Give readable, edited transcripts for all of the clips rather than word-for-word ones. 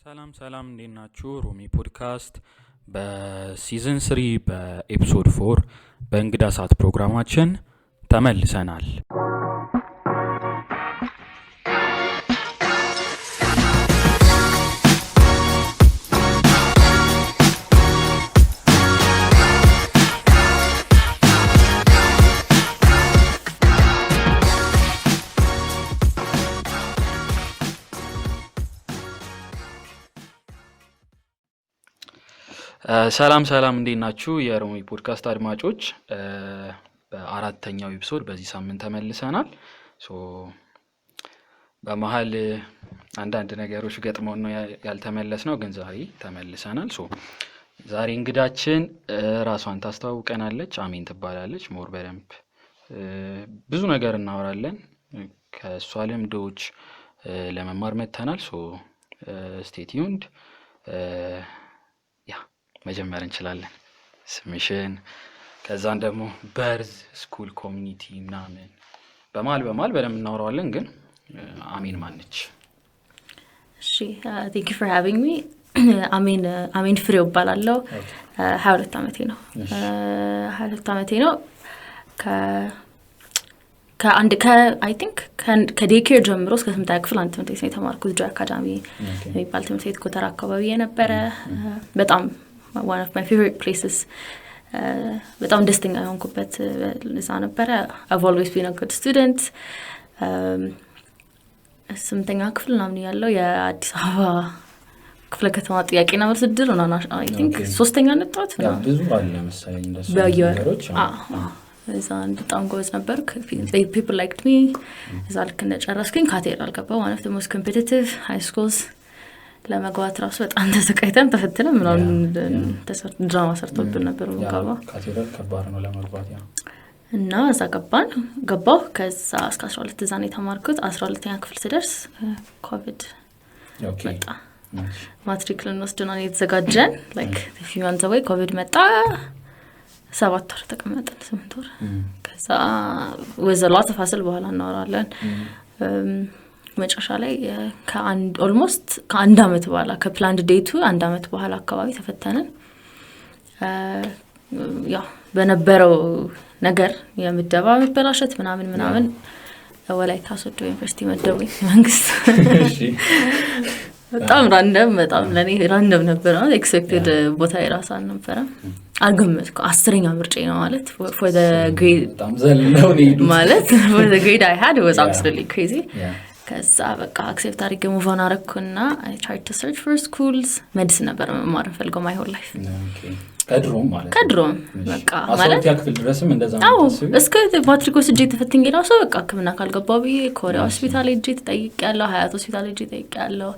ሰላም እንዴት ናችሁ? ሮሚ ፖድካስት በሲዝን 3 በኤፒሶድ 4 በእንግዳ ሰዓት ፕሮግራማችን ተመልሰናል። ሰላም እንዴት ናችሁ? የሮሚ ፖድካስት አድማጮች በአራተኛው ኤፒሶድ በዚህ ሳምንት ተመልሰናል። በመሃል አንዳንድ ነገሮች ገጥመው ነው ያልተመለስነው፣ ግን ዛሬ ተመልሰናል። ዛሬ እንግዳችን ራሷን ታስተዋውቀናለች። አሜን ትባላለች። ሞር በደንብ ብዙ ነገር እናወራለን። ከእሷ ልምዶች ለመማር መጥተናል። ስቴይ ቲዩንድ። መጀመር እንችላለን። ስምሽን፣ ከዛን ደግሞ በርዝ ስኩል ኮሚኒቲ ምናምን በማል በደንብ እናወራዋለን። ግን አሜን ማነች? እሺ፣ thank you for having me. አሜን ፍሬው እባላለሁ። 22 ዓመቴ ነው። 22 ዓመቴ ነው። I think ከዴኬር ጀምሮ እስከ 8ኛ ክፍል አንድ ትምህርት ቤት ነው የተማርኩት። ጆይ አካዳሚ የሚባል ትምህርት ቤት ጎተራ አካባቢ የነበረ በጣም one of my favorite places. በጣም ደስተኛ የሆንኩበት እዛ ነበረ። I've always been a good student. 8ኛ ክፍል ምናምን ያለው የአዲስ አበባ ክፍለ ከተማ ጥያቄና መልስ ድር ነው። I think 3ኛ ነጥቷት ነው። ብዙ አለ መሰለኝ እንደሱ ነገሮች። እዛ በጣም ጎበዝ ነበርኩ። People liked me. እዛ ልክ እንደጨረስኩኝ ካቴድራል ገባሁ። one of the most competitive high schools. ለመግባት ራሱ በጣም ተሰቃይተን ተፈትነን ምናምን ድራማ ሰርተውብን ነበር። ካቴድራል ከባድ ነው ለመግባት እና እዛ ገባሁ። ከዛ እስከ 12 እዛ ነው የተማርኩት። 12ኛ ክፍል ስደርስ ኮቪድ መጣ። ማትሪክ ልንወስድ ነው የተዘጋጀን። like if you want away ኮቪድ መጣ። 7 ወር ተቀመጥን፣ 8 ወር። ከዛ with a lot of hassle በኋላ እናወራለን። መጨረሻ ላይ ኦልሞስት ከአንድ አመት በኋላ ከፕላንድ ዴቱ አንድ አመት በኋላ አካባቢ ተፈተነን። ያው በነበረው ነገር የምደባ መበላሸት ምናምን ወላይታ ሶዶ ዩኒቨርሲቲ መደቡኝ መንግስት። በጣም ለኔ ራንደም ነበር። ኤክስፔክትድ ቦታ የራሳ ነበር። አልገመትኩ 10ኛ ምርጫ ነው ማለት for the grade ማለት for the grade I had, it was absolutely crazy. ከዛ በቃ አክሴፕት አድርጌ ሙቭ ኦን አደረኩና I tried to search for schools. ሜዲሲን ነበር መማር ፈልገው my whole life. ከድሮም በቃ ማለት ያክፍል ድረስም እንደዛ ነው። እስከ ማትሪኮስ እጄ ተፈትኜ ራሱ በቃ ሕክምና ካልገባው ብዬ ኮሪያ ሆስፒታል እጄ ተጠይቄያለሁ፣ ሀያት ሆስፒታል እጄ ተጠይቄያለሁ፣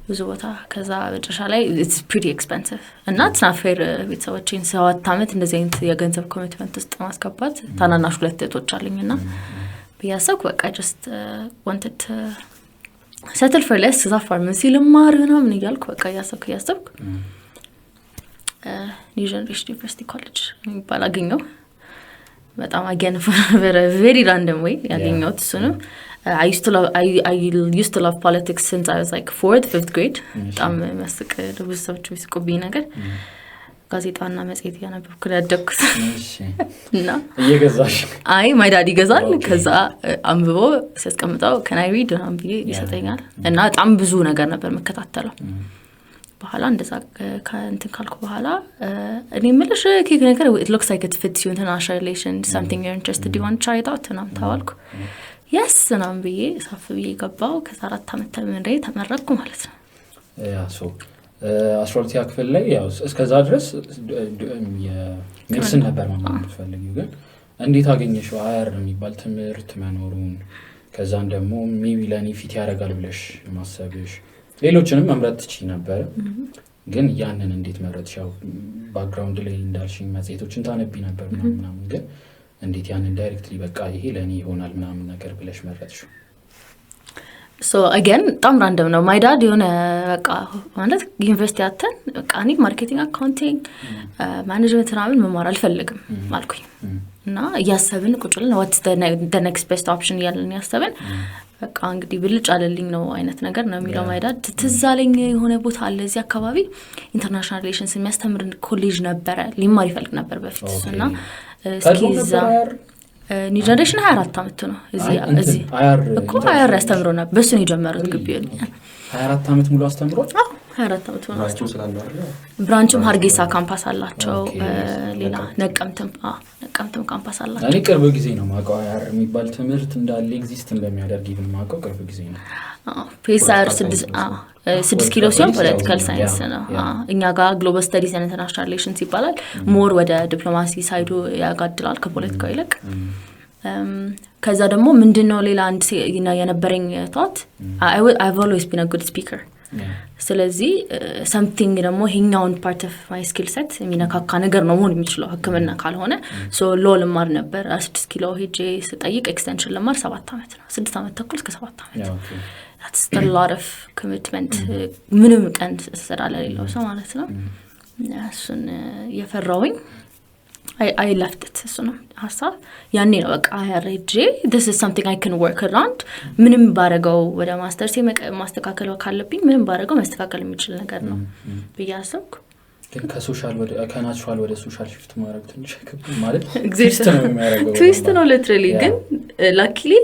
ብዙ ቦታ። ከዛ መጨረሻ ላይ it's pretty expensive እና it's not fair ቤተሰቦቼን 7 ዓመት እንደዚህ አይነት የገንዘብ ኮሚትመንት ውስጥ ማስገባት። ታናናሽ 2 እህቶች አሉኝና ያሰብኩ በቃ just wanted to settle for less. እዛ ፋርማሲ ልማር ምናምን እያልኩ በቃ ያሰብኩ ኒው ጀነሬሽን ዩኒቨርሲቲ ኮሌጅ የሚባል አገኘሁ። በጣም again for a very random way ያገኘሁት እሱ ነው። I used to love politics since I was like 4th 5th grade. በጣም መስቅ ብዙ ሰዎች ቢስቁብኝ ነገር ጋዜጣና መጽሔት ያነበብኩ ያደግኩት እና እየገዛሽ my dad ይገዛል። ከዛ አንብቦ ሲያስቀምጠው can I read ምናምን ብዬ ይሰጠኛል። እና በጣም ብዙ ነገር ነበር መከታተለው። በኋላ እንደዛ ከእንትን ካልኩ በኋላ እኔ የምልሽ ኬክ ነገር it looks like it fits you international relations, something you're interested, you want to try it out ምናምን ተባልኩ። yes ምናምን ብዬ ሳፍ ብዬ ገባሁ። ከዛ 4 ዓመት ተመረቅኩ ማለት ነው። 12ኛ ክፍል ላይ ያው እስከዛ ድረስ የሜዲሲን ነበር ማለት ፈልጊው። ግን እንዴት አገኘሽው አያር የሚባል ትምህርት መኖሩን? ከዛን ደግሞ ሜቢ ለኔ ፊት ያደርጋል ብለሽ ማሰብሽ ሌሎችንም መምረጥ ትችይ ነበር። ግን ያንን እንዴት መረጥሽ? ያው ባክግራውንድ ላይ እንዳልሽኝ መጽሔቶችን ታነቢ ነበር ምናምን። ግን እንዴት ያንን ዳይሬክትሊ በቃ ይሄ ለኔ ይሆናል ምናምን ነገር ብለሽ መረጥሽው? so again በጣም ራንደም ነው። my dad የሆነ በቃ ማለት ዩኒቨርሲቲ አተን በቃ እኔ ማርኬቲንግ አካውንቲንግ ማኔጅመንት ምናምን መማር አልፈልግም አልኩኝ። እና ያሰብን ቁጭ ብለን what's the next best option ያለን ያሰብን በቃ እንግዲህ ብልጭ አለልኝ ነው አይነት ነገር ነው የሚለው ማይዳድ ትዝ አለኝ የሆነ ቦታ አለ እዚህ አካባቢ ኢንተርናሽናል ሪሌሽንስ የሚያስተምር ኮሌጅ ነበረ ሊማር ይፈልግ ነበር በፊት እና እስኪዛ ኒው ጀነሬሽን 24 አመት ነው እዚህ እኮ አያር ያስተምሮ ነበር በሱ ነው የጀመሩት ግቢውን 24 አመት ሙሉ አስተምሮ 24 አመት ነው ብራንችም ሀርጌሳ ካምፓስ አላቸው ሌላ ነቀምትም ካምፓስ አላቸው እኔ ቅርብ ጊዜ ነው ማውቀው አያር የሚባል ትምህርት እንዳለ ኤግዚስት እንደሚያደርግ ይብን ማውቀው ቅርብ ጊዜ ነው ፔሳር 6 ኪሎ ሲሆን ፖለቲካል ሳይንስ ነው እኛ ጋር ግሎባል ስተዲስ ኤንድ ኢንተርናሽናል ሪሌሽንስ ይባላል ሞር ወደ ዲፕሎማሲ ሳይዱ ያጋድላል ከፖለቲካው ይልቅ ከዛ ደግሞ ምንድነው ሌላ አንድ የነበረኝ ቷት I've always been a good speaker ስለዚህ something ደግሞ ሄኛውን part of my skill set የሚነካካ ነገር ነው መሆን የሚችለው ህክምና ካልሆነ so ሎ ልማር ነበር 6 ኪሎ ሄጄ ስጠይቅ ኤክስቴንሽን ልማር 7 አመት ነው 6 አመት ተኩል እስከ 7 አመት that's a lot of commitment ምንም ቀን ተሰራለ ሌላው ሰው ማለት ነው እሱን የፈራውኝ I left it so ነው ሐሳብ ያኔ ነው በቃ ያረጄ this is something I can work around ምንም ባረጋው ወደ ማስተርስ ማስተካከል ካለብኝ ምንም ባረጋው ማስተካከል የሚችል ነገር ነው በያሰብኩ ግን ከሶሻል ወደ ከናቹራል ወደ ሶሻል ሽፍት ማድረግ ትንሽ ማለት ትዊስት ነው ሊትራሊ ግን luckily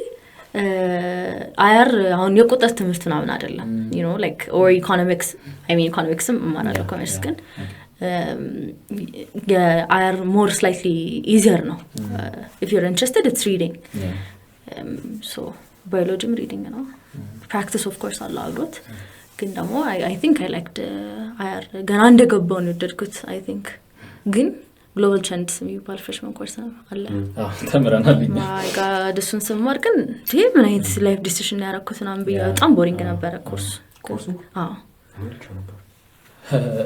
አያር አሁን የቁጥር ትምህርት ምናምን አይደለም you know like or economics I mean economics ማራለው ኮመርስ ግን are more slightly easier no if you're interested it's reading so biology reading you know practice of course allowed ግን ደግሞ I think I liked are ገና እንደገባው ነው ደድኩት I think ግን global trends የሚባል freshman course ነው አለ ተምረናል my god እሱን ስማር ግን ምን አይነት life decision ያደረኩት ነው በጣም ቦሪንግ ነበር ኮርሱ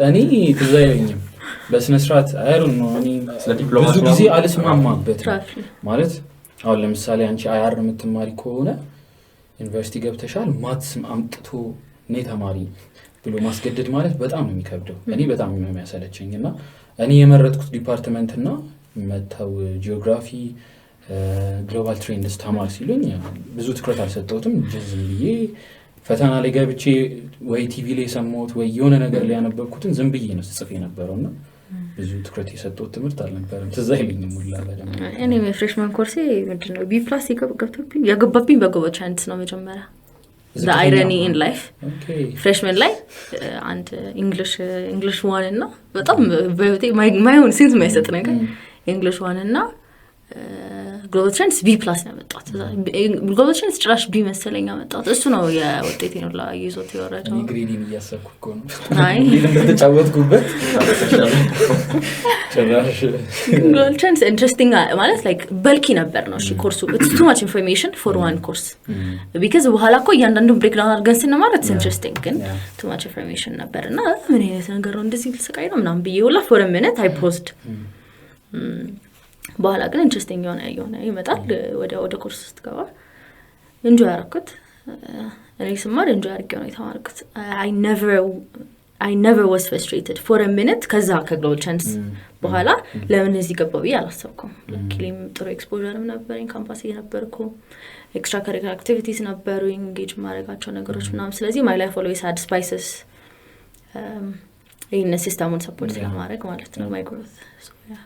እኔ ትዝ አይለኝም በስነ ስርዓት አይሩን ነው እኔ ብዙ ጊዜ አልስማማበት ማለት አሁን ለምሳሌ አንቺ አያር የምትማሪ ከሆነ ዩኒቨርሲቲ ገብተሻል ማትስ አምጥቶ ነው ተማሪ ብሎ ማስገደድ ማለት በጣም ነው የሚከብደው እኔ በጣም ነው የሚያሰለቸኝና እኔ የመረጥኩት ዲፓርትመንት እና መታው ጂኦግራፊ ግሎባል ትሬንድስ ተማር ሲሉኝ ብዙ ትኩረት አልሰጠሁትም ዝም ብዬ ፈተና ላይ ገብቼ ወይ ቲቪ ላይ ሰማሁት ወይ የሆነ ነገር ላይ ያነበብኩትን ዝም ብዬ ነው ጽፌ ነበርውና ብዙ ትኩረት የሰጠሁት ትምህርት አልነበረም ትዝ አይለኝም ሁላ ለደም እኔ ፍሬሽማን ኮርስ ምንድነው ቢ+ ያገባብኝ በጎበ ቻንስ ነው መጀመሪያ the irony in life freshman ላይ አንድ english 1 እና በጣም ማይሆን ሴንስ የማይሰጥ ነገር english 1 እና global trends B+ ያመጣት global trends ጭራሽ B መሰለኝ ያመጣት እሱ ነው የውጤቴ ነው ላይ ይዞት ይወራጃው ግሬዲን እያሰብኩ እኮ ነው አይ እንደተጫወትኩበት ጭራሽ global trends interesting ማለት like bulky ነበር ነው እሺ ኮርሱ it's too much information for one course because በኋላ እኮ እያንዳንዱ breakdown አድርገን ስንማር it's interesting ግን too much information ነበርና ምን አይነት ነገር ነው እንደዚህ ልስቃይ ነው ምናምን ብዬ ሁላ for a minute I paused በኋላ ግን ኢንትረስቲንግ የሆነ ይመጣል ወደ ኮርስ ውስጥ ገባ እንጆይ አደረኩት እኔ ስማር እንጆይ አድርጌው ነው የተማርኩት I never was frustrated for a minute ከዛ ከግሎባል ቻንስ በኋላ ለምን እዚህ ገባው ብዬ አላሰብኩም ለኪሊም ጥሩ ኤክስፖዠርም ነበርኝ ካምፓስ እየነበርኩ ኤክስትራ ካሪኩላር አክቲቪቲስ ነበሩ ኢንጌጅ ማድረጋቸው ነገሮች ምናምን ስለዚህ my life always had spices ይህን ሲስተሙን ሰፖርት ለማድረግ ማለት ነው my growth so yeah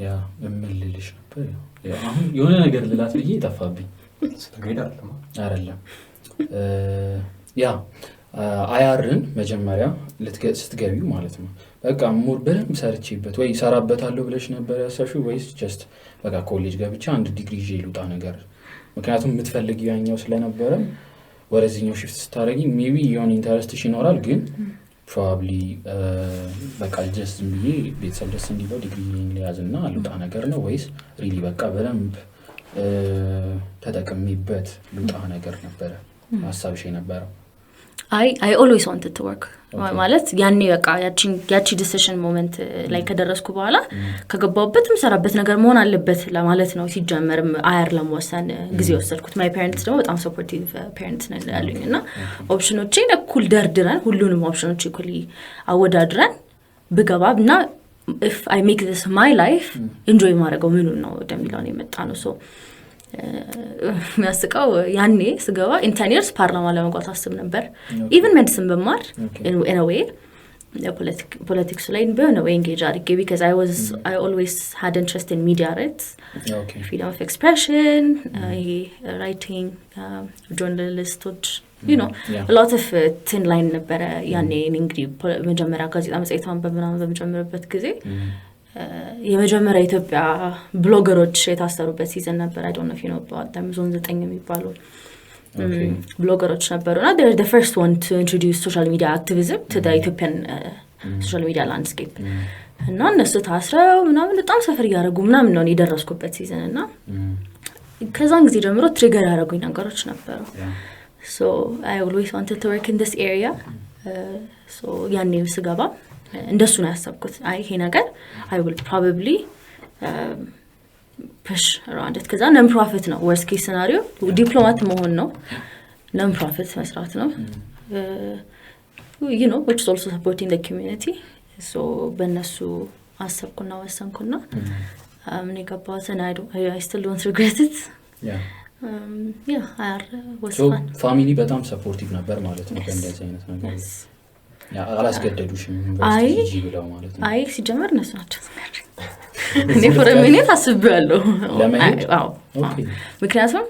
ያ እምልልሽ ነበር ያው አሁን የሆነ ነገር ልላት ብዬ ተፋብኝ ስለገዳ አይደለም ያ አያርን መጀመሪያ ስትገቢው ማለት ነው በቃ ሞር በደንብ ሰርቼበት ወይ ሰራበታለሁ ብለሽ ነበር ያሰብሽው ወይስ ጀስት በቃ ኮሌጅ ገብቻ አንድ ዲግሪ ይዤ ልውጣ ነገር ምክንያቱም የምትፈልጊው ያኛው ስለነበረ ወደዚህኛው ሽፍት ስታረጊ ሜቢ የሆነ ኢንተረስትሽ ይኖራል ግን probably በቃ just ብዬ ቤተሰብ ደስ እንዲለው ዲግሪ ሊያዝና ልውጣ ነገር ነው ወይስ really በቃ በደንብ ተጠቅሜበት ልውጣ ነገር ነበር ሐሳብሽ የነበረው I always wanted to work ማለት ያኔ በቃ ያቺ ዲሲሽን ሞመንት ላይ ከደረስኩ በኋላ ከገባውበትም ሰራበት ነገር መሆን አለበት ለማለት ነው ሲጀመርም አያር ለመወሰን ጊዜ ወሰድኩት my parents ደግሞ በጣም supportive parents ነን ያሉኝና ኦፕሽኖቼን እኩል ደርድረን ሁሉንም ኦፕሽኖች እኩል አወዳድረን ብገባና if I make this my life enjoy ማድረገው ምን ነው እንደሚለው ነው የመጣ ነው so የሚያስቀው ያኔ ስገባ ኢንተርኔርስ ፓርላማ ለመግባት አስብ ነበር ኢቨን ሜዲሲን በማር in a way politics ላይ በሆነ ወይ engage አድርጌ because I always had interest in media rights freedom of expression writing journalistoች you know a lot of thin line ነበረ ያኔ እንግዲህ መጀመሪያ ጋዜጣ መጽሔት ማንበብ ምናምን በመጀመርበት ጊዜ የመጀመሪያ ኢትዮጵያ ብሎገሮች የታሰሩበት ሲዝን ነበር I don't know if you know about them ዞን 9 የሚባሉ ብሎገሮች ነበሩና they were the first one to introduce social media activism to the Ethiopian social media landscape እና እነሱ ታስረው ምናምን በጣም ሰፈር ያደረጉ ምናምን ነው የደረስኩበት ሲዝን እና ከዛን ጊዜ ጀምሮ ትሪገር ያደረጉኝ ነገሮች ነበሩ so I always wanted to work in this area so ያኔ ስገባ እንደሱ ነው ያሰብኩት ይሄ ነገር I will probably push around it because non profit ነው worst case scenario ዲፕሎማት መሆን ነው non profit መስራት ነው you know which is also supporting the community so በእነሱ አሰብኩና ወሰንኩና እኔ ገባሁት and I still don't regret it yeah was so fun family በጣም supportive ነበር ማለት ነው እንደዚህ አይነት ነገር አላስገደዱሽም ዩኒቨርሲቲ ብለው ማለት ነው አይ ሲጀመር እነሱ ናቸው እኔ for a minute አስቤያለሁ ኦኬ ምክንያቱም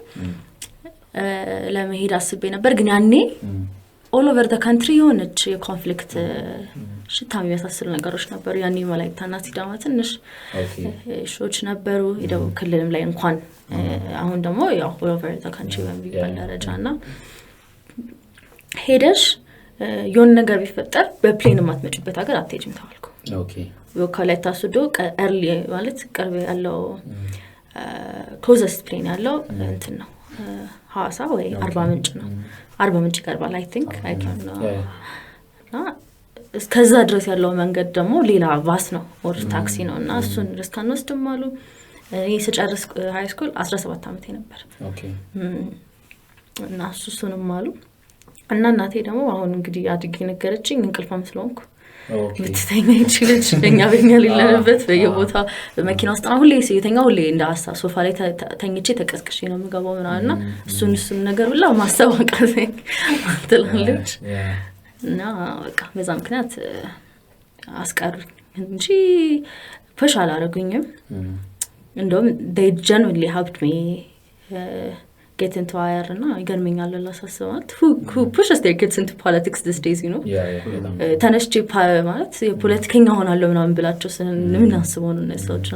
ለመሄድ አስቤ ነበር ግን ያኔ all over the country የሆነች የኮንፍሊክት ሽታ የሚያሳስሉ ነገሮች ነበሩ ያኔ ወላይታና ሲዳማ ትንሽ ሾች ነበሩ የደቡብ ክልልም ላይ እንኳን አሁን ደግሞ ያው all over the country በሚባል ደረጃና ሄደሽ የሆነ ነገር ቢፈጠር በፕሌን ማትመጭበት ሀገር አትሄጂም ተባልኩ ኦኬ ወካላይታ ሱዶ early ማለት ቅርብ ያለው closest plane ያለው እንትን ነው ሐዋሳ ወይ አርባ ምንጭ ነው አርባ ምንጭ ይቀርባል I think I don't know እና እስከዛ ድረስ ያለው መንገድ ደግሞ ሌላ ባስ ነው ወር ታክሲ ነውና እሱን ሪስካን ወስደም አሉ እኔ ስጨርስ ሃይ ስኩል 17 ዓመቴ ነበር ኦኬ እና እሱንም አሉ እና እናቴ ደግሞ አሁን እንግዲህ አድጌ ነገረችኝ እንቅልፋም ስለሆንኩ ልትተኛ ይችላል እኛ በእኛ ሊለነበት በየቦታ በመኪና ውስጥ ሁሌ ሲተኛ ሁሌ እንዳሳ ሶፋ ላይ ተኝቼ ተቀስቅሼ ነው የምገባው ምናና እሱን ነገር ሁላ ማሰብ አቃተኝ ትላለች እና በቃ በዛ ምክንያት አስቀሩኝ እንጂ ፑሽ አላረጉኝም እንደውም they genuinely helped me get into IR እና ይገርመኛል ለላሳስባት who pushes their kids into politics these days you know ተነስቼ ማለት የፖለቲከኛ ሆናለሁ ምናምን ብላቸው ምን አስበው ነው እነሱዎች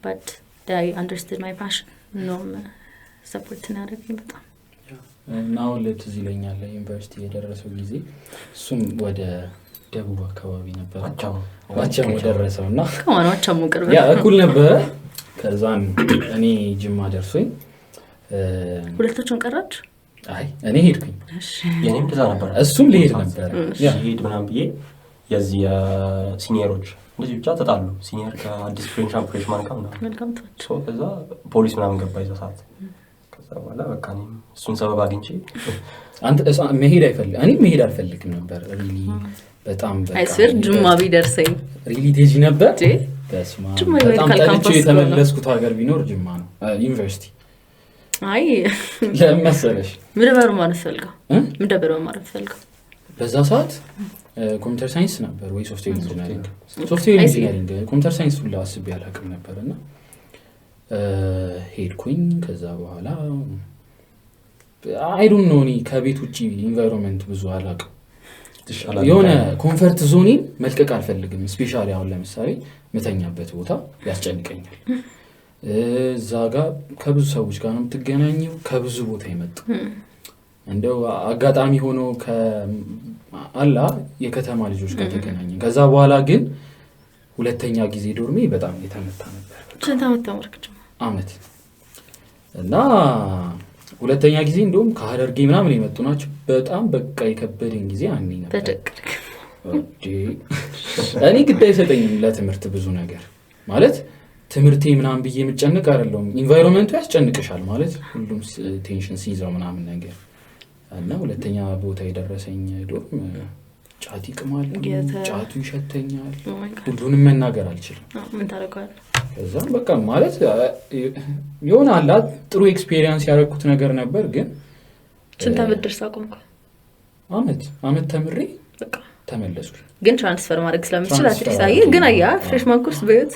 but they understood my passion no support እናደርግኝ በጣም now let us ይለኛል ዩኒቨርሲቲ የደረሰው ጊዜ እሱም ወደ ደቡብ አካባቢ ነበር አቻም ወደረሰውና ከማናቸው ሙቅርበ ያ እኩል ነበር ከዛን እኔ ጅማ ደርሶኝ ሁለታችሁን ቀራች አይ እኔ ሄድኩኝ የኔም ተዛ ነበር እሱም ሊሄድ ነበር ያ ሄድ ምናምን ብዬ የዚህ ሲኒየሮች እንደዚህ ብቻ ተጣሉ ሲኒየር ከአዲስ ፍሬሽማን ጋር ምናምን መልካም ተወች ከዛ ፖሊስ ምናምን ገባ ይዛ ሰዓት ከዛ በኋላ በቃ እኔም እሱን ሰበብ አግኝቼ አንተ መሄድ አይፈልግ እኔ መሄድ አልፈልግም ነበር ሪሊ በጣም በቃ አይስር ጅማ ቢደርሰኝ ሪሊ ቴጂ ነበር በስማ በጣም ጠልቼ የተመለስኩት ሀገር ቢኖር ጅማ ነው ዩኒቨርሲቲ አይ ለምሳሌሽ ምድበር ማለት ፈልገው ምድበር ማለት ፈልገው በዛ ሰዓት ኮምፒውተር ሳይንስ ነበር ወይ ሶፍትዌር ኢንጂነሪንግ ኮምፒውተር ሳይንስ ሁሉ አስቤ አላውቅም ነበርና ሄድኩኝ ከዛ በኋላ I don't know እኔ ከቤት ውጪ ኢንቫይሮንመንት ብዙ አላውቅም የሆነ ኮምፈርት ዞኔን መልቀቅ አልፈልግም ስፔሻሊ አሁን ለምሳሌ መተኛበት ቦታ ያስጨንቀኛል እዛ ጋር ከብዙ ሰዎች ጋር ነው የምትገናኘው ከብዙ ቦታ ይመጡ እንደው አጋጣሚ ሆኖ ከአላ የከተማ ልጆች ጋር ተገናኘን ከዛ በኋላ ግን ሁለተኛ ጊዜ ዶርሜ በጣም የተመታ ነበር ስንት አመት ተመረከች አመት እና ሁለተኛ ጊዜ እንደውም ከሀረርጌ ምናምን የመጡ ናቸው በጣም በቃ የከበደኝ ጊዜ አንኔ ነበር በደቅቅ እኔ ግድ አይሰጠኝም ለትምህርት ብዙ ነገር ማለት ትምህርቴ ምናምን ብዬ የምጨነቅ አይደለም ኢንቫይሮንመንቱ ያስጨንቅሻል ማለት ሁሉም ቴንሽን ሲይዘው ምናምን ነገር እና ሁለተኛ ቦታ የደረሰኝ ዶርም ጫት ይቅማል፣ ጫቱ ይሸተኛል። ሁሉንም መናገር አልችልም። ምን ታደርጋለህ? ከዛም በቃ ማለት የሆነ አላት ጥሩ ኤክስፒሪየንስ ያደረኩት ነገር ነበር። ግን ስንት ዓመት ድረስ አቆምኩ? አመት ተምሬ በቃ ተመለስኩ። ግን ትራንስፈር ማድረግ ስለምችል አትሪሳይ ግን አያ ፍሬሽማን ኮርስ በዩት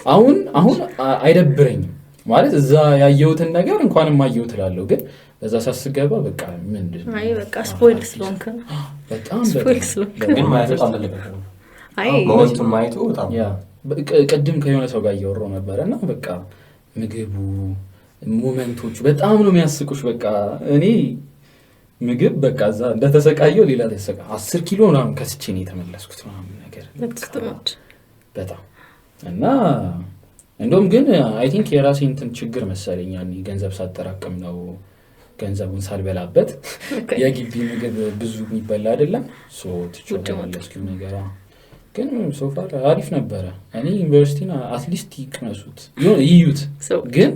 አሁን አይደብረኝም ማለት እዛ ያየሁትን ነገር እንኳንም አየሁት እላለሁ። ግን በዛ ሳስገባ በቃ ምንድነው በቃ ስፖይል ስለሆንክ በጣም ግን ማለት በጣም ተለበቀ ሞመንቱን ማየቱ በጣም ቅድም ከሆነ ሰው ጋር እያወራሁ ነበርና በቃ ምግቡ ሞመንቶቹ በጣም ነው የሚያስቁሽ። በቃ እኔ ምግብ በቃ እዛ እንደተሰቃየው ሌላ ተሰቃ 10 ኪሎ ምናምን ከስቼ ነው የተመለስኩት ምናምን ነገር በጣም እና እንደውም ግን አይ ቲንክ የራሴ እንትን ችግር መሰለኝ ያኔ ገንዘብ ሳጠራቅም ነው ገንዘቡን ሳልበላበት የግቢ ምግብ ብዙ የሚበላ አይደለም ተመለስኩ ነገር ግን ሶፋር አሪፍ ነበረ። እኔ ዩኒቨርሲቲና አትሊስት ይቅነሱት ይዩት። ግን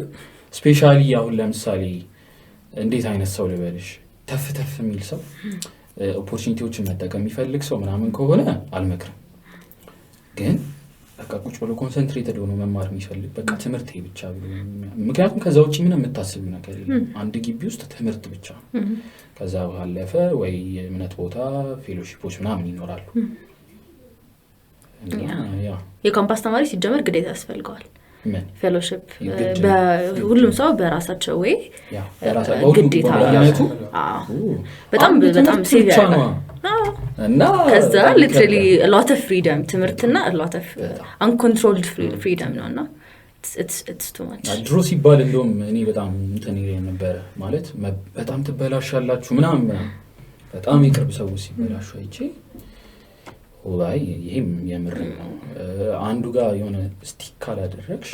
ስፔሻሊ አሁን ለምሳሌ እንዴት አይነት ሰው ልበልሽ ተፍ የሚል ሰው ኦፖርቹኒቲዎችን መጠቀም የሚፈልግ ሰው ምናምን ከሆነ አልመክርም። ግን በቃ ቁጭ ብሎ ኮንሰንትሬትድ ሆኖ መማር የሚፈልግ በቃ ትምህርት ብቻ ብሎ ምክንያቱም ከዛ ውጪ ምንም የምታስቡ ነገር የለም። አንድ ግቢ ውስጥ ትምህርት ብቻ ከዛ ባለፈ ወይ የእምነት ቦታ ፌሎሺፖች ምናምን ይኖራሉ። የካምፓስ ተማሪ ሲጀመር ግዴታ ያስፈልገዋል ፌሎሺፕ በሁሉም ሰው በራሳቸው ወይ ግዴታ በጣም ሲሪየስ እና ከዛ ሊትራሊ a lot of freedom ትምህርትና a lot of uncontrolled freedom ነውና it's too much ድሮ ሲባል እንደውም እኔ በጣም እንትን ነበር ማለት በጣም ትበላሻላችሁ ምናምን በጣም ይቅርብ ሰዎች ሲበላሹ አይቼ ወይ ይሄም የምር ነው አንዱ ጋር የሆነ ስቲክ ካላደረግሽ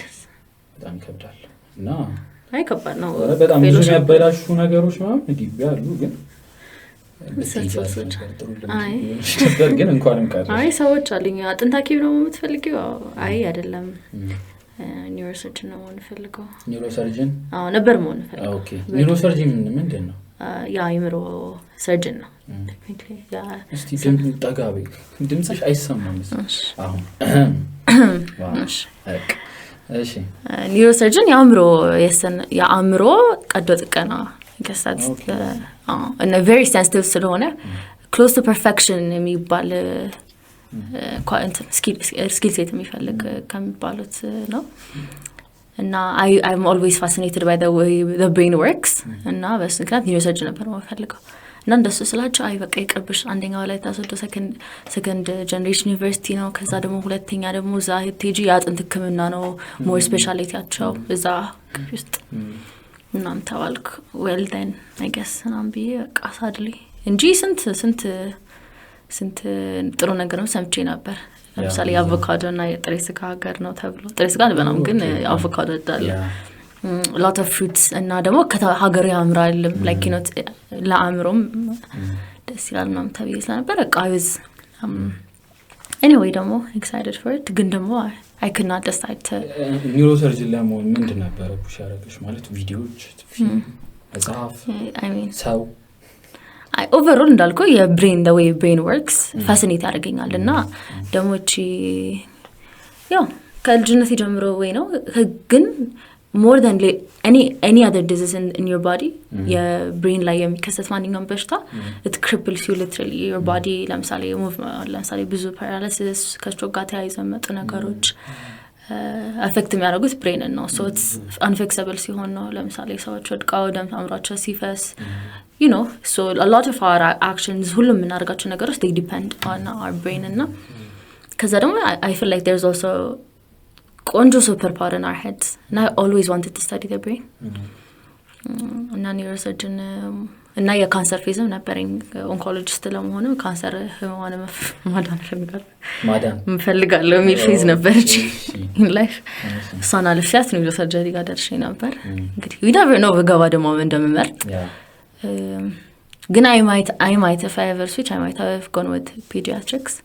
በጣም ይከብዳል። እና ከባድ ነው በጣም ብዙ የሚያበላሹ ነገሮች ምናምን ግቢ አሉ። ግን ግን እንኳንም ቀረ ሰዎች አሉኝ አጥንት ሐኪም ነው የምትፈልጊው? አይደለም ኒውሮሰርጅን ነው የምፈልገው። ኒውሮሰርጅን ነበር መሆን ፈልገው። ኦኬ ኒውሮሰርጅን ምንድን ነው? የአእምሮ ሰርጅን ነው። እስቲ ጠጋቢ ድምፅሽ አይሰማም አሁን። እሺ ኒውሮሰርጅን የአእምሮ ቀዶ ጥገና ገሳት እና ቬሪ ሴንሲቲቭ ስለሆነ ክሎዝ ቱ ፐርፌክሽን የሚባል ስኪል ሴት የሚፈልግ ከሚባሉት ነው። እና I'm always fascinated by the way the brain works እና በስ ምክንያት ኒውሮሰርጅን ነበር የምፈልገው። እና እንደሱ ስላቸው በቃ ይቅርብሽ አንደኛው ላይ ታስወዶ ሰከንድ ጀነሬሽን ዩኒቨርሲቲ ነው። ከዛ ደግሞ ሁለተኛ ደግሞ እዛ ቴጂ የአጥንት ሕክምና ነው ሞር ስፔሻሊቲያቸው እዛ ግቢ ውስጥ ምናምን ተባልኩ። ዌል ደን አይ ገስ ምናምን ብዬ በቃ ሳድሊ እንጂ ስንት ጥሩ ነገርም ሰምቼ ነበር። ለምሳሌ አቮካዶ እና የጥሬ ስጋ ሀገር ነው ተብሎ ጥሬ ስጋ አልበላም ግን አቮካዶ እወዳለሁ። lot of fruits እና ደግሞ ሀገሩ ያምራል like you know ለአእምሮም ደስ ይላል ምናምን ተብዬ ስለነበር በቃ I was anyway ደግሞ excited for it። ግን ደግሞ I could not decide to ኒውሮሰርጅን ለመሆን ምንድን ነበረ ፑሽ ያደረገሽ? ማለት ቪዲዮዎች፣ ፊልም፣ መጽሐፍ ሰው overall እንዳልኩ የብሬን the way brain works fascinate ያደርገኛል። እና ደግሞ እቺ ያው ከልጅነት ጀምሮ ወይ ነው ግን more than any other disease in your body your brain ላይ የሚከሰት ማንኛውም በሽታ it cripples you literally your body ለምሳሌ ለምሳሌ ብዙ paralysis ከስትሮክ ጋር ተያይዘው መጡ ነገሮች affect የሚያደርጉት ብሬን ነው። so it's unfixable ሲሆን ነው ለምሳሌ ሰዎች ወድቀው ደም አምሯቸው ሲፈስ you know so a lot of our actions ሁሉም የምናደርጋቸው ነገሮች they depend on our brain እና ከዛ ደግሞ I feel like there's also ቆንጆ ሱፐር ፓወር in our heads and I always wanted to study the brain እና ኒውሮሰርጅን እና የካንሰር ፌዝም ነበረኝ ኦንኮሎጂስት ለመሆኑ ካንሰር ህመማን ማዳን ፈልጋለሁ የሚል ፌዝ ነበረች in life እሷን አልፌያት ኒውሮሰርጀሪ ጋር ደርሼ ነበር። እንግዲህ we never know በገባ ደግሞ እንደምመርጥ ግን I might if I ever switch I might have gone with pediatrics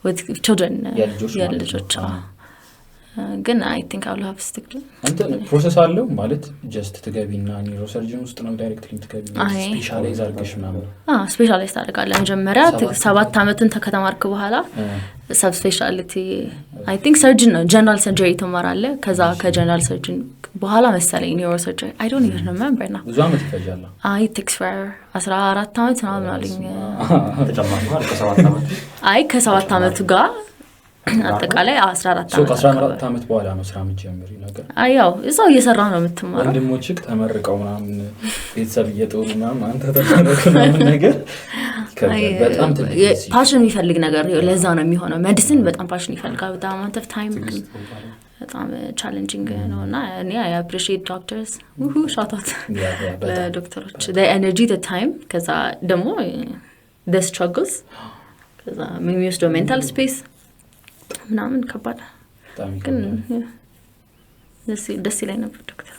with children የልጆች ግን አይ ቲንክ አይ ዊል ሃቭ ስቲክ አንተ ፕሮሰስ አለው ማለት ጀስት ትገቢና ኒውሮሰርጅን ውስጥ ነው ዳይሬክትሊ ትገቢ ስፔሻላይዝ አድርገሽ ምናምን? ስፔሻላይዝ ታደርጋለህ መጀመሪያ 7 ዓመትን ከተማርክ በኋላ ሰብ ስፔሻሊቲ አይ ቲንክ ሰርጅን ነው ጀነራል ሰርጀሪ ትማራለህ። ከዛ ከጀነራል ሰርጅን በኋላ መሰለኝ ኒውሮሰርጀሪ አይ ዶንት ኢቨን ሪሜምበር ናው። ብዙ ዓመት ይፈጃል። አይ ቴክስ ፎር 14 ዓመት ምናምን አለኝ። ተጨማሪ ማለት ከ7 ዓመት አይ ከ7 ዓመቱ ጋር አጠቃላይ 14 ዓመት 14 ዓመት በኋላ ነው ስራ የምትጀምሪ ነገር። አይ ያው እዛው እየሰራ ነው የምትማረው። ወንድሞችህ ተመርቀው ምናምን ቤተሰብ እየጦሩ ምናምን አንተ ተመረቀ ምናምን ነገር በጣም ፓሽን የሚፈልግ ነገር ለዛ ነው የሚሆነው። ሜዲሲን በጣም ፓሽን ይፈልጋል። በጣም አማውንት ኦፍ ታይም በጣም ቻሌንጂንግ ነውና እኔ አይ አፕሪሺየት ዶክተርስ ሻት አውት ለዶክተሮች the energy the time ከዛ ደግሞ the struggles ከዛ የሚወስደው ሜንታል ስፔስ ምናምን ከባድ ግን ደስ ይለኝ ነበር ዶክተር።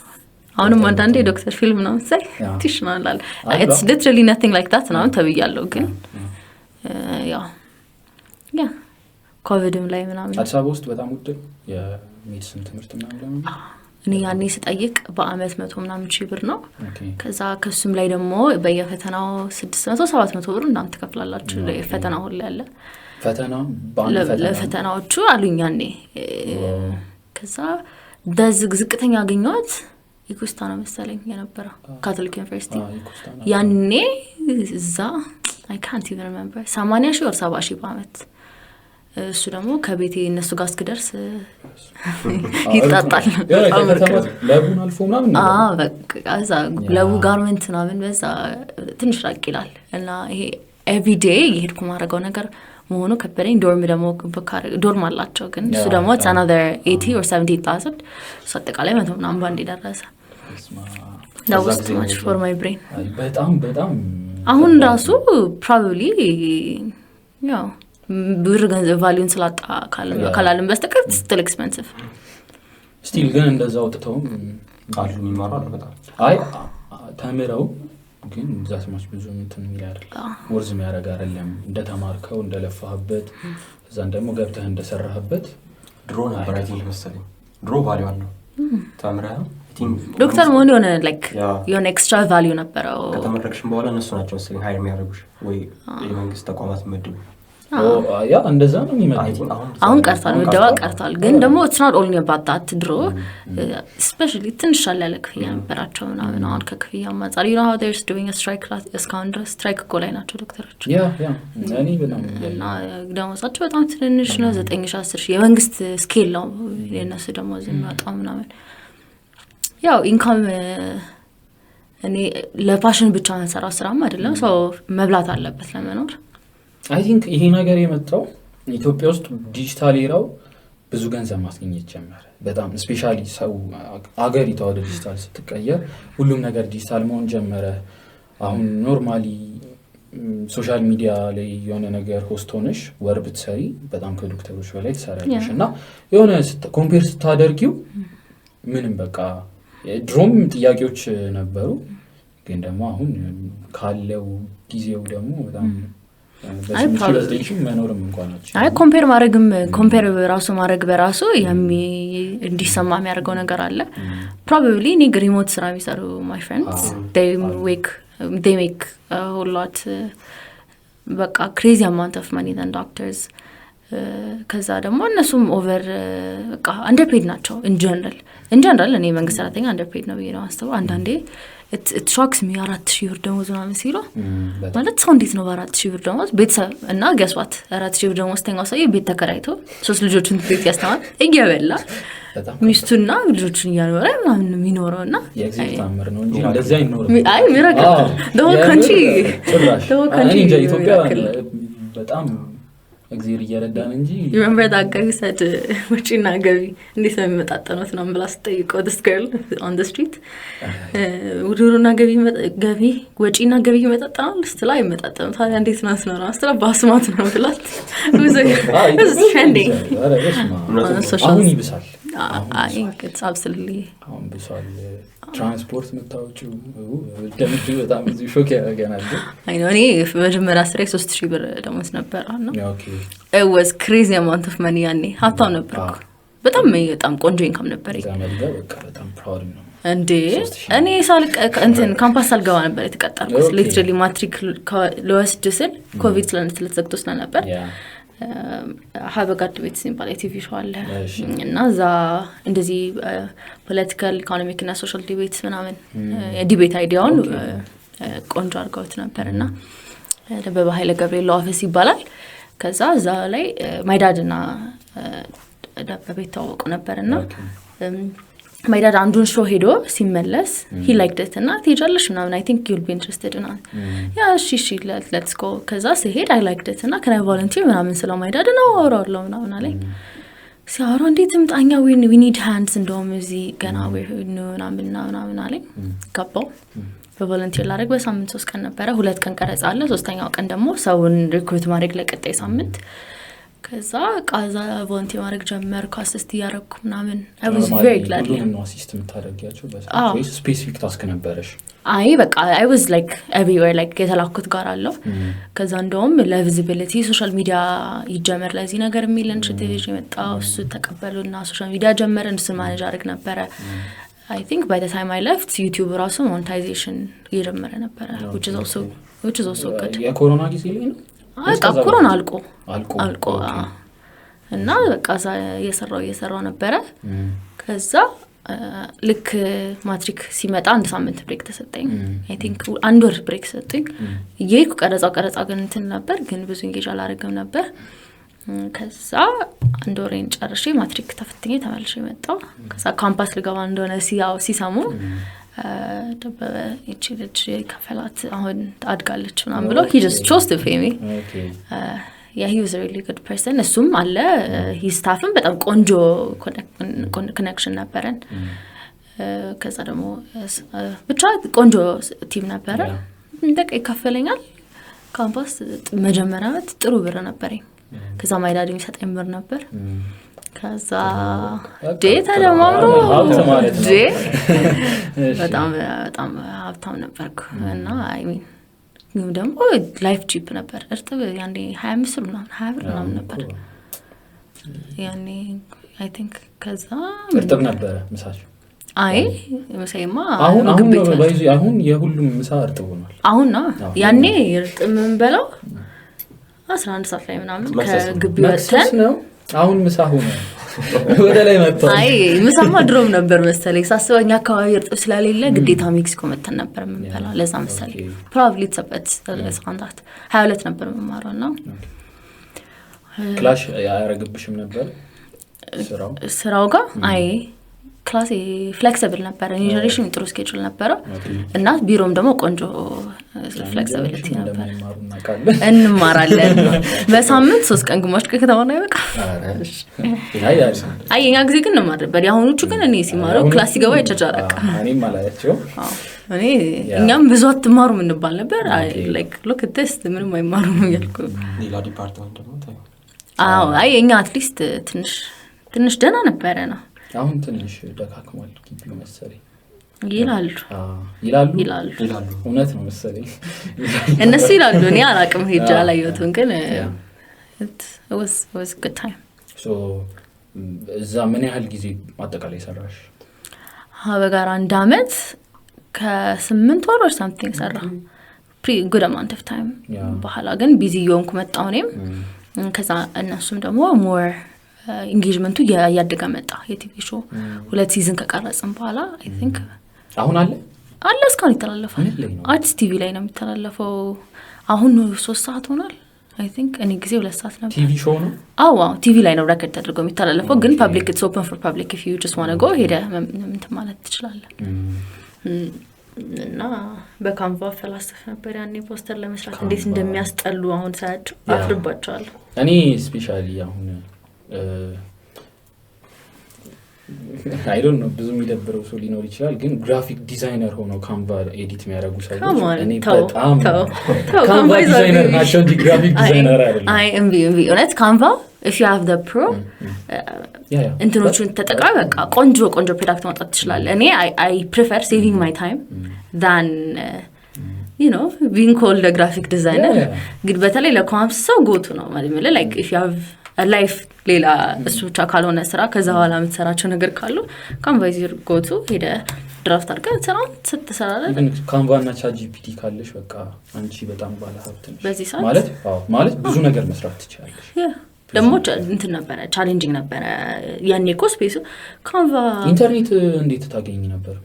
አሁንም አንዳንዴ ዶክተር ፊልም ነው ሳይ ትሽናላል it's literally nothing like that ነው ተብያለሁ። ግን ያ ኮቪድም ላይ ምናምን አዲስ አበባ ውስጥ በጣም ውድ የሜዲሲን ትምህርት ምናምን እኔ ያኔ ስጠይቅ በአመት 100 ምናምን ሺህ ብር ነው። ከዛ ከሱም ላይ ደግሞ በየፈተናው 600-700 ብር እናንተ ትከፍላላችሁ ለፈተናው ሁሉ ያለ ፈተና ለፈተናዎቹ አሉኝ ያኔ። ከዛ በዝቅተኛ ያገኘሁት ኢኩስታ ነው መሰለኝ የነበረው ካቶሊክ ዩኒቨርሲቲ ያኔ እዛ I can't even remember 80,000 or 70,000 በአመት። እሱ ደግሞ ከቤቴ እነሱ ጋር እስክደርስ ይጣጣል። ለቡን አልፎ ምናምን በቃ እዛ ለቡ ጋርመንት ምናምን በዛ ትንሽ ራቅ ይላል እና ይሄ ኤቭሪዴይ የሄድኩ ማድረገው ነገር መሆኑ ከበደኝ። ዶርም ደግሞ ዶርም አላቸው ግን እሱ ደግሞ it's another 80 or 70,000 አጠቃላይ 100 ምናምን ባንዴ ደረሰ። that was too much for my brain በጣም አሁን ራሱ probably ያው ብር ገንዘብ ቫልዩን ስላጣ ካላለም በስተቀር still expensive still ግን እንደዛው ወጥተው አሉ የሚማራሉ በጣም አይ ተምረው ግን ዛት ማች ብዙ እንትን ይላል ወርዝ የሚያረጋ አይደለም እንደተማርከው እንደለፋህበት እዛን ደግሞ ገብተህ እንደሰራህበት ድሮን አብራይቲንግ መሰለኝ ድሮ ቫልዩ አለው ተምረህ ዶክተር መሆን የሆነ ላይክ የሆነ ኤክስትራ ቫልዩ ነበረው። ከተመረቅሽም በኋላ እነሱ ናቸው መሰለኝ ሃይር የሚያደርጉሽ ወይ የመንግስት ተቋማት መድቡ ያ እንደዛ ነው የሚመጣው። አሁን ቀርቷል ምደባ ቀርቷል። ግን ደግሞ it's not only about that ድሮ especially ትንሽ ያለ ክፍያ ነበራቸው ምናምን አሁን ከክፍያ ማጻሪ you know how they're doing a strike እስካሁን ድረስ ስትራይክ እኮ ላይ ናቸው ዶክተሮች። ያ እኔ በጣም ደሞዛቸው በጣም ትንሽ ነው 9,000-10,000 የመንግስት ስኬል ነው የነሱ ደሞዝ የሚወጣው ምናምን። ያው ኢንካም እኔ ለፓሽን ብቻ እንሰራው ስራም አይደለም ሰው መብላት አለበት ለመኖር። አይ ቲንክ ይሄ ነገር የመጣው ኢትዮጵያ ውስጥ ዲጂታል ኤራው ብዙ ገንዘብ ማስገኘት ጀመረ። በጣም ስፔሻሊ ሰው አገሪቷ ወደ ዲጂታል ስትቀየር ሁሉም ነገር ዲጂታል መሆን ጀመረ። አሁን ኖርማሊ ሶሻል ሚዲያ ላይ የሆነ ነገር ሆስት ሆነሽ ወር ብትሰሪ በጣም ከዶክተሮች በላይ ትሰራለሽ እና የሆነ ኮምፔር ስታደርጊው ምንም በቃ ድሮም ጥያቄዎች ነበሩ ግን ደግሞ አሁን ካለው ጊዜው ደግሞ በጣም መኖርም እንኳን አይ ኮምፔር ማድረግም ኮምፔር ራሱ ማድረግ በራሱ እንዲሰማ የሚያደርገው ነገር አለ። ፕሮባብሊ እኔ ሪሞት ስራ የሚሰሩ my friends they make a whole lot በቃ crazy amount of money than doctors ከዛ ደግሞ እነሱም ኦቨር በቃ አንደርፔድ ናቸው in general እኔ መንግስት ሰራተኛ አንደርፔድ ነው ብዬ ነው አስተው አንዳንዴ it shocks me 4,000 ብር ደሞዝ ምናምን ሲሉ ማለት ሰው እንዴት ነው 4,000 ብር ደሞዝ ቤተሰብ እና ገስዋት 4,000 ብር ደሞዝ ተኛው ሰው ቤት ተከራይቶ 3 ልጆችን ቤት ያስተማር እየበላ ሚስቱና ልጆችን እያኖረ ምናምን የሚኖረውና የኤግዚስት አመር ነው እንጂ እንደዛ አይኖርም። አይ ሚራክል the whole country ኢትዮጵያ በጣም እግዚአብሔር እየረዳን እንጂ you remember that guy who said ወጪና ገቢ እንዴት ነው የሚመጣጠኑት ነው ብላ ስጠይቀው this girl on the street ውዱሩና ገቢ ወጪና ገቢ ይመጣጠናል ስትላ ይመጣጠናል ታዲያ እንዴት ነው ነው ስትላ ባስማት ነው ብላት was trending አሁን ይብሳል I think it's absolutely አሁን ብሷል ትራንስፖርት መታወቂው ደምጅ በጣም ብዙ ሾክ ያደርገናል። አይ ነው እኔ መጀመሪያ ስራ 3,000 ብር ደሞዝ ነበር ነው ኦኬ it was crazy amount of money ያኔ ሀብታም ነበርኩ በጣም ቆንጆ ኢንካም ነበር በቃ በጣም ፕራውድ ነው እንዴ እኔ ሳልቅ እንትን ካምፓስ ሳልገባ ነበር የተቀጠርኩት ሊትራሊ ማትሪክ ለወስድ ስል ኮቪድ ስለተዘግቶ ስለነበር ሀበጋድ ቤት ሲምባል ቲቪ ሾው አለ እና እዛ እንደዚህ ፖለቲካል ኢኮኖሚክ እና ሶሻል ዲቤት ምናምን ዲቤት አይዲያውን ቆንጆ አድርገውት ነበርና ደበበ ኃይለ ገብርኤል ኦፊስ ይባላል ከዛ እዛ ላይ ማይዳድና ደበበ ታወቁ ነበርና ማይዳድ አንዱን ሾው ሄዶ ሲመለስ he liked it እና ትሄጃለሽ ምናምን I think you'll be interested እና ያ እሺ let's go ከዛ ሲሄድ I liked it እና can I volunteer ምናምን ስለው ማይዳድ ነው አወራለሁ ምናምን አለኝ ሲያወራ እንዴት ምጣኛ we need hands እንደውም እዚህ ገና ምናምን አለኝ ገባው በቮለንቲር ላደርግ በሳምንት 3 ቀን ነበረ 2 ቀን ቀረጻ አለ 3ኛው ቀን ደግሞ ሰውን ሪክሩት ማድረግ ለቀጣይ ሳምንት ከዛ ቃዛ ቮለንቲር ማድረግ ጀመርኩ አሲስት ያደረኩ ምናምን I was very glad ነው አሲስት የምታደርጊያቸው በሳይት ስፔሲፊክ ታስክ ነበረሽ አይ በቃ I was like everywhere like የተላኩት ጋር አለው ከዛ እንደውም ለቪዚቢሊቲ ሶሻል ሚዲያ ይጀመር ለዚህ ነገር የሚልን ኢኒሺዬቲቭ የመጣው እሱ ተቀበሉና ሶሻል ሚዲያ ጀመርን እሱን ማኔጅ አድርግ ነበረ I think by the time I left YouTube also monetization እየጀመረ ነበረ which is also good የኮሮና ጊዜ ላይ ነው ኮሮና አልቆ እና በቃ እየሰራው ነበረ ከዛ ልክ ማትሪክ ሲመጣ አንድ ሳምንት ብሬክ ተሰጠኝ I think አንድ ወር ብሬክ ሰጠኝ ይሄው ቀረጻ ግን እንትን ነበር ግን ብዙ እንጌጅ አላደረግም ነበር ከዛ አንድ ወሬን ጨርሼ ማትሪክ ተፈትኜ ተመልሼ መጣሁ ከዛ ካምፓስ ልገባ እንደሆነ ሲሰሙ ደበበ እቺ ልጅ ከፈላት አሁን ታድጋለች ምናምን ብሎ he just chose to pay me yeah he was a really good person እሱም አለ his staffም በጣም ቆንጆ ኮኔክሽን ነበረን ከዛ ደግሞ ብቻ ቆንጆ ቲም ነበረ እንደቀ ይከፈለኛል ካምፓስ መጀመሪያ ጥሩ ብር ነበረኝ ከዛ ማይዳድ የሚሰጠኝ ብር ነበር ከዛ ዴታ ደማምሮ በጣም ሀብታም ነበርኩ እና I mean ደግሞ ላይፍ ቺፕ ነበር እርጥብ ያኔ 25 ብር ምናምን 20 ብር ምናምን ነበር ያኔ I think ከዛ እርጥብ ነበር ምሳቸው አይ ምሳይማ አሁን የሁሉም ምሳ እርጥብ ሆኗል አሁን ያኔ እርጥብ ምን በለው 11 ሰዓት ላይ ምናምን ከግቢ ወጥተን ነው አሁን ምሳ ሆነ ወደ ላይ መጣ አይ ምሳማ ድሮም ነበር መሰለኝ ሳስበኛ አካባቢ እርጥብ ስለሌለ ግዴታ ሜክሲኮ መተን ነበር ምንበላ ለዛ መሰለኝ probably ተበት ለሳንዳት 22 ነበር መማራውና ክላሽ ያረግብሽም ነበር ስራው ጋር አይ ክላስ ፍሌክሲብል ነበር ጀነሬሽን ጥሩ ስኬጁል ነበር እና ቢሮም ደግሞ ቆንጆ ፍሌክሲቢሊቲ ነበር እንማራለን በሳምንት 3 ቀን ግማሽ ከተማና ይበቃ አይ የኛ ጊዜ ግን እንማርበት ያሁኑቹ ግን እኔ ሲማረው ክላስ ሲገባ ይጨጫረቃ እኔ ማላያቸው እኔ እኛም ብዙ አትማሩ ምን ባል ነበር like look at this ምንም አይማሩ ነው ያልኩ ሌላ ዲፓርትመንት ደግሞ አይ እኛ አትሊስት ትንሽ ደና ነበረ ነው አሁን ትንሽ ደካክሟል ግቢው መሰለኝ ይላሉ እውነት ነው መሰለኝ እነሱ ይላሉ እኔ አላቅም ሄጃ አላየሁትም ግን it was good time so እዛ ምን ያህል ጊዜ አጠቃላይ ሰራሽ ሀበጋር አንድ አመት ከ8 ወር or something ሰራ pretty good amount of time በኋላ ግን ቢዚ ሆንኩ መጣሁ እኔም ከዛ እነሱም ደግሞ more ኢንጌጅመንቱ ያያደገ መጣ የቲቪ ሾው 2 ሲዝን ከቀረጽን በኋላ I think አሁን አለ እስካሁን ይተላለፋል አዲስ ቲቪ ላይ ነው የሚተላለፈው አሁን 3 ሰዓት ሆኗል I think እኔ ጊዜ 2 ሰዓት ነበር ቲቪ ሾው ነው አዎ ቲቪ ላይ ነው ሬከርድ ተደርጎ የሚተላለፈው ግን ፐብሊክ it's open for public if you just want to go ሄደ ምን ማለት ትችላለህ እና በካንቫ ፈላስፍ ነበር ያኔ ፖስተር ለመስራት እንዴት እንደሚያስጠሉ አሁን ሳያቸው አፍርባቸዋለሁ እኔ ስፔሻሊ አሁን I don't know ብዙ የሚደብረው ሰው ሊኖር ይችላል ግን ግራፊክ ዲዛይነር ሆኖ ካንቫ ኤዲት የሚያደርጉ ሰዎች እኔ በጣም ካንቫ ዲዛይነር ናቸው እንጂ ግራፊክ ዲዛይነር አይደለም አይ ኤምቪ እውነት ካንቫ if you have the pro እንትኖቹን ተጠቅመህ በቃ ቆንጆ ፕሮዳክት ማውጣት ትችላለህ እኔ I prefer saving my time than you know being called a graphic designer ግን በተለይ ለኮምስ ሰው ጎቱ ነው ማለት ነው like if you have ላይፍ ሌላ እሱ ብቻ ካልሆነ ስራ ከዛ በኋላ የምትሰራቸው ነገር ካሉ ካንቫ ጎቱ ሄደ ድራፍት አድርገህ ስራ ስትሰራለህ። ግን ካንቫና ቻትጂፒቲ ካለሽ በቃ አንቺ በጣም ባለ ሀብት ነሽ በዚህ ሰዓት ማለት ብዙ ነገር መስራት ትችላለሽ። ደግሞ እንትን ነበረ ቻሌንጂንግ ነበረ ያኔ እኮ ስፔሱ ካንቫ። ኢንተርኔት እንዴት ታገኝ ነበር?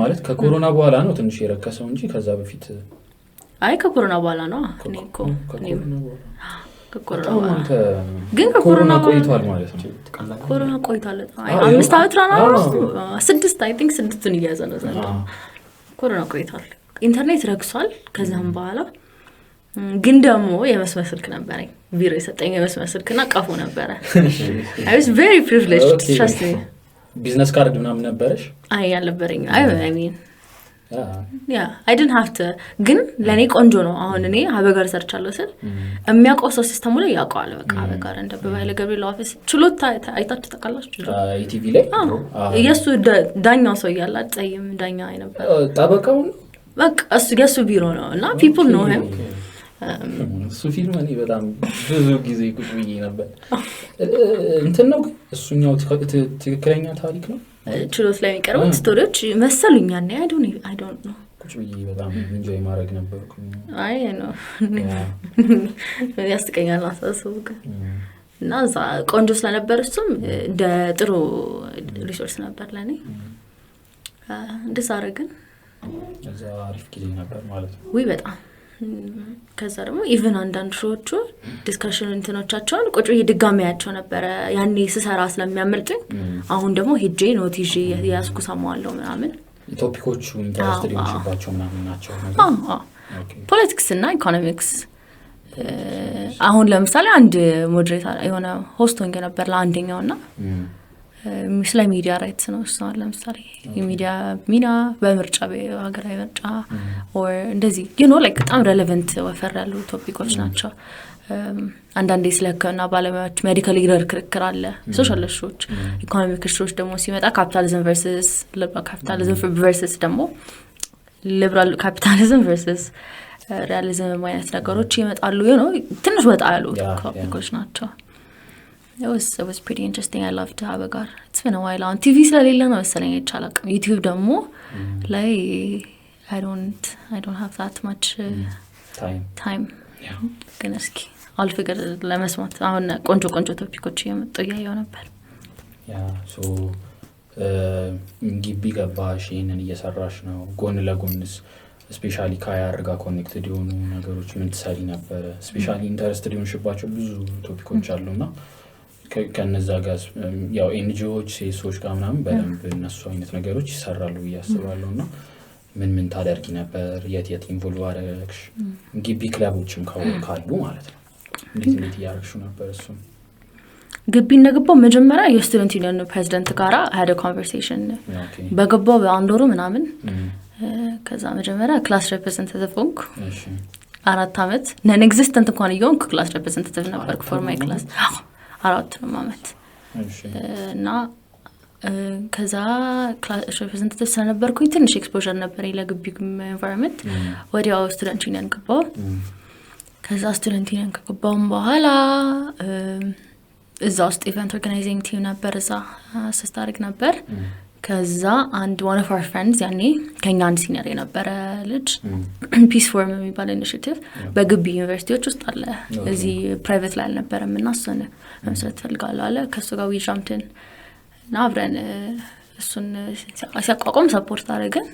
ማለት ከኮሮና በኋላ ነው ትንሽ የረከሰው እንጂ ከዛ በፊት ከኮሮና በኋላ ነው። እኔ እኮ ግን ከኮሮና ቆይቷል ማለት ነው። ኮሮና ቆይቷል 5 አመት ነው 6 አይ ቲንክ 6ን እያዘ ነው ዘንድ ኮሮና ቆይቷል። ኢንተርኔት ረክሷል ከዛም በኋላ ግን ደግሞ የመስመር ስልክ ነበረኝ ቢሮ የሰጠኝ የመስመር ስልክና ቀፎ ነበረ። I was very privileged trust me። ቢዝነስ ካርድ ምናምን ነበረሽ? አልነበረኝ። I mean I didn't have to ግን ለኔ ቆንጆ ነው። አሁን እኔ ሀበጋር ሰርቻለሁ ስል የሚያውቀው ሰው ሲስተሙ ላይ ያውቀዋል። በቃ ሀበጋር እንደ በባይለ ገብርኤል ኦፊስ ችሎታ አይታችሁ ታውቃላችሁ? ኢቲቪ ላይ የሱ ዳኛው ሰው ያለ አጠይም ዳኛ ነበር። ጠበቃው በቃ እሱ የሱ ቢሮ ነው እና people know him። እሱ ፊልም እኔ በጣም ብዙ ጊዜ ቁጭ ብዬ ነበር። እንትን ነው እሱኛው ትክክለኛ ታሪክ ነው። ችሎት ላይ የሚቀርቡት ስቶሪዎች መሰሉኝ ያኔ I don't know ቁጭ ብዬ በጣም ኢንጆይ ማድረግ ነበርኩ። አይ ነው ያስቀኛል አሳሰቡ ግን እና እዛ ቆንጆ ስለነበር እሱም እንደ ጥሩ ሪሶርስ ነበር ለኔ። እንደዛ አረግን እዛ አሪፍ ጊዜ ነበር ማለት ነው። ወይ በጣም ከዛ ደግሞ ኢቭን አንዳንድ ሾዎቹ ዲስከሽን እንትኖቻቸውን ቁጭ ድጋሚያቸው ነበረ ያኔ ስሰራ ስለሚያመልጥኝ አሁን ደግሞ ሄጄ ኖት ይዤ ያስኩ ሰማዋለሁ ምናምን ቶፒኮቹ ኢንተረስትድ የሆኑባቸው ምናምን ናቸው ፖለቲክስ እና ኢኮኖሚክስ። አሁን ለምሳሌ አንድ ሞዴሬተር የሆነ ሆስት ሆኜ ነበር ለአንደኛው እና ስለ ሚዲያ ራይትስ ነው እሱ ለምሳሌ የሚዲያ ሚና በምርጫ በሀገራዊ ምርጫ or እንደዚህ like በጣም ሬሌቫንት ወፈር ያሉ ቶፒኮች ናቸው። አንዳንዴ ስለከና ባለሙያዎች ሜዲካል ኢረር ክርክር አለ። ሶሻል ኢሹዎች ኢኮኖሚክ ኢሹዎች ደግሞ ሲመጣ ካፒታሊዝም ቨርሰስ ሊበራል ካፒታሊዝም ቨርሰስ ደግሞ ሊበራል ካፒታሊዝም ቨርሰስ ሪያሊዝም አይነት ነገሮች ይመጣሉ። ትንሽ ወጣ ያሉ ቶፒኮች ናቸው። It was pretty interesting. I loved Habagar. It's been a while on TV ስለሌለ ነው መሰለኝ አይቻልም። YouTube ደግሞ ላይ I don't have that much time. ግን እስኪ አልፈገር ለመስማት አሁን ቆንጆ ቶፒኮች እየመጡ እያየሁ ነበር። so ግቢ ገባሽ ይሄንን እየሰራሽ ነው ጎን ለጎንስ ስፔሻሊ ካያር ጋር ኮኔክትድ የሆኑ ነገሮች ምን ትሰሪ ነበር? ስፔሻሊ ኢንተረስትድ የሆንሽባቸው ብዙ ቶፒኮች አሉና ከነዛ ጋር ያው ኤንጂኦዎች ሴሶች ጋር ምናምን በደንብ እነሱ አይነት ነገሮች ይሰራሉ ያስባሉና ምን ታደርጊ ነበር? የት ኢንቮልቭ አደረግሽ? ግቢ ክለቦችም ካሉ ማለት ነው እንዴት ያደርግሹ ነበር? እሱ ግቢ እንደገባው መጀመሪያ የስቱደንት ዩኒየን ፕሬዚደንት ጋራ had a conversation በገባው በአንድ ወሩ ምናምን ከዛ መጀመሪያ ክላስ ሪፕሬዘንታቲቭ ሆንኩ 4 አመት ነን ኤግዚስተንት እንኳን እየሆንኩ ክላስ ሪፕሬዘንታቲቭ ነበርኩ ፎር ማይ ክላስ 4 አመት እና ከዛ ክላስ ሪፕሬዘንታቲቭ ስለነበርኩኝ ትንሽ ኤክስፖዠር ነበረኝ ለግቢው ኤንቫይሮንመንት። ወዲያው ስቱደንት ዩኒየን ገባሁ። ከዛ ስቱደንት ዩኒየን ከገባሁ በኋላ እዛ ውስጥ ኢቨንት ኦርጋናይዚንግ ቲም ነበር እዛ አስተዳደግ ነበር። ከዛ አንድ one of our friends ያኔ ከኛ አንድ ሲኒየር የነበረ ልጅ ፒስ ፎርም የሚባል ኢኒሺቲቭ በግቢ ዩኒቨርሲቲዎች ውስጥ አለ እዚህ ፕራይቬት ላይ አልነበረም እና እሱን መስራት ፈልጋለሁ አለ። ከሱ ጋር ዊጃምትን እና አብረን እሱን ሲያቋቋም ሰፖርት አደረግን።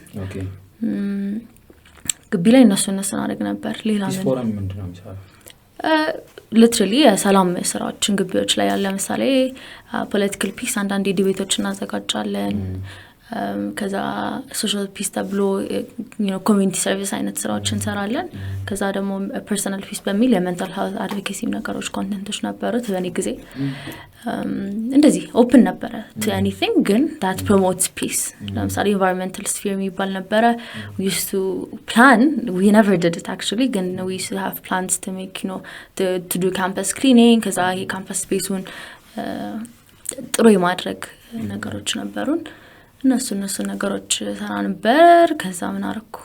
ግቢ ላይ እነሱን አደረግ ነበር። ሌላ ፒስ ፎርም ምንድነው የሚሰራው? ሊትራሊ የሰላም ስራዎችን ግቢዎች ላይ ያለ ለምሳሌ ፖለቲካል ፒስ አንዳንድ ዲቤቶችን እናዘጋጃለን። ከዛ ሶሻል ፒስ ተብሎ ኮሚኒቲ ሰርቪስ አይነት ስራዎችን እንሰራለን። ከዛ ደግሞ ፐርሰናል ፒስ በሚል የሜንታል ሄልዝ አድቮኬሲ ነገሮች ኮንቴንቶች ነበሩት። በእኔ ጊዜ እንደዚህ ኦፕን ነበረ to anything ግን that promotes peace። ለምሳሌ environmental sphere የሚባል ነበረ። we used to plan, we never did it actually ግን we used to have plans to make to do campus cleaning። ከዛ ይሄ ካምፓስ ስፔሱን ጥሩ የማድረግ ነገሮች ነበሩን። እነሱ ነገሮች ሰራ ነበር። ከዛ ምን አረኩ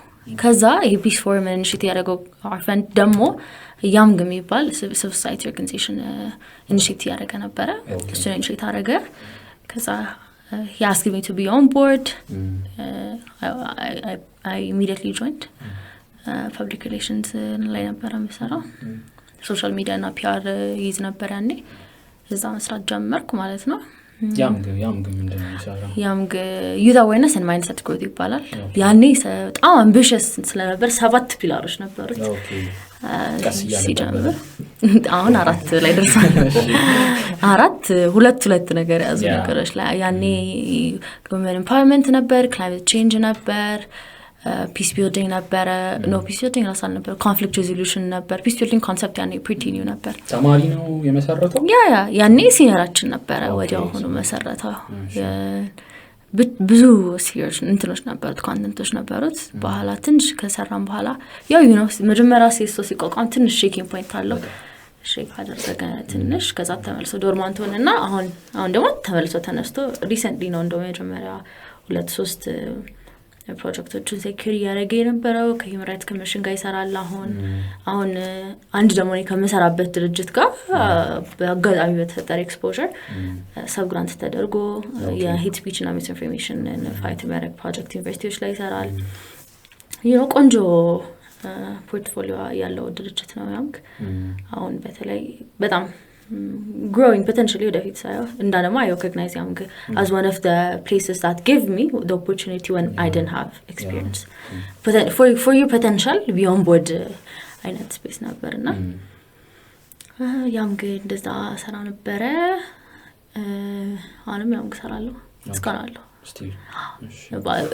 ከዛ የፒስ ፎርምን ሽት ያደረገው አርፈን ደግሞ ያምግ የሚባል ሲቪል ሶሳይቲ ኦርጋናይዜሽን ኢኒሼት ያደረገ ነበረ እሱን ኢኒሼት አደረገ ከዛ he asked me to be on board I immediately joined public relations ላይ ነበር የምሰራው ሶሻል ሚዲያ እና ፒአር ይዝ ነበር ያኔ እዛ መስራት ጀመርኩ ማለት ነው ያምግ ምንድነው የሚሰራው ያምግ youth awareness and mindset growth ይባላል ያኔ በጣም ambitious ስለነበር 7 ፒላሮች ነበሩት ሲጀምር አሁን 4 ላይ ደርሷል 4 ነገር ያዙ ነገሮች ላይ ያኔ women empowerment ነበር climate change ነበር peace building ነበር no peace building ራሳል ነበር conflict resolution ነበር peace building concept ያኔ pretty new ነበር ተማሪ ነው የመሰረተው ያኔ ሲኒየራችን ነበር ወዲያው ሆኖ መሰረተው ብዙ ሲሪየስ እንትኖች ነበሩት ኮንተንቶች ነበሩት በኋላ ትንሽ ከሰራም በኋላ ያው መጀመሪያ ሲቆቋም ትንሽ ሼኪንግ ፖይንት አለው ሼክ አደረገ ትንሽ ከዛ ተመልሶ ዶርማንት ሆነና አሁን ደግሞ ተመልሶ ተነስቶ ሪሰንትሊ ነው እንደው መጀመሪያ 2-3 ፕሮጀክቶችን ሴኩሪ ያደረገ የነበረው ከሂውማን ራይትስ ኮሚሽን ጋር ይሰራል አሁን አንድ ደግሞ ከመሰራበት ድርጅት ጋር በአጋጣሚ በተፈጠረ ኤክስፖዠር ሰብ ግራንት ተደርጎ የሄት ስፒች እና ሚስ ኢንፎርሜሽን ፋይት የሚያደርግ ፕሮጀክት ዩኒቨርሲቲዎች ላይ ይሰራል ቆንጆ ፖርትፎሊዮ ያለው ድርጅት ነው ያምግ አሁን በተለይ በጣም growing potentially ወደፊት ሳይሆን እንዳለማ I recognize Yamg as one of the places that gave me the opportunity when I didn't have experience for your potential be on board አይነት ስፔስ ነበርና ያምግ እንደዛ ሰራ ነበረ አሁንም ያምግ ሰራለሁ እስካራለሁ still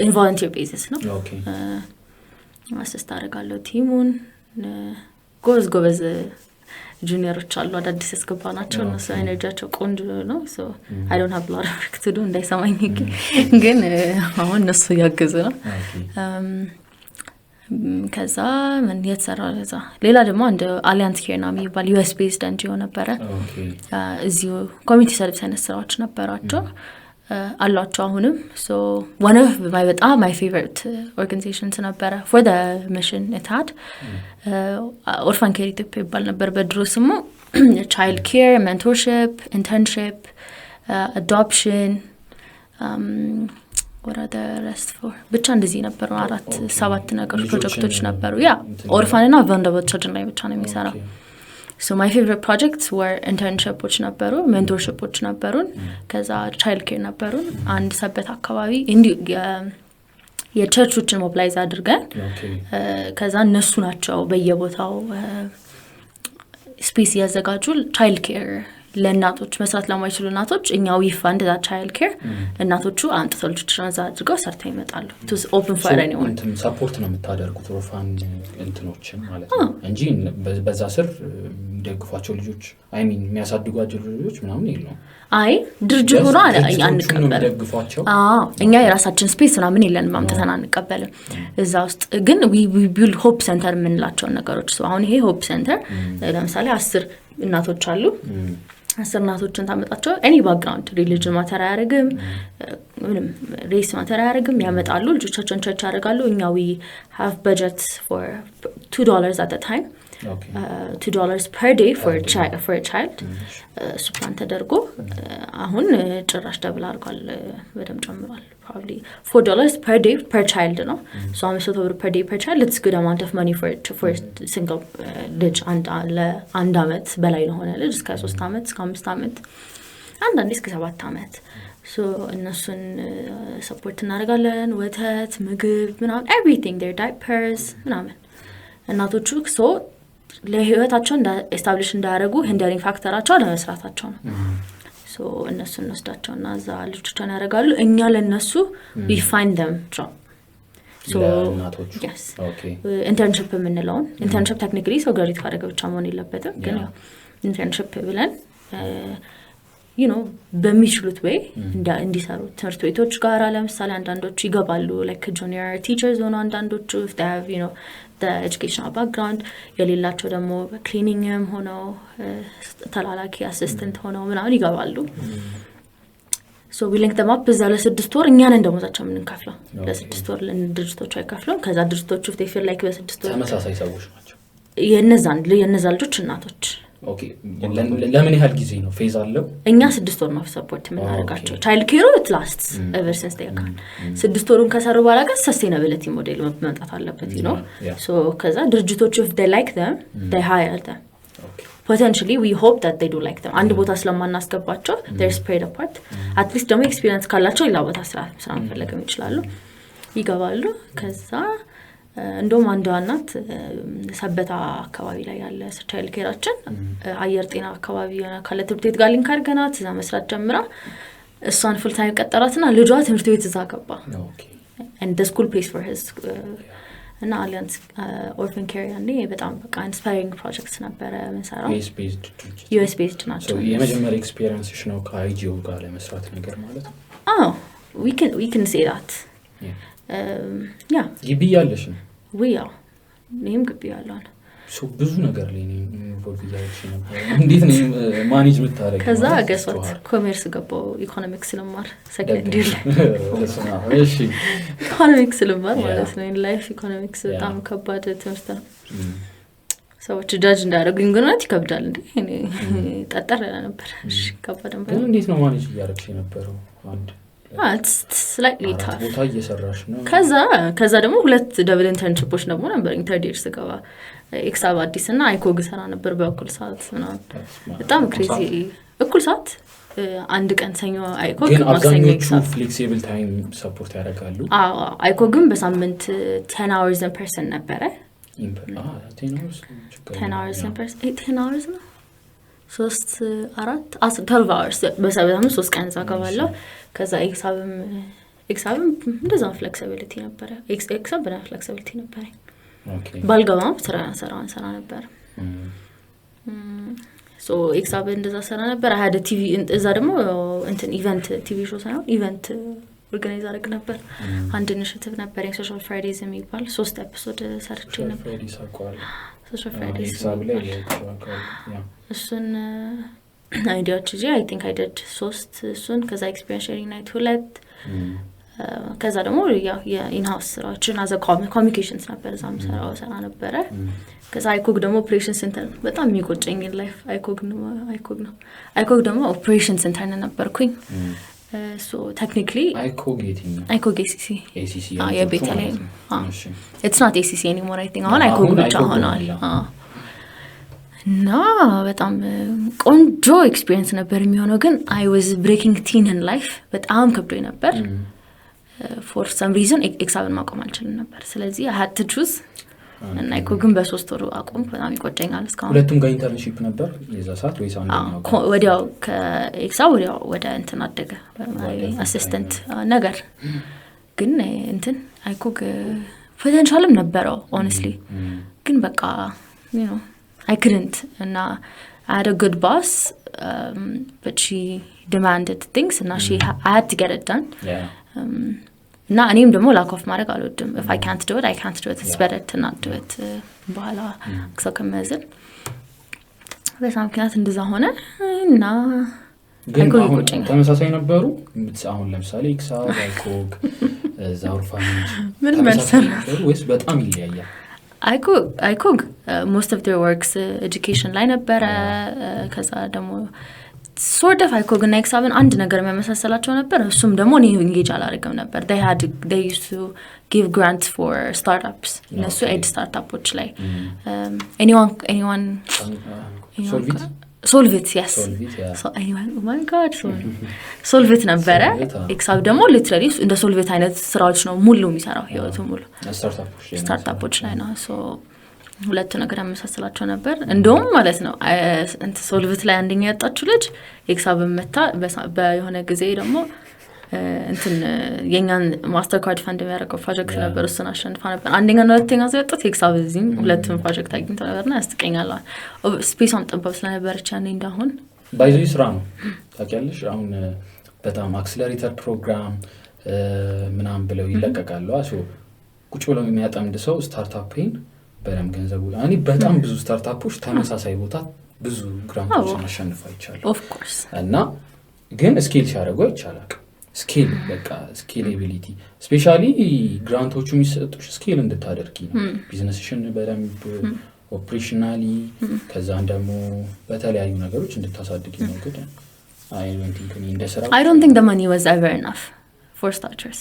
in volunteer basis ነው okay አሲስት አደርጋለሁ ቲሙን ጎበዝ ጁኒየሮች አሉ አዳዲስ እስከባናቸው ነው ኤነርጂያቸው ቆንጆ ነው so I don't have a lot of work to do እንዳይሰማኝ ግን አሁን እነሱ ያገዙ ነው ከዛ ምን የተሰራው ሌላ ደግሞ አንድ አሊያንስ ኬር ነው የሚባል US based NGO ነበረ እዚሁ ኮሚኒቲ ሰርቪስ ያነሳዎች ነበራቸው አሏቸው አሁንም so one of my favorite organizations ነበረ for the mission it had orphan care ኢትዮጵያ ይባል ነበር በድሮ ስሙ child care mentorship internship adoption what are the rest for ብቻ እንደዚህ ነበሩ 4-7 ነገሮች ፕሮጀክቶች ነበሩ orphan እና vulnerable children ላይ ብቻ ነው የሚሰራው so my favorite projects were internship which ነበሩ mentorship which ነበሩን ከዛ child care ነበሩን አንድ ሰበት አካባቢ እንዲ የቸርቾችን ሞቢላይዝ አድርገን ከዛ እነሱ ናቸው በየቦታው ስፔስ ያዘጋጁ child care ለእናቶች መስራት ለማይችሉ እናቶች እኛው ይፋንድ that child care እናቶቹ አንጥተው ልጆችን አድርገው ሰርተው ይመጣሉ to open for anyone ሰፖርት ነው የምታደርጉት ኦርፋን እንትኖችን ማለት ነው እንጂ በዛ ስር ደግፏቸው ልጆች I mean የሚያሳድጓቸው ልጆች ምናምን የለውም ድርጅት ሆኖ አንቀበል ደግፏቸው እኛ የራሳችን ስፔስ ምናምን የለንም ማምጣተና አንቀበልም እዛ ውስጥ ግን we build hope center ምንላቸው ነገሮች አሁን ይሄ hope center ለምሳሌ 10 እናቶች አሉ 10 እናቶችን ታመጣቸው any background religion matter አያረግም ምንም race matter አያረግም ያመጣሉ ልጆቻቸውን ቸርች ያደርጋሉ እኛ we have budgets for $2 at a time $2 per day for a child ሱፕላን ተደርጎ አሁን ጭራሽ ደብል አድርጓል በደም ጨምሯል probably $4 per day per child ነው so $500 per day per child it's good amount of money for single ልጅ አንድ አመት በላይ ነው ሆነ ልጅ እስከ 3 አመት እስከ 5 አመት አንዳንዴ እስከ 7 አመት so እነሱን ሰፖርት እናደርጋለን ወተት ምግብ ምናምን everything their diapers ምናምን እናቶቹ so ለህይወታቸው ኤስታብሊሽ እንዳያደርጉ ሂንደሪንግ ፋክተራቸው ለመስራታቸው ነው so እነሱን ወስዳቸውና እዛ ልጆችን ያደርጋሉ እኛ ለነሱ we find them job so yes okay internship የምንለው internship technically so graduate ካደረገ ብቻ መሆን የለበትም ግን ያው internship ብለን በሚችሉት ወይ እንዲሰሩ ትምህርት ቤቶች ጋር ለምሳሌ አንዳንዶቹ ይገባሉ like junior teachers ሆነው አንዳንዶቹ if they have the educational background የሌላቸው ደግሞ cleaningም ሆነው ተላላኪ assistant ሆነው ምናምን ይገባሉ ሶ ዊ ሊንክ them up በዛ ለ6 ወር እኛን እንደሞዛቸው የምንከፍለው ለ6 ወር ለድርጅቶቹ አይከፍሉም ከዛ ድርጅቶቹ they feel like በ6 ወር ተመሳሳይ ሰዎች ናቸው የነዛ ልጆች እናቶች ኦኬ ለምን ያህል ጊዜ ነው ፌዝ አለው እኛ 6 ወር ነው ሰፖርት የምናደርጋቸው ቻይልድ ኬር it lasts ever since they can 6 ወሩን ከሰሩ በኋላ ግን sustainability ሞዴል መምጣት አለበት you know so ከዛ ድርጅቶቹ if they like them they hire them potentially we hope that they do like them አንድ ቦታ ስለማናስገባቸው they're spread apart at least ደግሞ experience ካላቸው ሌላ ቦታ ስራ መፈለግም ይችላሉ ይገባሉ ከዛ እንደውም አንዷ እናት ሰበታ አካባቢ ላይ ያለ ቻይልድ ኬራችን አየር ጤና አካባቢ ካለ ትምህርት ቤት ጋር ሊንክ አድርገናት እዛ መስራት ጀምራ እሷን ፉል ታይም ቀጠራትና ልጇ ትምህርት ቤት እዛ ገባ and the school pays for his እና አሊያንስ ኦርፋን ኬር ያኔ በጣም በቃ ኢንስፓይሪንግ ፕሮጀክትስ ነበረ መንሰራው US based ናቸው የመጀመሪያ ኤክስፒሪየንስሽ ነው ከአይጂኦ ጋር ለመስራት ነገር ማለት ነው we can say that ግቢ ያለሽ ነው ወያው ነም ግቢ ያለው ሶ ብዙ ነገር ላይ ነው ኢንቮልቭ ያለሽ ነበር እንዴት ነው ማኔጅ የምታደርጊው ከዛ ገስዋት ኮሜርስ ገባው ኢኮኖሚክስ ለማር ሰከንደሪ እሺ ኢኮኖሚክስ ለማር ማለት ነው ላይፍ ኢኮኖሚክስ በጣም ከባድ ትምህርት ነው ሰዎች ጃጅ እንዳደረጉኝ ግን ነው ይከብዳል እንዴ እኔ ጠጠር ነበር እሺ ከባድ ነበር እንዴት ነው ማኔጅ ያደርግሽ የነበረው አንድ it's slightly tough ቦታ እየሰራሽ ነው ከዛ ደግሞ ሁለት ደብል ኢንተርንሺፖች ደግሞ ነበር ኢንተርዲር ስገባ ኤክሳብ አዲስ እና አይኮግ ሰራ ነበር በእኩል ሰዓት ነው በጣም ክሬዚ እኩል ሰዓት አንድ ቀን ሰኞ አይኮግ ማክሰኞ ኤክሳብ ፍሌክሲብል ታይም ሰፖርት ያደርጋሉ አይኮግም በሳምንት 10 hours in person ነበረ 10 hours in person 10 hours ነው 12 hours በሳምንት 3 ቀን ዘጋባለሁ ከዛ ኤክሳብም እንደዛ ፍሌክሲቢሊቲ ነበረ ኤክሳብ በጣም ፍሌክሲቢሊቲ ነበረ ባልገባም ሰራ ነበር ሶ ኤክሳብ እንደዛ ሰራ ነበር አሃደ ቲቪ እዛ ደግሞ እንትን ኢቨንት ቲቪ ሾው ሳይሆን ኢቨንት ኦርጋናይዝ አደረግ ነበር አንድ ኢኒሺየቲቭ ነበር የሶሻል ፍራይዴዝ የሚባል 3 ኤፒሶድ ሰርቼ ነበር ሶሻል ፍራይዴዝ ኤክሳብ ላይ እሱን አይዲያዎች እዚህ I think I did 3 እሱን ከዛ ኤክስፒሪየንስ ሼሪንግ ናይት 2 ከዛ ደግሞ የኢንሃውስ ስራዎችን አዘ ኮሚኒኬሽንስ ነበር እዛም ሰራ ነበረ ከዛ አይኮግ ደግሞ ኦፕሬሽን ሴንተር በጣም የሚቆጨኝ ላይፍ አይኮግ ደግሞ ኦፕሬሽን ሴንተር ነበርኩኝ so technically አይኮግ ACC የቤተላይ it's not ACC anymore I think አሁን አይኮግ ብቻ ሆኗል እና በጣም ቆንጆ ኤክስፒሪየንስ ነበር የሚሆነው ግን I was breaking teen in life በጣም ከብዶኝ ነበር for some reason ኤክሳብን ማቆም አልችልም ነበር ስለዚህ I had to choose እና አይኮግን በ3 ወሩ አቆም በጣም ይቆጨኛል እስካሁን ሁለቱም ጋር ኢንተርንሺፕ ነበር የዛ ሰዓት ወይስ አንደኛው ወዲያው ከኤክሳብ ወዲያው ወደ እንትን አደገ አሲስታንት ነገር ግን እንትን አይኮግ ፖቴንሻልም ነበረው honestly ግን በቃ you know I couldn't and I had a good boss but she demanded things and I had to get it done እና እኔም ደግሞ lack of ማድረግ አልወድም if I can't do it I can't do it it's better to not do it በኋላ ክሰው ከመዘን በዛ ምክንያት እንደዛ ሆነ እና ግን አሁን ተመሳሳይ ነበሩ አሁን ለምሳሌ ኤክሳብ አይኮግ ዛውርፋንጅ ምን መልሰን ወይስ በጣም ይለያያል አይኮግ most of their works education ላይ ነበረ ከዛ ደግሞ sort of አይኮግ እና ኤክሳብን አንድ ነገር የሚያመሳሰላቸው ነበር እሱም ደግሞ እኔ engage አላደረግም ነበር they used to give grants for startups እነሱ ኤድ ስታርታፖች ላይ anyone Solvit yes so anyone oh my god Solvit ነበረ ኤክሳብ ደግሞ literally እንደ Solvit አይነት ስራዎች ነው ሙሉ የሚሰራው ህይወቱ ሙሉ ስታርታፖች ላይ ነው so ሁለቱ ነገር ያመሳሰላቸው ነበር እንደውም ማለት ነው እንት Solvit ላይ አንደኛ ያጣችው ልጅ ኤክሳብን መታ በየሆነ ጊዜ ደግሞ እንትን የኛን ማስተር ካርድ ፈንድ የሚያደርገው ፕሮጀክት ነበር እሱን አሸንፋ ነበር አንደኛ ነው ሁለተኛ ዘጠት ኤክሳብ እዚህም ሁለቱም ፕሮጀክት አግኝተው ነበርና ያስቀኛል ስፔስም ጠባብ ስለነበረች ያኔ እንዳሁን ባይዞ ስራ ነው ታውቂያለሽ አሁን በጣም አክሰለሬተር ፕሮግራም ምናምን ብለው ይለቀቃሉ አሶ ቁጭ ብለው የሚያጠምድ ሰው ስታርታፕን በደም ገንዘቡ እኔ በጣም ብዙ ስታርታፖች ተመሳሳይ ቦታ ብዙ ግራንቶችን አሸንፈው ይቻላል of course እና ግን ስኬል ሲያደርገው ይቻላል። ስኬል በቃ ስኬሌቢሊቲ ስፔሻሊ ግራንቶቹ የሚሰጡሽ ስኬል እንድታደርጊ ነው። ቢዝነስሽን በደንብ ኦፕሬሽናሊ ከዛን ደግሞ በተለያዩ ነገሮች እንድታሳድጊ ነው። ግን I don't think the money was ever enough for starters.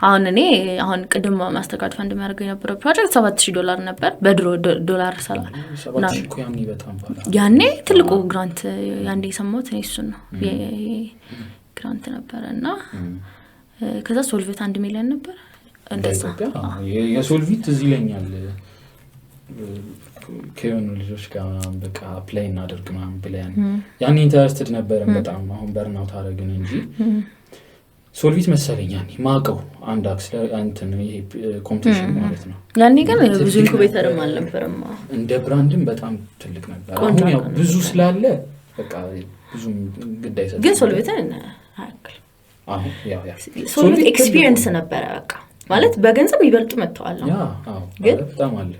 አሁን እኔ አሁን ቅድም ማስተርካርድ ፈንድ የሚያደርገው የነበረው ፕሮጀክት $7,000 ነበር። በድሮ $7,000 ያኔ ትልቁ ግራንት ያንዴ የሰማሁት እኔ እሱን ነው። ግራንት ነበረ እና ከዛ ሶልቪት 1 ሚሊዮን ነበር እንደዛ። የሶልቪት እዚህ ይለኛል ከሆኑ ልጆች ጋር በቃ ፕሌይ እናደርግ ምናምን ብለን ያኔ ኢንተረስትድ ነበረን በጣም። አሁን በርናውት አደረግን እንጂ ሶልቪት መሰለኝ ያኔ ማቀው አንድ አክሰለር እንትን ይሄ ኮምፒቲሽን ማለት ነው። ያኔ ግን ብዙ ኢንኩቤተርም አልነበረም እንደ ብራንድም በጣም ትልቅ ነበር። አሁን ያው ብዙ ስላለ በቃ ብዙም ግድ አይሰጥም። ግን ሶልቪትን አያክል አሁን ያው ሶልቪት ኤክስፒሪየንስ ነበረ በቃ ማለት በገንዘብ ይበልጡ መጥተዋል ነው። ግን በጣም አለ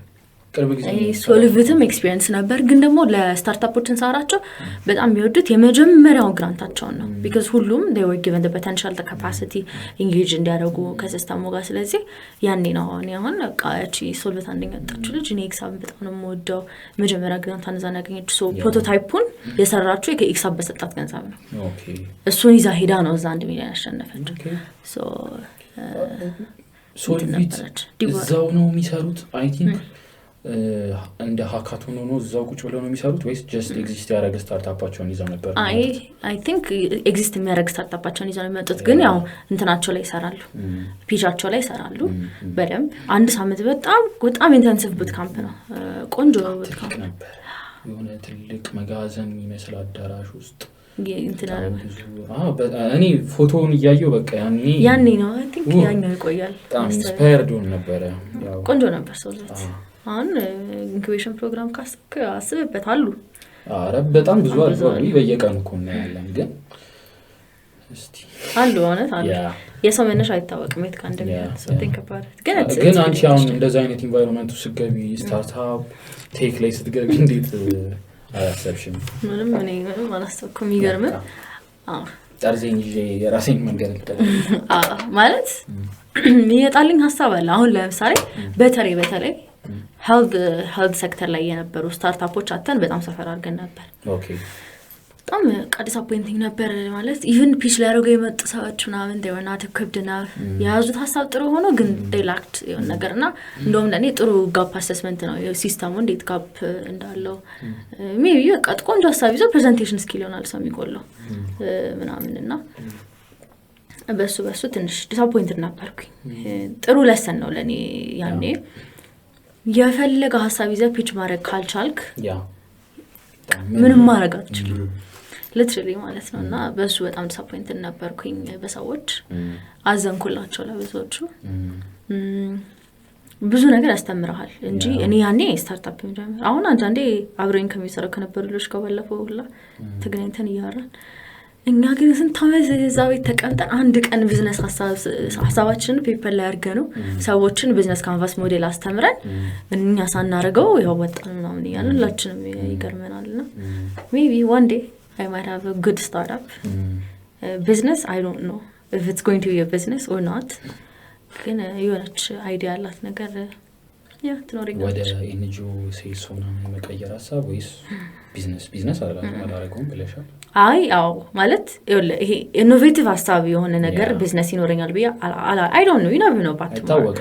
ሶልቪትም ኤክስፒሪየንስ ነበር። ግን ደግሞ ለስታርታፖች እንሰራቸው በጣም የሚወዱት የመጀመሪያው ግራንታቸውን ነው። ቢካዝ ሁሉም they were given the potential the capacity engage እንዲያደርጉ ከሲስተሙ ጋር። ስለዚህ ያኔ ነው እኔ አሁን በቃ እቺ ሶልቪት አንደኛ ወጣችሁ ልጅ እኔ ኤክሳብ በጣም ነው የምወደው መጀመሪያ ግራንት አንዛና ያገኘች ሶ ፕሮቶታይፑን የሰራችሁ የኤክሳብ በሰጣት ገንዘብ ነው። እሱን ይዛ ሄዳ ነው እዛ 1 ሚሊዮን ያሸነፈችው። ሶ ሶልቪት እዛው ነው የሚሰሩት አይ ቲንክ እንደ ሃካቶን ሆኖ እዛው ቁጭ ብለው ነው የሚሰሩት ወይስ ጀስት ኤግዚስት ያደረገ ስታርታፓቸውን ይዘው ነበር? አይ ቲንክ ኤግዚስት የሚያደርግ ስታርታፓቸውን ይዘው ነው የሚመጡት። ግን ያው እንትናቸው ላይ ይሰራሉ፣ ፒቻቸው ላይ ይሰራሉ በደንብ። 1 ሳምንት በጣም ኢንተንሲቭ ቡት ካምፕ ነው። ቆንጆ ቡት ካምፕ ነበር። የሆነ ትልቅ መጋዘን የሚመስል አዳራሽ ውስጥ እኔ ፎቶውን እያየው በቃ ያኔ ነው አይ ቲንክ ያኛው ይቆያል። በጣም ኢንስፓየርድ ነበረ። ቆንጆ ነበር ሶልቪት። አሁን ኢንኩቤሽን ፕሮግራም አስበበት አሉ። አረ በጣም ብዙ አሉ። በየቀኑ እኮ ነው ያለን። ግን እስቲ አሉ እውነት አሉ። የሰው መነሻ አይታወቅም የት ጋር እንደሚያንስ something about it። ግን አንቺ አሁን እንደዛ አይነት ኢንቫይሮንመንት ውስጥ ስትገቢ ስታርታፕ ቴክ ላይ ስትገቢ እንዴት አያሰብሽም? ምንም አላሰብኩም። ይገርም ጠርዜን ይዤ የራሴን መንገድ ማለት የሚመጣልኝ ሀሳብ አለ። አሁን ለምሳሌ በተለይ ሄልት ሴክተር ላይ የነበሩ ስታርታፖች አተን በጣም ሰፈር አድርገን ነበር። በጣም ዲስአፖይንቲንግ ነበር ማለት ኢቭን ፒች ሊያደርጉ የመጡ ሰዎች ምናምን they were not equipped enough። የያዙት ሀሳብ ጥሩ ሆኖ ግን they lacked የሆነ ነገርና እንደውም ለእኔ ጥሩ ጋፕ አሰስመንት ነው ሲስተሙ እንዴት ጋፕ እንዳለው ሜቢ በቃ ቆንጆ ሀሳብ ይዞ ፕሬዘንቴሽን ስኪል ይሆናል ሰው የሚጎለው ምናምንና በሱ ትንሽ ዲስአፖይንትድ ነበርኩኝ። ጥሩ ለሰን ነው ለእኔ ያኔ የፈለገ ሀሳብ ይዘህ ፒች ማድረግ ካልቻልክ ምንም ማድረግ አትችልም ሊትራሊ ማለት ነው። እና በሱ በጣም ዲስአፖይንትድ ነበርኩኝ በሰዎች አዘንኩላቸው ለብዙዎቹ። ብዙ ነገር ያስተምርሃል እንጂ እኔ ያኔ ስታርታፕ ጀመር አሁን አንዳንዴ አብረኝ ከሚሰራው ከነበሩ ልጆች ጋር ባለፈው ሁላ ተገናኝተን እያወራን እኛ ግን ስንት ዓመት እዛው ተቀምጠን አንድ ቀን ቢዝነስ ሐሳባችንን ፔፐር ላይ አድርገን ሰዎችን ቢዝነስ ካንቫስ ሞዴል አስተምረን እኛ ሳናረገው ያው ወጣን ምናምን እያልን ሁላችንም ይገርመናልና maybe one day I might have a good startup business. I don't know if it's going to be a business or not. ግን የሆነች አይዲያ አላት ነገር ያ ትኖርኛለች። ወደ ኤንጂኦ ሴልስ ሆና መቀየር ሀሳብ ወይስ ቢዝነስ አላረገውም ብለሻል? አዎ ማለት ይሄ ኢኖቬቲቭ ሀሳብ የሆነ ነገር ቢዝነስ ይኖረኛል ብዬ I don't know, you never know about tomorrow.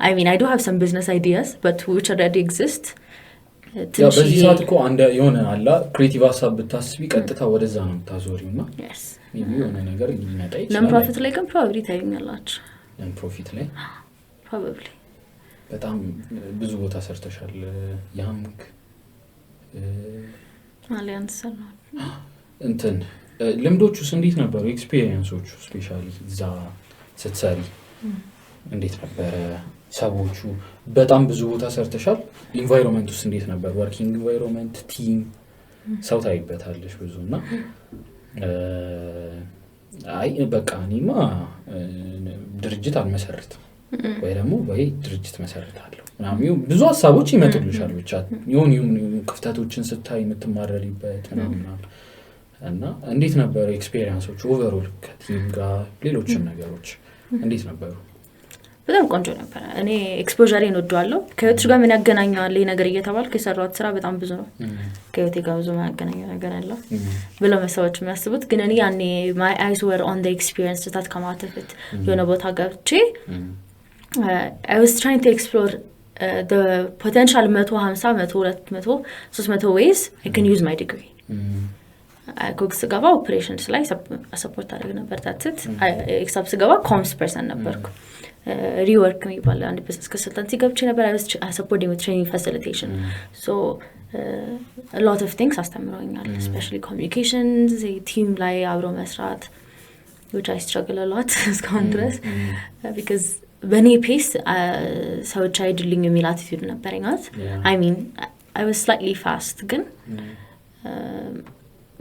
I mean I do have some business ideas but which already exist. ያው በዚህ ሰዓት እኮ አንድ የሆነ አላ ክሬቲቭ ሀሳብ ብታስቢ ቀጥታ ወደዛ ነው የምታዞሪውና ሜቢ የሆነ ነገር ሊመጣ ይችላል። ነን ፕሮፊት ላይ ግን ፕሮባብሊ ታዩኛላችሁ። ነን ፕሮፊት ላይ ፕሮባብሊ በጣም ብዙ ቦታ ሰርተሻል። ያንክ አሊያንስ ነው እንትን ልምዶቹስ እንዴት ነበሩ? ኤክስፒሪየንሶቹ ስፔሻሊ እዛ ስትሰሪ እንዴት ነበረ? ሰዎቹ በጣም ብዙ ቦታ ሰርተሻል። ኢንቫይሮንመንት ውስጥ እንዴት ነበር? ወርኪንግ ኢንቫይሮንመንት ቲም ሰው ታይበታለሽ ብዙና አይ በቃ እኔማ ድርጅት አልመሰርትም ወይ ደግሞ ወይ ድርጅት መሰርታለሁ ምናምን ብዙ ሀሳቦች ይመጡልሻል። ብቻ የሆኑ ክፍተቶችን ስታይ የምትማረሪበት ምናምን እና እንዴት ነበር ኤክስፒሪየንሶች ኦቨርኦል ከቲም ጋር ሌሎችም ነገሮች እንዴት ነበሩ? በጣም ቆንጆ ነበር። እኔ ኤክስፖዠሬን ወደዋለሁ። ከህይወትሽ ጋር ምን ያገናኘዋል ይሄ ነገር እየተባልኩ የሰራሁት ስራ በጣም ብዙ ነው። ከህይወቴ ጋር ብዙ ያገናኘው ነገር አለ ብለው ሰዎች የሚያስቡት፣ ግን እኔ ያኔ my eyes were on the experience that come out of it። የሆነ ቦታ ገብቼ I was trying to explore the potential 150 100 200 300 ways I can use my degree። ኮክስ ገባ ኦፕሬሽንስ ላይ ሰፖርት አደረግ ነበር። ታትት ኤክሳፕስ ገባ ኮምስ ፐርሰን ነበርኩ። ሪወርክ የሚባል አንድ ቢዝነስ ኮንሰልታንሲ ገብቼ ነበር። I was supporting with training facilitation so a lot of things አስተምረውኛል especially communications ቲም ላይ አብሮ መስራት which I struggle a lot እስካሁን ድረስ because በኔ ፔስ ሰዎች አይድልኝ የሚል አቲቲዩድ ነበረኝ። I mean I was slightly fast ግን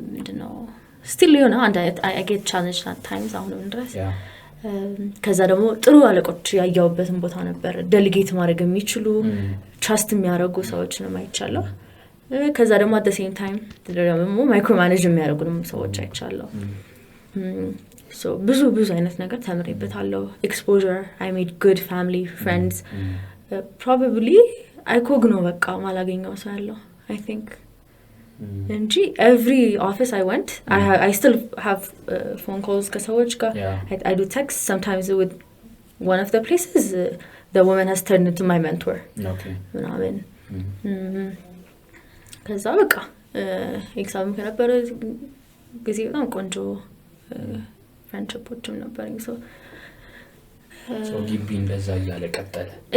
ምንድነው still you know and I get challenged at times አሁንም ድረስ ከዛ ደግሞ ጥሩ አለቆች ያያውበትን ቦታ ነበር ዴሊጌት ማድረግ የሚችሉ ትራስት የሚያደርጉ ሰዎች ነው ማይቻለው። ከዛ ደግሞ at the same time ደግሞ ማይክሮ ማኔጅ የሚያደርጉንም ሰዎች አይቻለው። so ብዙ አይነት ነገር ተምሬበታለሁ። exposure I made good family friends probably I cogno በቃ ማላገኘው ሰው ያለው I think and every office I went I still have phone calls ከሰዎች ጋር I do text sometimes with one of the places the woman has turned into my mentor ምናምን ከዛ በቃ ኤግዛም ከነበረ ጊዜ በጣም ቆንጆ ፍሬንድሺፖችም ነበረኝ። so ግቢ እንደዛ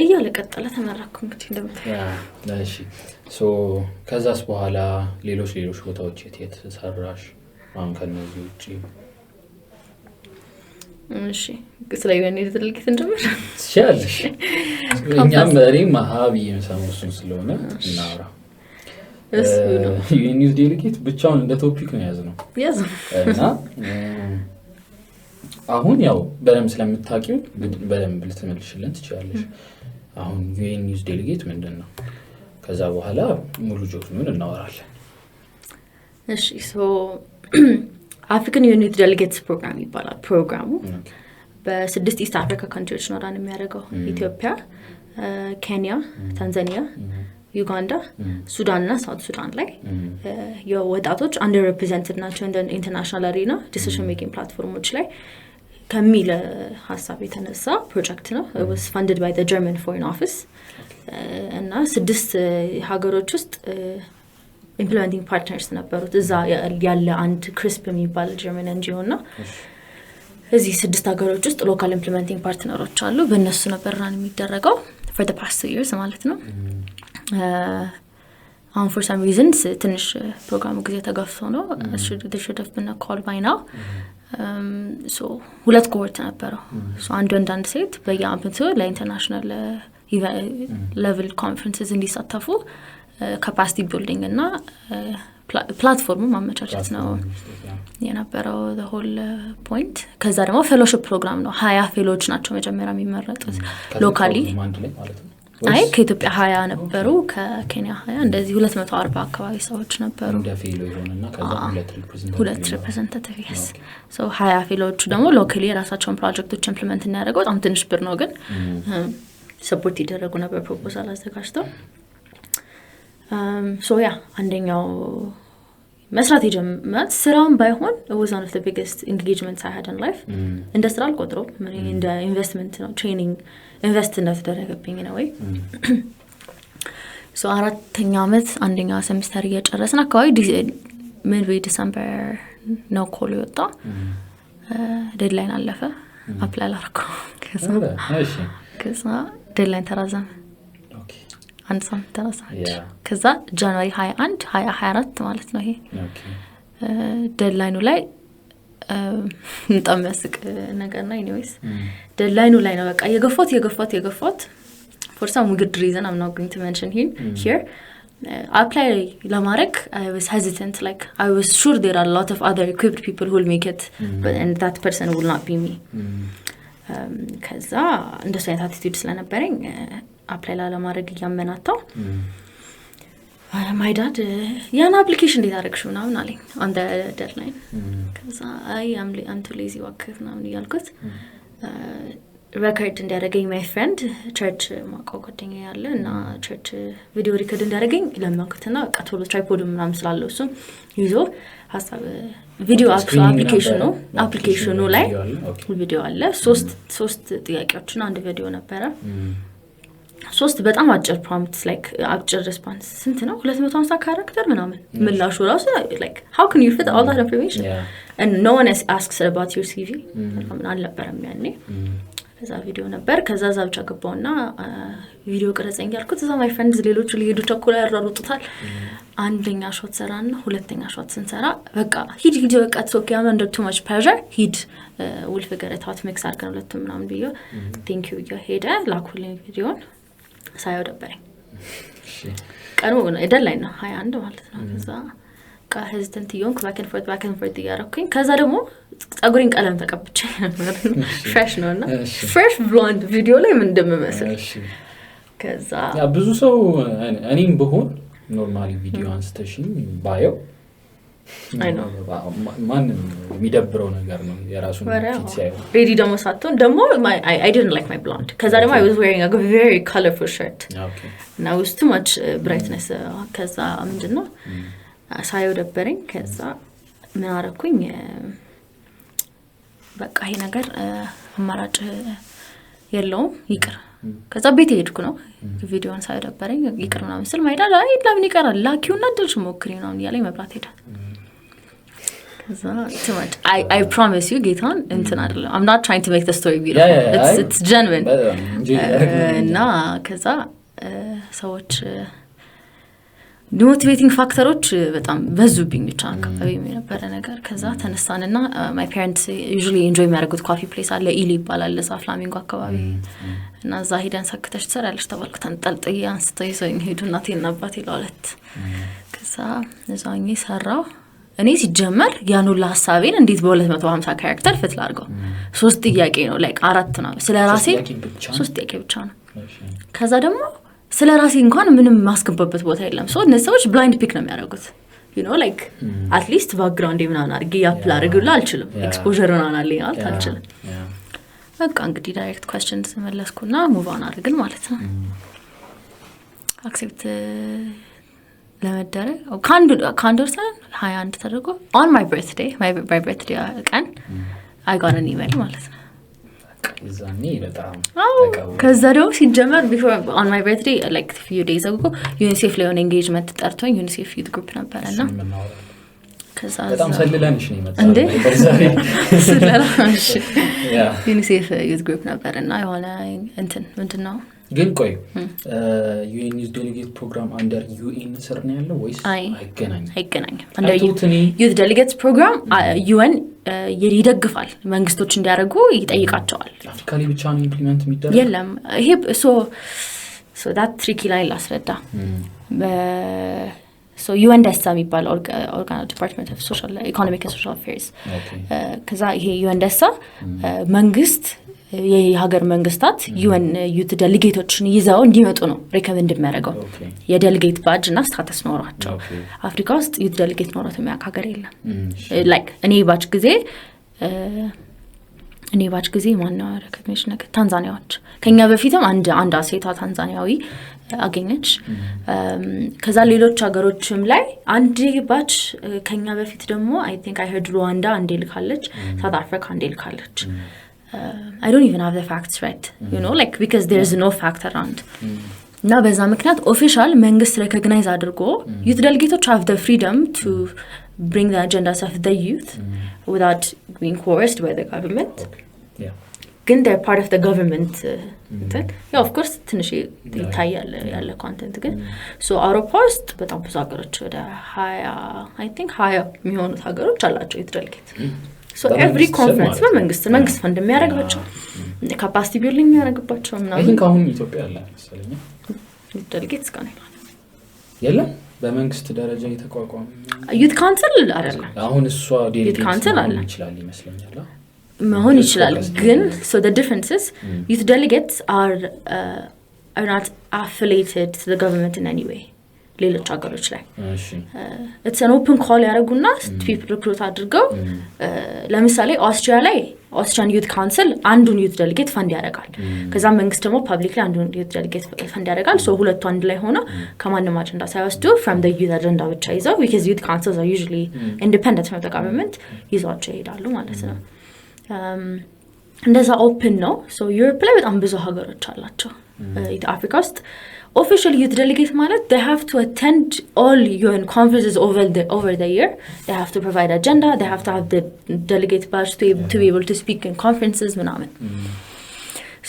እያለቀጠለ ተመረኩ እንግዲህ እንደምታውቁ። እሺ ሶ ከዛስ በኋላ ሌሎች ቦታዎች የት ሰራሽ? አሁን ከነዚህ ውጪ እሺ ስለ ዩኒቨርሲቲ ድልጊት እንጀምር ትችያለሽ። እኛም እኔም ሀቢ የምሰማው ስለሆነ እናውራ። ዩኒቨርሲቲ ድልጊት ብቻውን እንደ ቶፒክ ነው ያዝነው እና አሁን ያው በደንብ ስለምታውቂው በደንብ ልትመልሽልን ትችያለሽ። አሁን ዩኤን ኒውስ ዴሊጌት ምንድነው? ከዛ በኋላ ሙሉ ጆክኑን እናወራለን። እሺ ሶ አፍሪካን ዩኒት ዴሊጌትስ ፕሮግራም ይባላል። ፕሮግራሙ በ6 ኢስት አፍሪካ ካንትሪዎች ነው ራን የሚያደርገው። ኢትዮጵያ፣ ኬንያ፣ ታንዛኒያ፣ ዩጋንዳ፣ ሱዳን እና ሳውት ሱዳን ላይ የወጣቶች አንደር ሪፕሬዘንትድ ናቸው እንደ ኢንተርናሽናል አሪና ዲሲዥን ሜኪንግ ፕላትፎርሞች ላይ ከሚል ሐሳብ የተነሳ ፕሮጀክት ነው። it was funded by the German Foreign Office እና 6 ሀገሮች ውስጥ ኢምፕሊሜንቲንግ ፓርትነርስ ነበሩት። እዛ ያለ አንድ ክሪስፕ የሚባል ጀርመን NGO እና እዚህ 6 ሀገሮች ውስጥ ሎካል ኢምፕሊሜንቲንግ ፓርትነሮች አሉ። በእነሱ ነበር ራን የሚደረገው for the past 2 years ማለት ነው። አሁን for some reasons ትንሽ ፕሮግራሙ ጊዜ ተገፍቶ ነው they should have been a call by now so 2 ኮርት ነበረው። so አንድ ወንድ አንድ ሴት በየአመቱ ለኢንተርናሽናል ሌቭል ኮንፈረንስስ እንዲሳተፉ ካፓሲቲ ቢልዲንግ እና ፕላትፎርም ማመቻቸት ነው የነበረው the whole point። ከዛ ደግሞ ፌሎሺፕ ፕሮግራም ነው። 20 ፌሎዎች ናቸው መጀመሪያ የሚመረጡት ሎካሊ። አይ ከኢትዮጵያ 20 ነበሩ፣ ከኬንያ 20 እንደዚህ 240 አካባቢ ሰዎች ነበሩ። እንደ ፌሎ ይሆንና ከዛ ሁለት ሪፕሬዘንታቲቭ so 20 ፌሎዎች ደግሞ ሎካሊ የራሳቸውን ፕሮጀክቶች ኢምፕሊሜንት እናደርገው። በጣም ትንሽ ብር ነው ግን ሰፖርት ይደረጉ ነበር ፕሮፖዛል አዘጋጅተው። so አንደኛው መስራት የጀመርኩት ስራም ባይሆን it was one of the biggest engagements I had in life። እንደ ስራ አልቆጥረው እንደ ኢንቨስትመንት ነው። ትሬኒንግ ኢንቨስት እንደተደረገብኝ ነው ወይ so 4ኛ አመት አንደኛ ሴሚስተር እየጨረስን አካባቢ midway December ነው ኮል ወጣ። ዴድላይን አለፈ። አፕላይ አላረኩ። ከዛ ዴድላይን ተራዘመ። አንድ ሳምንት ተራዘመ። ከዛ ጃንዋሪ 21 2024 ማለት ነው ይሄ ዴድላይኑ ላይ በጣም ያስቅ ነገር ነው። ኤኒዌይስ ዴድላይኑ ላይ ነው በቃ የገፋት for some good reason I'm not going to mention here apply ለማድረግ I was hesitant, like I was sure there are a lot of other equipped people who will make it but and that person will not be me ከዛ እንደሱ አይነት attitude ስለነበረኝ apply ለማድረግ ያመናታው my dad ያን አፕሊኬሽን እንዴት አደረግሽ ምናምን አለኝ on the deadline ከዛ I'm too lazy ዋክር ምናምን እያልኩት ሬኮርድ እንዲያደርገኝ my friend ቸርች ማውቀው ጓደኛ ያለ እና ቸርች ቪዲዮ ሪከርድ እንዲያደርገኝ ለማንኩትና በቃ ቶሎ ትራይፖድ ምናምን ስላለው እሱም ይዞ ሀሳብ ቪዲዮ አፕሊኬሽኑ ላይ ቪዲዮ አለ ሶስት ጥያቄዎችን አንድ ቪዲዮ ነበረ 3 በጣም አጭር prompts like አጭር response ስንት ነው 250 ካራክተር ምናምን ምላሹ ራሱ like how can you fit all that information and no one asks about your CV ምናምን አልነበረም ያኔ ከዛ ቪዲዮ ነበር ከዛ ዛብቻ ገባውና ቪዲዮ ቀረጸኝ ያልኩት እዛ my friends ሌሎቹ ሊሄዱ ቸኮላ ያራሩጡታል አንደኛ ሾት ሰራና ሁለተኛ ሾት ስንሰራ በቃ ሂድ በቃ ሶኪ I'm under too much pressure ሂድ will figure it out mix አድርገን ሁለቱም ምናምን ቢዮ thank you ሄደ ላኩልኝ ቪዲዮን ሳይው ደበረኝ ቀኑ deadline ነው 21 ማለት ነው ከዛ hesitant young back and forth ያረኩኝ ከዛ ደግሞ ጸጉሬን ቀለም ተቀብቼ ነበር fresh ነውና fresh blonde ቪዲዮ ላይ ምን እንደምመስል ከዛ ያ ብዙ ሰው እኔም በሆን ኖርማሊ ቪዲዮ አንስተሽኝ ባየው አይ ነው ማንንም የሚደብረው ነገር ነው የራሱን ፊት ሲያዩ ሬዲ ደግሞ ሳትሆን ደግሞ I didn't like my blonde ከዛ ደግሞ I was wearing a very colorful shirt okay now was too much brightness ከዛ ምንድነው ሳይው ደበረኝ ከዛ ምን አረኩኝ በቃ ይሄ ነገር አማራጭ የለውም ይቅር ከዛ ቤት ሄድኩ ነው ቪዲዮን ሳይው ደበረኝ ይቅር ምናምን ስል ማይዳ አይ ለምን ይቀራል ላኪውና ድልሽ ሞክሪ ነው ያለኝ መብራት ሄደ ከዛ too much I promise you ጌታን እንትን አይደለም I'm not trying to make the story beautiful it's genuine እና ከዛ ሰዎች ሞቲቬቲንግ ፋክተሮች በጣም በዙብኝ ብቻ አካባቢ የነበረ ነገር ከዛ ተነሳንና my parents usually enjoy የሚያደርጉት ኮፊ ፕሌስ አለ ኢሊ ይባላል ለዛ ፍላሚንጎ አካባቢ እና እዛ ሄደን ሰክተሽ ትሰራለሽ ተባልኩ ተንጠልጥዬ አንስተኝ ሰው ሄዱ እናቴና አባቴ ለሁለት ከዛ እዛኝ ሰራው እኔ ሲጀመር ያኑላ ሐሳቤን እንዴት በ250 ካራክተር ፍት ላድርገው 3 ጥያቄ ነው ላይክ 4 ነው ስለራሴ 3 ጥያቄ ብቻ ነው ከዛ ደግሞ ስለራሴ እንኳን ምንም ማስገባበት ቦታ የለም ሶ እነዚህ ሰዎች ብላይንድ ፒክ ነው የሚያደርጉት you know like at least background ምናምን አድርጌ ያፕል አድርግላ አልችልም ኤክስፖዠር ምናምን አለኝ አልችልም በቃ እንግዲህ ዳይሬክት questions መለስኩና ሙቭ ኦን አድርግን ማለት ነው አክሴፕት ለመደረግ ካንዶርሰን 21 ተደርጎ on my birthday ቀን I got an email ማለት ነው እዛኔ በጣም ከዛ ደግሞ ሲጀመር before on my birthday like a few days ago UNICEF ላይ on engagement ጠርቶኝ UNICEF youth group ነበርና ከዛ በጣም ሰልላንሽ ነው የመጣው እንዴ ሰልላንሽ UNICEF youth group ነበርና የሆነ እንትን ምንድነው ግን ቆይ UN youth delegate program under UN ስር ነው ያለው ወይስ አይገናኝም under youth delegates program UN ይደግፋል መንግስቶች እንዲያደርጉ ይጠይቃቸዋል አፍሪካ ላይ ብቻ ነው ኢምፕሊመንት የሚደረግ የለም ይሄ so that tricky line ላስረዳ so UNDESA የሚባል organ department of social economic and social affairs ከዛ ይሄ UNDESA መንግስት የሀገር መንግስታት UN youth delegateዎችን ይዘው እንዲመጡ ነው ሪከመንድ የሚያደርገው የዴሊጌት ባጅ እና ስታተስ ኖሯቸው አፍሪካ ውስጥ youth delegate ኖሮት የሚያውቅ ሀገር የለም like እኔ ባች ጊዜ ማነው ሪኮግኒሽን ነገር ታንዛኒያዎች ከኛ በፊትም አንድ ሴቷ ታንዛኒያዊ አገኘች ከዛ ሌሎች ሀገሮችም ላይ አንድ ባች ከኛ በፊት ደግሞ I think I heard ሩዋንዳ አንዴ ልካለች ሳውት አፍሪካ አንዴ ልካለች I don't even have the facts right you know like because there's no fact around እና በዛ ምክንያት ኦፊሻል መንግስት ሪኮግናይዝ አድርጎ youth delegates have the freedom to bring the agendas of the youth without being coerced by the government ግን they're part of the government yeah of course ትንሽ ይታያል ያለ ኮንቴንት ግን so አውሮፓ ውስጥ በጣም ብዙ ሀገሮች ወደ 20 I think 20 የሚሆኑት ሀገሮች አላቸው youth delegates so every conference መንግስት ፈንድ የሚያደርግባቸው ካፓሲቲ ቢልዲንግ የሚያደርግባቸው I think አሁን ኢትዮጵያ አለ መሰለኝ delegates ካን የለም በመንግስት ደረጃ የተቋቋመ youth council አይደለም አሁን እሷ youth council አለ ይችላል ይመስለኛል መሆን ይችላል ግን so the difference is youth delegates are not affiliated to the government in any way ሌሎች ሀገሮች ላይ it's an open call ያደርጉና ሪክሩት አድርገው ለምሳሌ ኦስትሪያ ላይ ኦስትሪያን ዩት ካውንስል አንዱን ዩት ዴሊጌት ፈንድ ያደርጋል ከዛ መንግስት ደግሞ ፐብሊክሊ አንዱን ዩት ዴሊጌት ፈንድ ያደርጋል ሶ ሁለቱ አንድ ላይ ሆነ ከማንም አጀንዳ ሳይወስዱ from the youth agenda ብቻ ይዘው because youth councils are usually independent from the government ይዟቸው ይሄዳሉ ማለት ነው እንደዛ ኦፕን ነው ሶ ዩሮፕ ላይ በጣም ብዙ ሀገሮች አላቸው አፍሪካ ውስጥ official youth delegate ማለት they have to attend all UN conferences over the year they have to provide agenda they have to have the delegate badge to be able to speak in conferences ምናምን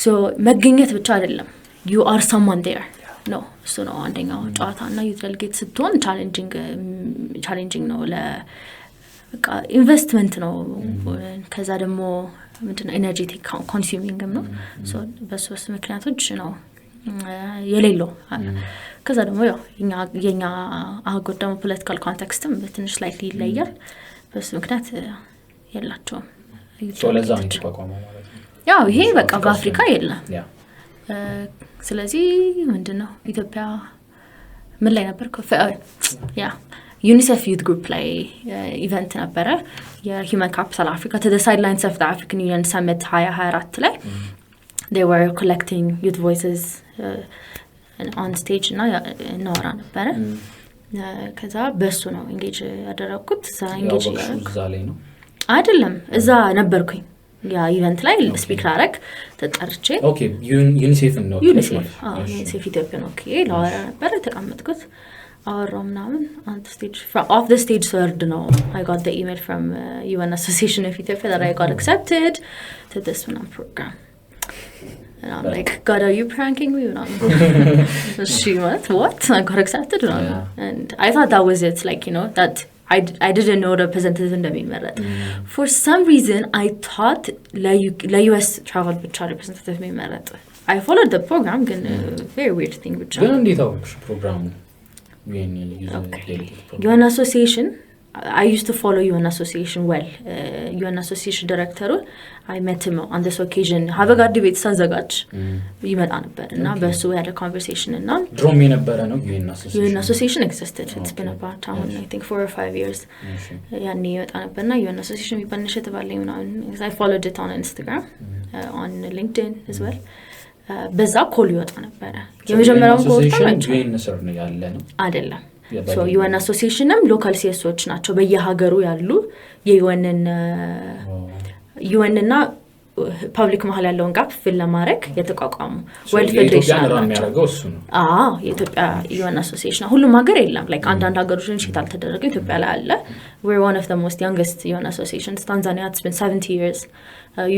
so መገኘት ብቻ አይደለም you are someone there no so ነው አንደኛው ጨዋታና youth delegate ስትሆን challenging ነው በቃ ኢንቨስትመንት ነው ከዛ ደግሞ ምንድነው ኤነርጂቲክ ኮንሱሚንግም ነው ሶ በሶስት ምክንያቶች ነው የሌለው ከዛ ደግሞ ያው የኛ አገር ደግሞ ፖለቲካል ኮንቴክስትም በትንሽ ስላይትሊ ይለያል በሱ ምክንያት የላቸውም ስለዛ ነው ተቋቋመው ማለት ነው ያው ይሄ በቃ በአፍሪካ የለም ስለዚህ ምንድነው ኢትዮጵያ ምን ላይ ነበር ያ UNICEF youth group ላይ ኢቨንት ነበረ የሁማን ካፒታል አፍሪካ to the sidelines of the African Union Summit 2024 ላይ they were collecting youth voices on stage እናወራ ነበረ ከዛ በሱ ነው engage ያደረኩት engage ላይ ነው አይደለም እዛ ነበርኩኝ ያ ኢቨንት ላይ ስፒክ ላደርግ ተጠርቼ ኦኬ ዩኒሴፍ ነው ዩኒሴፍ ኢትዮጵያ ነው ኦኬ ላወራ ነበር ተቀመጥኩት አወራው ምናምን on the stage off the stage third no I got the email from UN Association of Ethiopia that I got accepted to this one program and I'm like God are you pranking me she what I got accepted and I thought that was it like you know that I didn't know representative እንደሚመረጥ for some reason I thought la US travel ብቻ representative የሚመረጥ I followed the program ግን very weird thing ብቻ ግን እንዴት አወቅሽ ፕሮግራሙ UN Association I used to follow UN Association well UN Association director I met him on this occasion have got debate ሳዘጋጅ ይመጣ ነበርና በሱ ያለ conversation እና ድሮም የነበረ ነው UN Association existed it's been about I think 4 or 5 years ያኔ ይመጣ ነበርና UN Association የሚባል initiative አለኝ ምናምን I followed it on Instagram on LinkedIn as well በዛ ኮል ይወጣ ነበር የመጀመሪያው ኮል UN ስር ነው ያለ ነው አይደለም so UN Associationም ሎካል ሲኤሶች ናቸው በየሀገሩ ያሉ የዩኤንን ዩኤንና ፐብሊክ መሀል ያለውን ጋፕ ፊል ለማድረግ የተቋቋሙ ወርልድ ፌደሬሽን የሚያደርገው እሱ ነው የኢትዮጵያ UN Association ሁሉም ሀገር የለም like አንዳንድ ሀገሮች እንሽት አልተደረገ ኢትዮጵያ ላይ አለ we're one of the most youngest UN Associations Tanzania it's been 70 years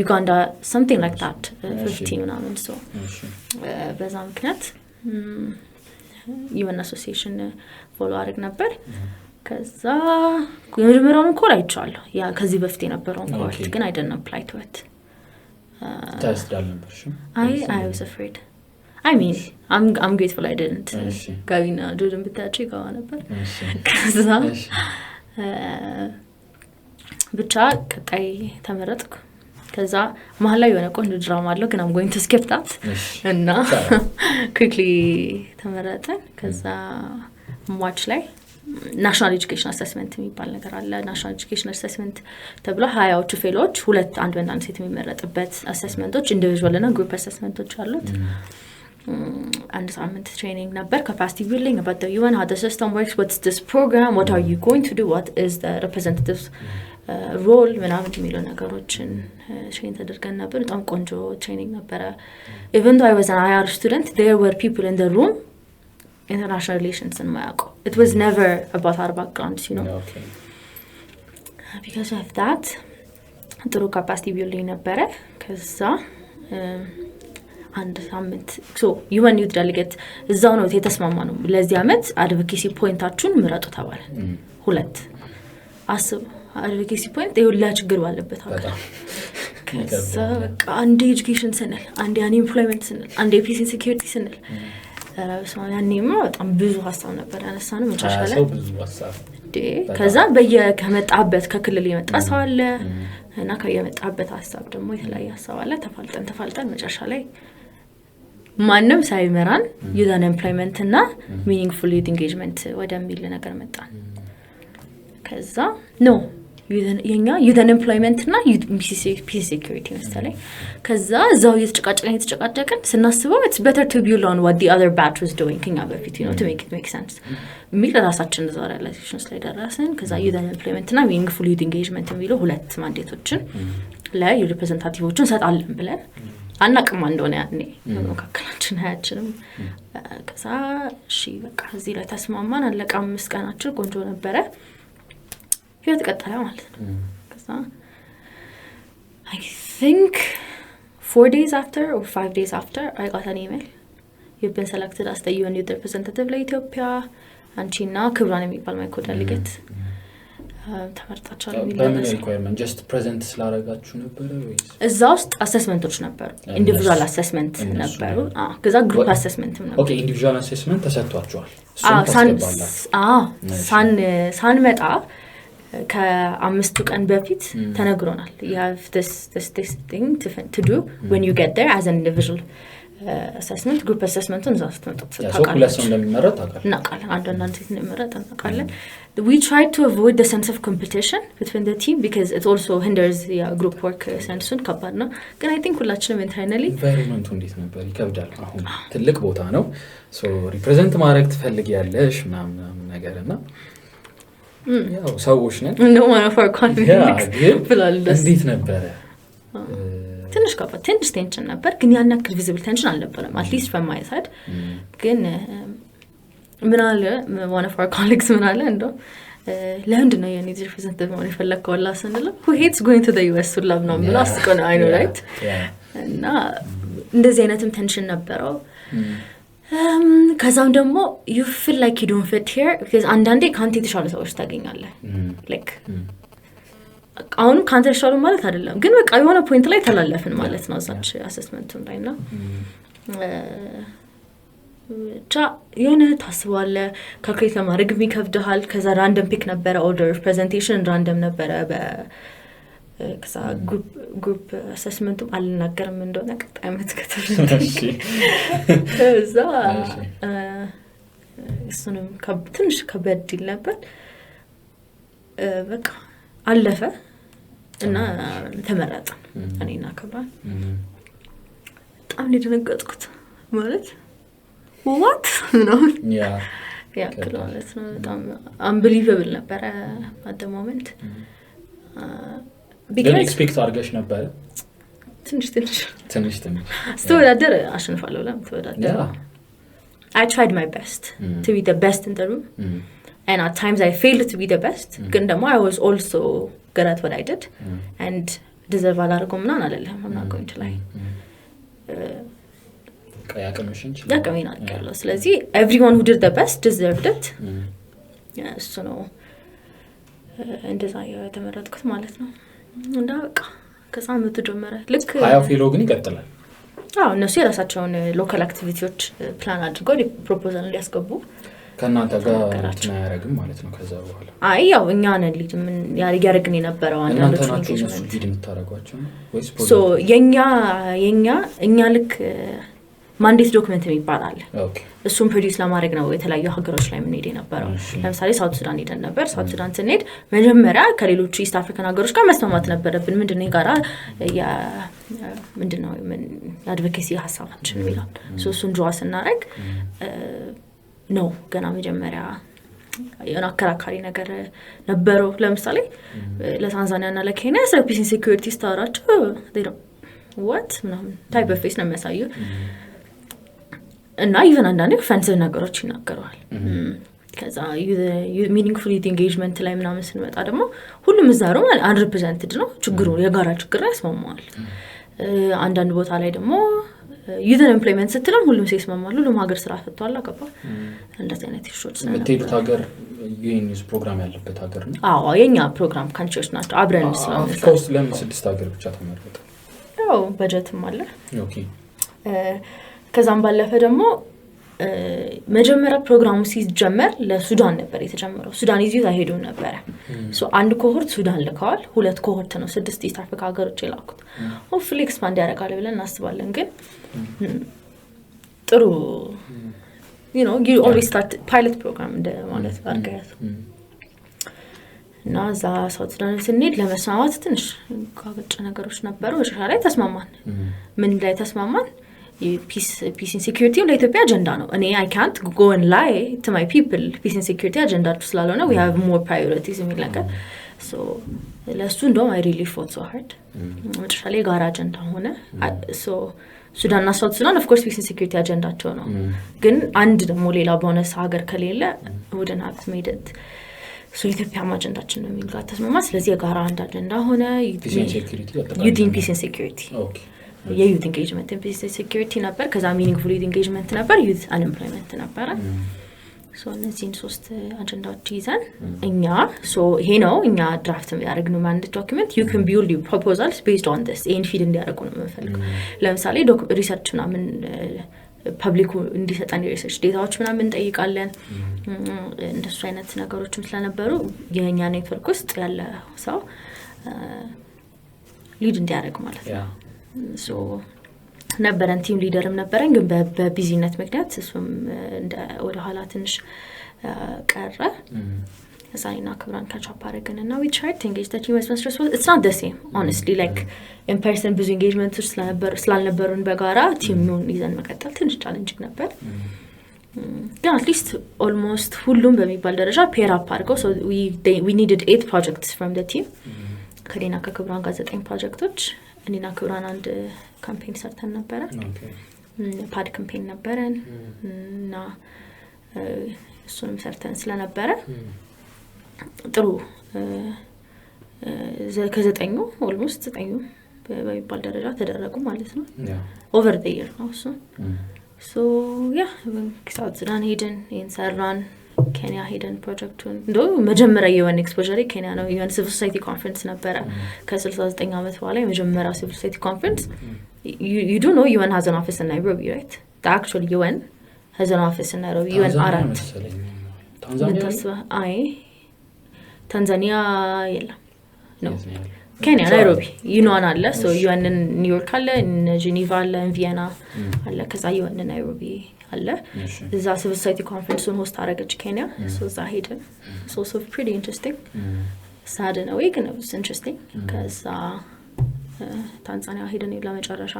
Uganda something like that 15 ምናምን so በዛ ምክንያት UN Association ፎሎ አድርግ ነበር ከዛ የመጀመሪያውን ኮል አይቻለሁ ያ ከዚህ በፊት የነበረውን ኮርስ ግን I didn't apply to it test ነበርሽ I was afraid I mean I'm grateful I didn't ጋቢና ዱድን ብታጭ ይገባ ነበር ከዛ ብቻ ቀጣይ ተመረጥኩ ከዛ መሀል ላይ የሆነ ቆንጆ ድራማ አለው ግን I'm going to skip that እና quickly ተመረጥን ከዛ ማርች ላይ ናሽናል ኤጁኬሽን አሰስመንት የሚባል ነገር አለ ናሽናል ኤጁኬሽን አሰስመንት ተብሎ 20ዎቹ ፌሎች ሁለት አንድ ወንድ አንድ ሴት የሚመረጥበት አሰስመንቶች ኢንዲቪጁዋል እና ግሩፕ አሰስመንቶች አሉት አንድ ሳምንት ትሬኒንግ ነበር capacity building about the UN how the system works what's this program what are you going to do what is the representatives role ምናምን የሚሉ ነገሮችን ትሬን ተደርገን ነበር በጣም ቆንጆ ትሬኒንግ ነበረ even though I was an IR student there were people in the room international relations in Morocco it was never about our backgrounds you know because of that ጥሩ capacity building ነበረ ከዛ አንድ ሳምንት so UN youth delegate እዛው ነው የተስማማ ነው ለዚህ አመት advocacy ፖይንታችሁን ምረጡ ተባለ ሁለት አስብ advocacy point የሁላ ችግር ባለበት ሀገር ከዛ በቃ አንድ ኤጁኬሽን ስንል አንድ unemployment ስንል አንድ peace and security ስንል ያኔማ በጣም ብዙ ሀሳብ ነበር ያነሳነው መጨረሻ ላይ ብዙ ሀሳብ ከዛ ከመጣበት ከክልል የመጣ ሰው አለ እና ከየመጣበት ሀሳብ ደግሞ የተለያየ ሀሳብ አለ ተፋልጠን መጨረሻ ላይ ማንም ሳይመራን ዩዝ አንኤምፕሎይመንት እና ሚኒንግፉል ዩዝ ኢንጌጅመንት ወደሚል ነገር መጣን። ከዛ ኖ የኛ ዩዝ አንኤምፕሎይመንት እና ፒሲ ሴኩሪቲ መሰለኝ። ከዛ እዛው የተጨቃጨቅን ስናስበው it's better to build on what the other batch was doing ከኛ በፊት to make it make sense የሚል ራሳችን እዛው ሪላይዜሽንስ ላይ ደረስን። ከዛ ዩዝ አንኤምፕሎይመንት እና ሚኒንግፉል ዩዝ ኢንጌጅመንት የሚለው ሁለት ማንዴቶችን ለሪፕሬዘንታቲቮችን ሰጣለን ብለን አናቅም እንደሆነ ያኔ መካከላችን አያችንም። ከዛ እሺ በቃ እዚህ ላይ ተስማማን። አለቃ 5 ቀናችን ቆንጆ ነበረ። ህይወት ቀጠለ ማለት ነው። ከዛ I think 4 days after or 5 days after I got an email. You've been selected as the UN Youth Representative ለኢትዮጵያ አንቺና ክብራን የሚባል ማይ ኮዴሊጌት ተመርጣችኋል የሚል በምን ሪኳየርመንት ጀስት ፕሬዘንት ስላደረጋችሁ ነበር ወይስ እዛ ውስጥ አሰስመንቶች ነበሩ? ኢንዲቪጁዋል አሰስመንት ነበሩ። ከዛ ግሩፕ አሰስመንትም ነበር። ኦኬ ኢንዲቪጁዋል አሰስመንት ተሰጥቷቸዋል። ሳንመጣ ከ5 ቀን በፊት ተነግሮናል you have this thing to do when you get there as an individual assessment group assessment እዛ ስትመጡ ሁለት ሰው እንደሚመረጥ እናውቃለን። አንዳንድ ሴት እንደሚመረጥ እናውቃለን። We tried to avoid the sense of competition between the team because it also hinders group work sense ከባድ ነው። ግን I think ሁላችንም internally environment እንዴት ነበር? ይከብዳል። አሁን ትልቅ ቦታ ነው so represent ማድረግ ትፈልጊያለሽ ምናምን ነገርና ያው ሰዎች ነን no one of our colleagues ብላል እንዴት ነበረ? ትንሽ ከባድ ትንሽ ቴንሽን ነበር ግን ያን ያክል ቪዚብል ቴንሽን አልነበረም at least from my side። ግን ምን አለ one of our colleagues ምን አለ እንደው ለምንድን ነው የኔ ሪፕሬዘንታቲቭ ማለት ፈለከው አላ ስንለው who hates going to the US to love ነው ብሎ አስቆና I know right እና እንደዚህ አይነትም ቴንሽን ነበረው። ከዛም ደግሞ you feel like you don't fit here because አንዳንዴ ካንተ የተሻለ ሰዎች ታገኛለህ like አሁን ካንተ የተሻለ ማለት አይደለም ግን በቃ የሆነ ፖይንት ላይ ተላለፍን ማለት ነው እዛች አሰስመንቱ ላይና የሆነ ታስባለህ ካልኩሌት ለማድረግ የሚከብድሃል። ከዛ ራንደም ፒክ ነበረ ኦርደር ፕሬዘንቴሽን ራንደም ነበረ ከዛ ግሩፕ አሰስመንቱ አልናገርም እንደሆነ ቀጣይ ዓመት ከተፈለገ ከዛ እሱንም ትንሽ ከበድ ይል ነበር። በቃ አለፈ እና ተመረጥን እኔና ክብራን። በጣም ደነገጥኩት ማለት what ነው ያ ክላስ ነው በጣም unbelievable ነበር at the moment because expect አድርገሽ ነበር ትንሽ ስተወዳደር አሸንፋለሁ ለምን ተወዳደር I tried my best to be the best in the room and at times I failed to be the best ግን ደግሞ I was also good at what I did and deserve አላደርገውም ምናምን አይደለም I'm not going to lie ያቀመሽን አድርጋለሁ። ስለዚህ everyone who did the best deserved it እሱ ነው እንደዛ የተመረጥኩት ማለት ነው። እና በቃ ከዛ ዓመቱ ጀመረ ልክ ሃያው ፌሎ ግን ይቀጥላል። እነሱ የራሳቸውን ሎካል አክቲቪቲዎች ፕላን አድርገው ፕሮፖዛል እንዲያስገቡ ከእናንተ ጋር እንትን አያደርግም ማለት ነው። ከዛ በኋላ ያው እኛ ነን ሊድ ምን ያደርግን የነበረው አንዳንዶቹ እነሱ ሊድ የምታደርጓቸው ወይስ ሶ የኛ ልክ ማንዴት ዶክመንት የሚባል አለ። እሱን ፕሮዲዩስ ለማድረግ ነው የተለያዩ ሀገሮች ላይ የምንሄድ የነበረው። ለምሳሌ ሳውት ሱዳን ሄደን ነበር። ሳውት ሱዳን ስንሄድ መጀመሪያ ከሌሎቹ ኢስት አፍሪካን ሀገሮች ጋር መስማማት ነበረብን። ምንድነው ጋራ ምንድነው የአድቮኬሲ ሀሳባችን የሚለው እሱን ድዋ ስናደርግ ነው ገና መጀመሪያ የሆነ አከራካሪ ነገር ነበረው። ለምሳሌ ለታንዛኒያ እና ለኬንያ ስለ ፒስ ኤንድ ሴኩሪቲ ስታወራቸው what ምናምን ታይፕ ኦፍ ፌስ ነው የሚያሳየው እና ኢቨን አንዳንዴ ኦፌንሲቭ ነገሮች ይናገረዋል። ከዛ ሚኒንግፉል ዩዝ ኢንጌጅመንት ላይ ምናምን ስንመጣ ደግሞ ሁሉም እዛሩ አንሪፕሬዘንትድ ነው። ችግሩ የጋራ ችግር ያስማማዋል። አንዳንድ ቦታ ላይ ደግሞ ዩዝ ኤምፕሎይመንት ስትለም ሁሉም ሲስማማሉ። ሁሉም ሀገር ስራ ፈቷል አቀባ እንደዚህ አይነት ኢሹዎች ነው። የምትሄዱት ሀገር ዩኤንዩስ ፕሮግራም ያለበት ሀገር ነው? የኛ ፕሮግራም ካንትሪዎች ናቸው አብረን ስለሆነ ከውስጥ ለምን 6 ሀገር ብቻ ተመረጠ? በጀትም አለ። ከዛም ባለፈ ደግሞ መጀመሪያ ፕሮግራሙ ሲጀመር ለሱዳን ነበር የተጀመረው። ሱዳን ይዞት አይሄዱም ነበር። አንድ ኮሆርት ሱዳን ልከዋል። 2 ኮሆርት ነው 6 ኢስት አፍሪካ ሀገሮች የላኩት። ሆፕፉሊ ኤክስፓንድ ያደርጋል ብለን እናስባለን። ግን ጥሩ you know you always start pilot program እንደ ማለት አርጋያት እና እዛ ሳውት ሱዳን ስንሄድ ለመስማማት ትንሽ ጋብጭ ነገሮች ነበሩ መጨረሻ ላይ ተስማማን ምን ላይ ተስማማን peace and security ለኢትዮጵያ አጀንዳ ነው እኔ I can't go and lie to my people peace and security አጀንዳ ስላልሆነ we have more priorities የሚል ነገር so ለሱ እንደውም I really fought so hard መጨረሻ ላይ ጋራ አጀንዳ ሆነ so ሱዳንና ሳውት ሱዳን of course peace and security አጀንዳቸው ነው ግን አንድ ደግሞ ሌላ ቦነስ ሀገር ከሌለ wouldn't have made it so ኢትዮጵያ አጀንዳችን ነው የሚል ጋር ተስማማ ስለዚህ የጋራ አንድ አጀንዳ ሆነ youth in peace and security okay youth engagement in peace and security ነበር ከዛ meaningful youth engagement ነበር youth unemployment ነበር so እነዚህን ሶስት አጀንዳዎች ይዘን እኛ so ይሄ ነው እኛ ድራፍት ያደረግነው ማንዴት ዶክመንት you can build your proposals based on this and feed እንዲያደርጉ ነው የምፈልገው ለምሳሌ ሪሰርች ምናምን ፐብሊኩ እንዲሰጣን ሪሰርች ዴታዎች ምናምን እንጠይቃለን እንደሱ አይነት ነገሮችም ስለነበሩ የኛ ኔትወርክ ውስጥ ያለ ሰው ሊድ እንዲያደርግ ማለት ነው so ነበረን ቲም ሊደርም ነበረን ግን በቢዚነት ምክንያት እሱም እንደ ወደ ኋላ ትንሽ ቀረ እዛይና ክብራን ካቻፕ አረገንና we tried to engage the team as much as possible it's not the same honestly like in person ብዙ engagement ስላልነበሩን በጋራ ቲሙን ይዘን መቀጠል ትንሽ ቻሌንጂንግ ነበር ግን at least almost ሁሉም በሚባል ደረጃ pair up አድርገው so we needed 8 projects from the team ከሌና ከክብራን ጋር 9 ፕሮጀክቶች እኔና ክብራን አንድ ካምፔን ሰርተን ነበር ፓድ ካምፔን ነበረን እና እሱንም ሰርተን ስለነበረ ጥሩ ከዘጠኙ ኦልሞስት ዘጠኙ በሚባል ደረጃ ተደረጉ ማለት ነው ኦቨር ዘ ይር ነው so yeah ሳውት ሱዳን ሄደን ኢንሰራን ኬንያ ሄደን ፕሮጀክቱን እንደው መጀመሪያ የወን ኤክስፖዠር ኬንያ ነው የወን ሲቪል ሶሳይቲ ኮንፈረንስ ነበር ከ69 ዓመት በኋላ የመጀመሪያው ሲቪል ሶሳይቲ ኮንፈረንስ you do know UN has an office in Nairobi right the actual UN has an office in Nairobi UN አራት ታንዛኒያ የለም ነው ኬንያ ናይሮቢ ዩኖን አለ so UN in New York አለ in Geneva አለ in Vienna አለ ከዛ UN in Nairobi አለ እዛ ሲቪል ሶሳይቲ ኮንፈረንሱን ሆስት አደረገች ኬንያ so እዛ ሄደን so pretty interesting sad in a way ግን it was interesting ከዛ ታንዛኒያ ሄደን ለመጨረሻ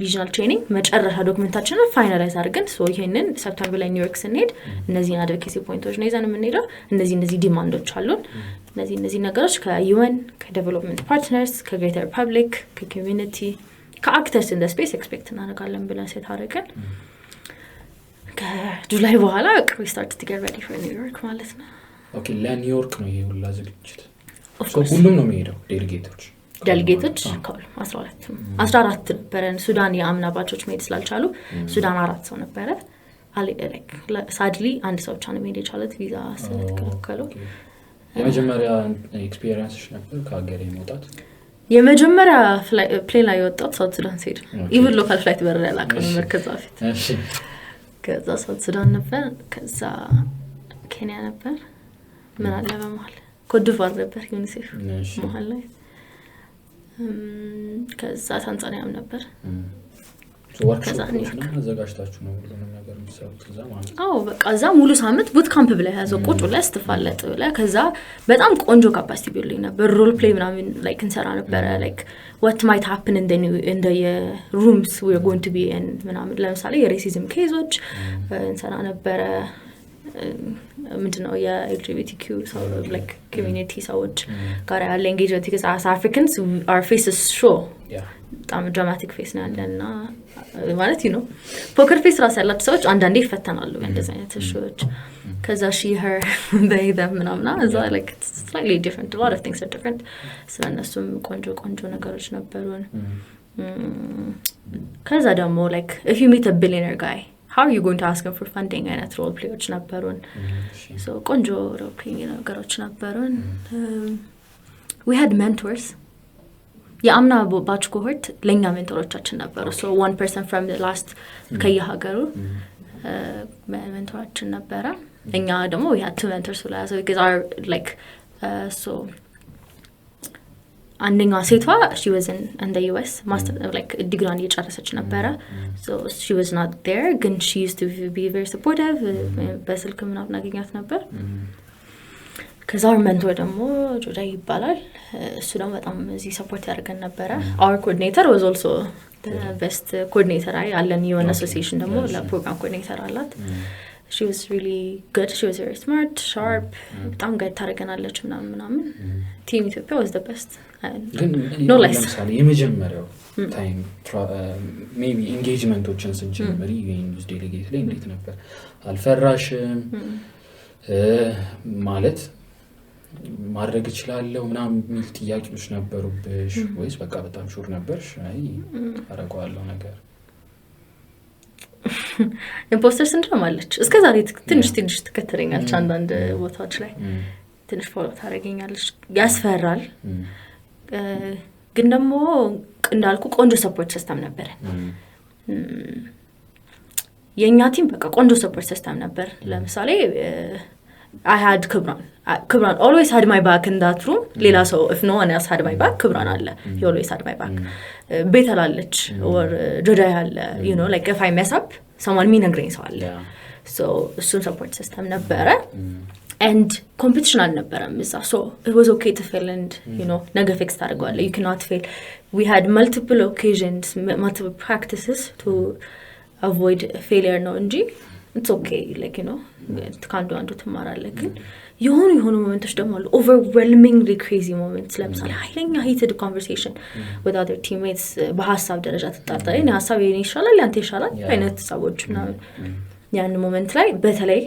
ሪጂናል ትሬኒንግ መጨረሻ ዶክመንታችንን ፋይናላይዝ አድርገን so ይሄንን ሰፕተምበር ላይ ኒውዮርክ ስንሄድ እነዚህን አድቮኬሲ ፖይንቶች ነው ይዘን የምንሄደው እነዚህ ዲማንዶች አሉን እነዚህ ነገሮች ከዩኤን ከዴቨሎፕመንት ፓርትነርስ ከግሬተር ፐብሊክ ከኮሚኒቲ ከአክተርስ ኢን ዘ ስፔስ ኤክስፔክት እናደርጋለን ብለን ሴት አድርገን ከጁላይ በኋላ we started to get ready for New York ማለት ነው ኦኬ ለኒውዮርክ ነው ይሄ ሁላ ዝግጅት ሁሉም ነው የሚሄደው ዴሊጌቶች ከሁሉ 14 ነበረን ሱዳን የአምና ባቾች መሄድ ስላልቻሉ ሱዳን 4 ሰው ነበረ ሳድሊ አንድ ሰው ብቻ ነው መሄድ የቻለው ቪዛ ስለተከለከሉ የመጀመሪያ ኤክስፒሪየንስሽ ነበር ከሀገር የመውጣት የመጀመሪያ ፕሌን ላይ ወጣት ሳውት ሱዳን ሲሄድ ኢቭን ሎካል ፍላይት በረራ ያላቀው ነበር ከዛ ፊት ከዛ ሳውት ሱዳን ነበር ከዛ ኬንያ ነበር ምን አለ በመሃል ኮትዲቯር ነበር ዩኒሴፍ መሃል ላይ ከዛ ታንዛኒያም ነበር ወርክሾፕ አዘጋጅታችሁ ነው ሁሉንም ነገር የምትሰሩት እዛ ማለት ነው በቃ እዛ ሙሉ ሳምንት ቡት ካምፕ ብለ ያዘው ቁጭ ብለ አስተፋለጥ ብለ ከዛ በጣም ቆንጆ ካፓሲቲ ቢልዲንግ ነበር ሮል ፕሌይ ምናምን ላይክ እንሰራ ነበር ላይክ what might happen in the rooms we are going to be in ምናምን ለምሳሌ የሬሲዝም ኬዞች እንሰራ ነበር ምንድነው የLGBTQ so like community ሰዎች ጋር ያለ engagement because as Africans our faces show በጣም ድራማቲክ ፌስ ነው ያለና ማለት ነው ፖከር ፌስ ራስ ያላቸው ሰዎች አንዳንዴ ይፈተናሉ እንደዚህ አይነት ሾዎች ከዛ she her they them ምናምን እዛ like it's slightly different a lot of things are different ስለነሱም ቆንጆ ነገሮች ነበሩን ከዛ ደግሞ like if you meet a billionaire guy how are you going to ask him for funding and role players ነበሩን so ቆንጆ role play ነገሮች ነበሩን we had mentors የአምና ባች ኮሆርት ለኛ ሜንቶሮቻችን ነበሩ so one person from the last ከየሀገሩ ሜንቶራችን ነበረ እኛ ደግሞ we had two mentors so because our like so አንደኛዋ ሴቷ she was in the US master like ዲግሪዋን እየጨረሰች ነበረ so she was not there ግን she used to be very supportive በስልክ ምናምን አገኛት ነበር ከዛ ሜንቶር ደግሞ ጆዳ ይባላል እሱ ደግሞ በጣም እዚህ ሰፖርት ያደርገን ነበረ our coordinator was also the best coordinator አለን UN association ደግሞ ለፕሮግራም coordinator አላት she was really good she was very smart sharp በጣም ጋር ታረጋናለች ምናምን ቲም ኢትዮጵያ was the best no less ለምሳሌ የመጀመሪያው ታይም maybe engagementዎችን ስንጀምር ዩኒስ ዴሊጌት ላይ እንዴት ነበር አልፈራሽም ማለት ማድረግ እችላለሁ ምናምን ሚል ጥያቄዎች ነበሩብሽ ወይስ በቃ በጣም ሹር ነበርሽ አይ አረጋዋለሁ ነገር ኢምፖስተር ሲንድሮም አለች እስከዛሬ ትንሽ ተከተለኛለች አንዳንድ ቦታዎች ላይ ትንሽ ፎሎ ታረጋኛለች ያስፈራል ግን ደግሞ እንዳልኩ ቆንጆ ሰፖርት ሲስተም ነበር የኛ ቲም በቃ ቆንጆ ሰፖርት ሲስተም ነበር ለምሳሌ I had Kubran always had my back in that room ሌላ ሰው if no one else had my back Kubran አለ he always had my back ቤተል አለች or ጆዳይ አለ you know like if I mess up someone የሚነግረኝ ሰው አለ so እሱን support system ነበረ and competition አልነበረም እዛ so it was okay to fail and you know ነገ fix ታደርገዋለህ you cannot fail we had multiple occasions multiple practices to avoid failure ነው እንጂ it's okay like you know can't do አንዱ ትማራለህ ግን የሆኑ ሞመንቶች ደግሞ አሉ overwhelmingly crazy moments ለምሳሌ ኃይለኛ heated conversation with other teammates በሐሳብ ደረጃ ተጣጣሪ ነው ሐሳብ የኔ ይሻላል ያንተ ይሻላል አይነት ሰዎች እና ያን ሞመንት ላይ በተለይ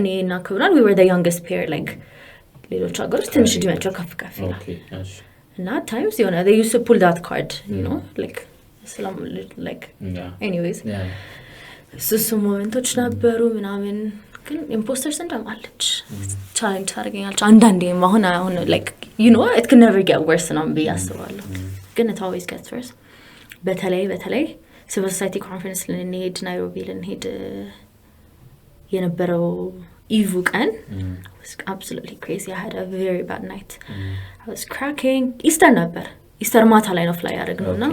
እኔና ክብራን we were the youngest pair like ሌሎች ሀገሮች ትንሽ እድሜያቸው ከፍ ይላል እና times you know they used to pull that card you know like Islam like anyways ሱሱ ሞመንቶች ነበሩ ምናምን ግን ኢምፖስተር ሲንድሮም አለች ቻሌንጅ ታደርገኛለች አንዳንዴም አሁን like you know it can never get worse ነው ብያስባለሁ ግን it always gets worse በተለይ civil society conference ልንሄድ ናይሮቢ ልንሄድ የነበረው ኢቭ ቀን was absolutely crazy I had a very bad night I was cracking ኢስተር ማታ ላይ ነው ፍላይ ያደረግነውና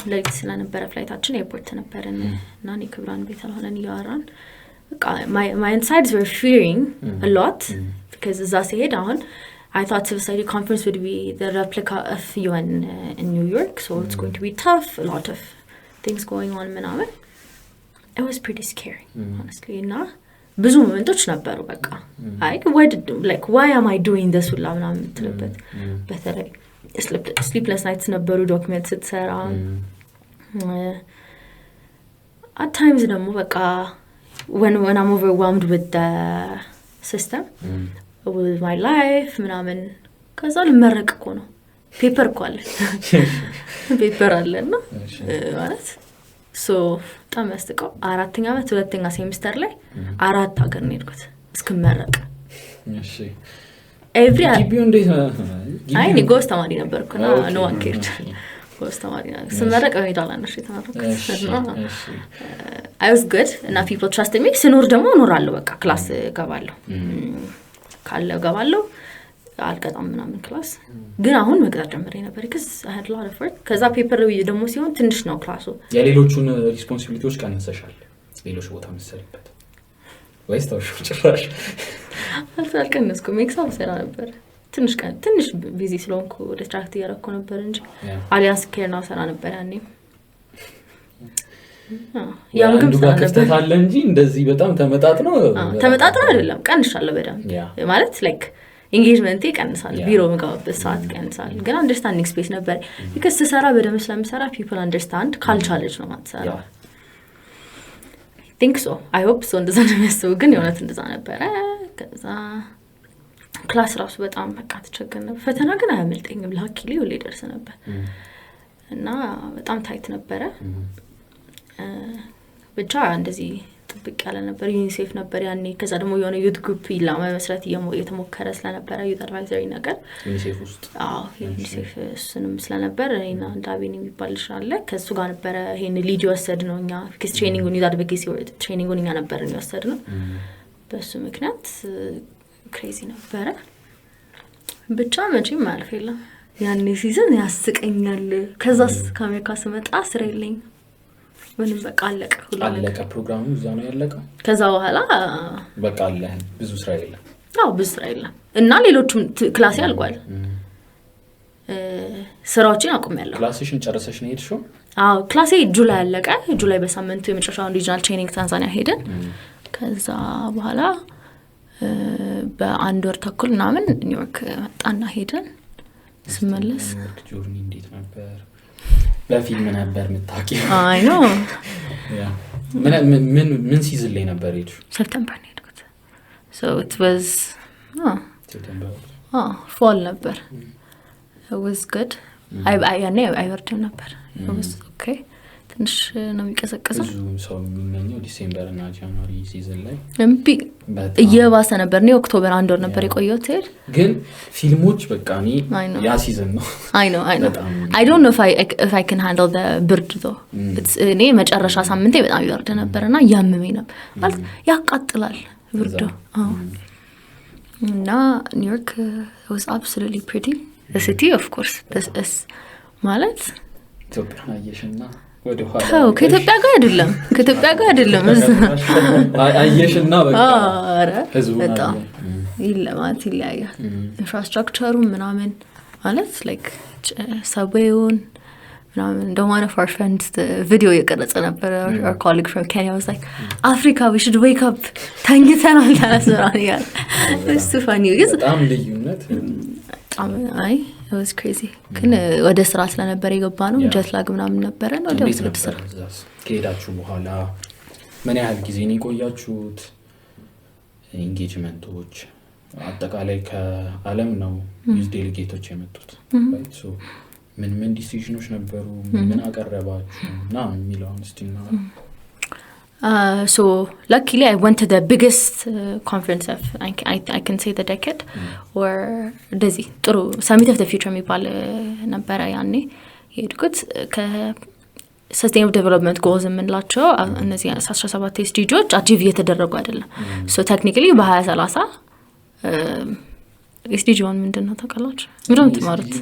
ለሊት ስለነበረ ፍላይታችን ኤርፖርት ነበርና ናኒ ክብራን ቤት አልሆነን ያወራን በቃ my insides were fearing a lot because እዛ ሲሄድ አሁን I thought civil society conference would be the replica of UN in New York so it's going to be tough a lot of things going on ምናምን it was pretty scary honestly እና ብዙ ሞመንቶች ነበሩ በቃ why am I doing this ሁላ ምናምን ትልበት በተለይ sleepless nights ነበሩ ዶክመንት ስትሰራ at times ደግሞ በቃ when I'm overwhelmed with the system with my life ምናምን ከዛ ልመረቅ እኮ ነው ፔፐር እኮ አለ ፔፐር አለና ማለት so በጣም ያስቀው አራተኛ ዓመት ሁለተኛ ሴሚስተር ላይ 4 ሀገር ነው የሄድኩት እስክመረቅ እሺ every ጊቢው እንዴት ነው አይ ጎስ ተማሪ ነበርኩና no one cared ጎስ ተማሪ ነበር ስመረቅ በሜዳላ ነው የተማርኩት I was good and people trusted me ስኖር ደግሞ እኖራለሁ በቃ ክላስ ገባለሁ ካለ ገባለሁ አልቀጣም ምናምን ክላስ ግን አሁን መቅጣት ጀምሬ ነበር because I had a lot of work ከዛ ፔፐር ደግሞ ሲሆን ትንሽ ነው ክላሱ የሌሎቹን ሪስፖንሲቢሊቲዎች ቀንሰሻል ሌሎች ቦታ መሰለበት ወይስ ታውሹ ጭራሽ አልቀነስኩም ኤክሳም ሰራ ነበር ትንሽ ቢዚ ስለሆንኩ ዲስትራክት ያደረኩ ነበር እንጂ አሊያንስ ኬር ነው ሰራ ነበር ያኔ ያንግም ከስተት አለ እንጂ እንደዚህ በጣም ተመጣጣነው አይደለም ቀንሻለሁ በደም ማለት like engagement ይቀንሳል ቢሮ መጋበዝ ሰዓት ይቀንሳል ግን understanding space ነበር because ተሰራ በደም ስለምሰራ people understand ካልቻለች ነው ማትሰራ I think so I hope so እንደዛ ነው የሚያስበው ግን የሆነት እንደዛ ነበር ከዛ ክላስ ራሱ በጣም በቃ ተቸገር ነበር ፈተና ግን አያመልጠኝም ላኪሊ ሁሌ ደርስ ነበር እና በጣም ታይት ነበረ ብቻ እንደዚህ ጥብቅ ያለ ነበር ዩኒሴፍ ነበር ያኔ ከዛ ደግሞ የሆነ ዩት ግሩፕ ይላማ መስራት እየተሞከረ ስለነበረ ዩት አድቫይዘሪ ነገር ዩኒሴፍ ውስጥ ዩኒሴፍ እሱንም ስለነበር እኔና ዳቪን የሚባል አለ ከሱ ጋር ነበር ይሄን ሊድ ወሰድነው እኛ ፊክስ ትሬኒንጉን ዩት አድቮኬሲ ትሬኒንጉን እኛ ነበር ወሰድነው በሱ ምክንያት ክሬዚ ነበረ ብቻ መቼም ማልፍ የለም ያኔ ሲዝን ያስቀኛል ከዛስ ከአሜሪካ ስመጣ ስራ የለኝ ምንም በቃ አለቀ ሁሉ አለቀ ፕሮግራሙ እዛ ነው ያለቀው ከዛ በኋላ በቃ አለ ብዙ ስራ የለም ብዙ ስራ የለም እና ሌሎችም ክላስ ያልቋል ስራዎችን አቁሜያለሁ ክላስሽን ጨርሰሽ ነው ሄድሽው ክላሴ ጁላይ አለቀ ጁላይ በሳምንቱ የመጨረሻውን ሪጂናል ትሬኒንግ ታንዛኒያ ሄደን ከዛ በኋላ በአንድ ወር ተኩል ምናምን ኒውዮርክ መጣና ሄደን ስመለስ ጆርኒ እንዴት ነበር በፊልም ነበር የምታውቂው አይ ኖ ምን ሲዝን ላይ ነበር ሄድሽው ሴፕቴምበር ነው የሄድኩት so it was ሴፕቴምበር fall ነበር it was good I worked ነበር it was okay ትንሽ ነው የሚቀሰቀሰው ብዙ ሰው የሚመኘው ዲሴምበር እና ጃንዋሪ ሲዝን ላይ እምቢ እየባሰ ነበር ነው ኦክቶበር አንድ ወር ነበር የቆየሁት ግን ፊልሞች በቃ ያ ሲዝን ነው I know I don't know if I can handle the bird though እኔ መጨረሻ ሳምንቴ በጣም ይወርድ ነበርና ያመመኝ ነበር ማለት ያቃጥላል ብርዱ እና ኒውዮርክ was absolutely pretty the city of course this is ማለት ኢትዮጵያ አየሽና ወደ ኋላ ከኢትዮጵያ ጋር አይደለም አየሽና በቃ በጣም ይለማት ይለያያል ኢንፍራስትራክቸሩ ምናምን ማለት like subwayውን ምናምን don't one of our friends the video የቀረጸ ነበር our colleague from Kenya was like Africa we should wake up ተኝተናል ታስራን ያለ እሱ funny በጣም ልዩነት አይ it was crazy ግን ወደ ስራ ስለነበር የገባ ነው ጀት ላግ ምናምን ነበር ነው ወደ ስራ ከሄዳችሁ በኋላ ምን ያህል ጊዜ ነው የቆያችሁት ኢንጌጅመንቶች አጠቃላይ ከዓለም ነው ዩዝ ዴሊጌቶች የመጡት right so ምን ዲሲዥኖች ነበሩ ምን አቀረባችሁና የሚለውን እስቲና so luckily I went to the biggest conference of I can say the decade or dizzy ጥሩ summit of the future የሚባል ነበር ያኔ የሄድኩት sustainable development goals የምንላቸው እነዚህ 17 SDGs አቺቭ እየተደረጉ አይደለም so technically በ2030 SDG one ምንድነው ታውቃላችሁ ምንድነው ተማሩት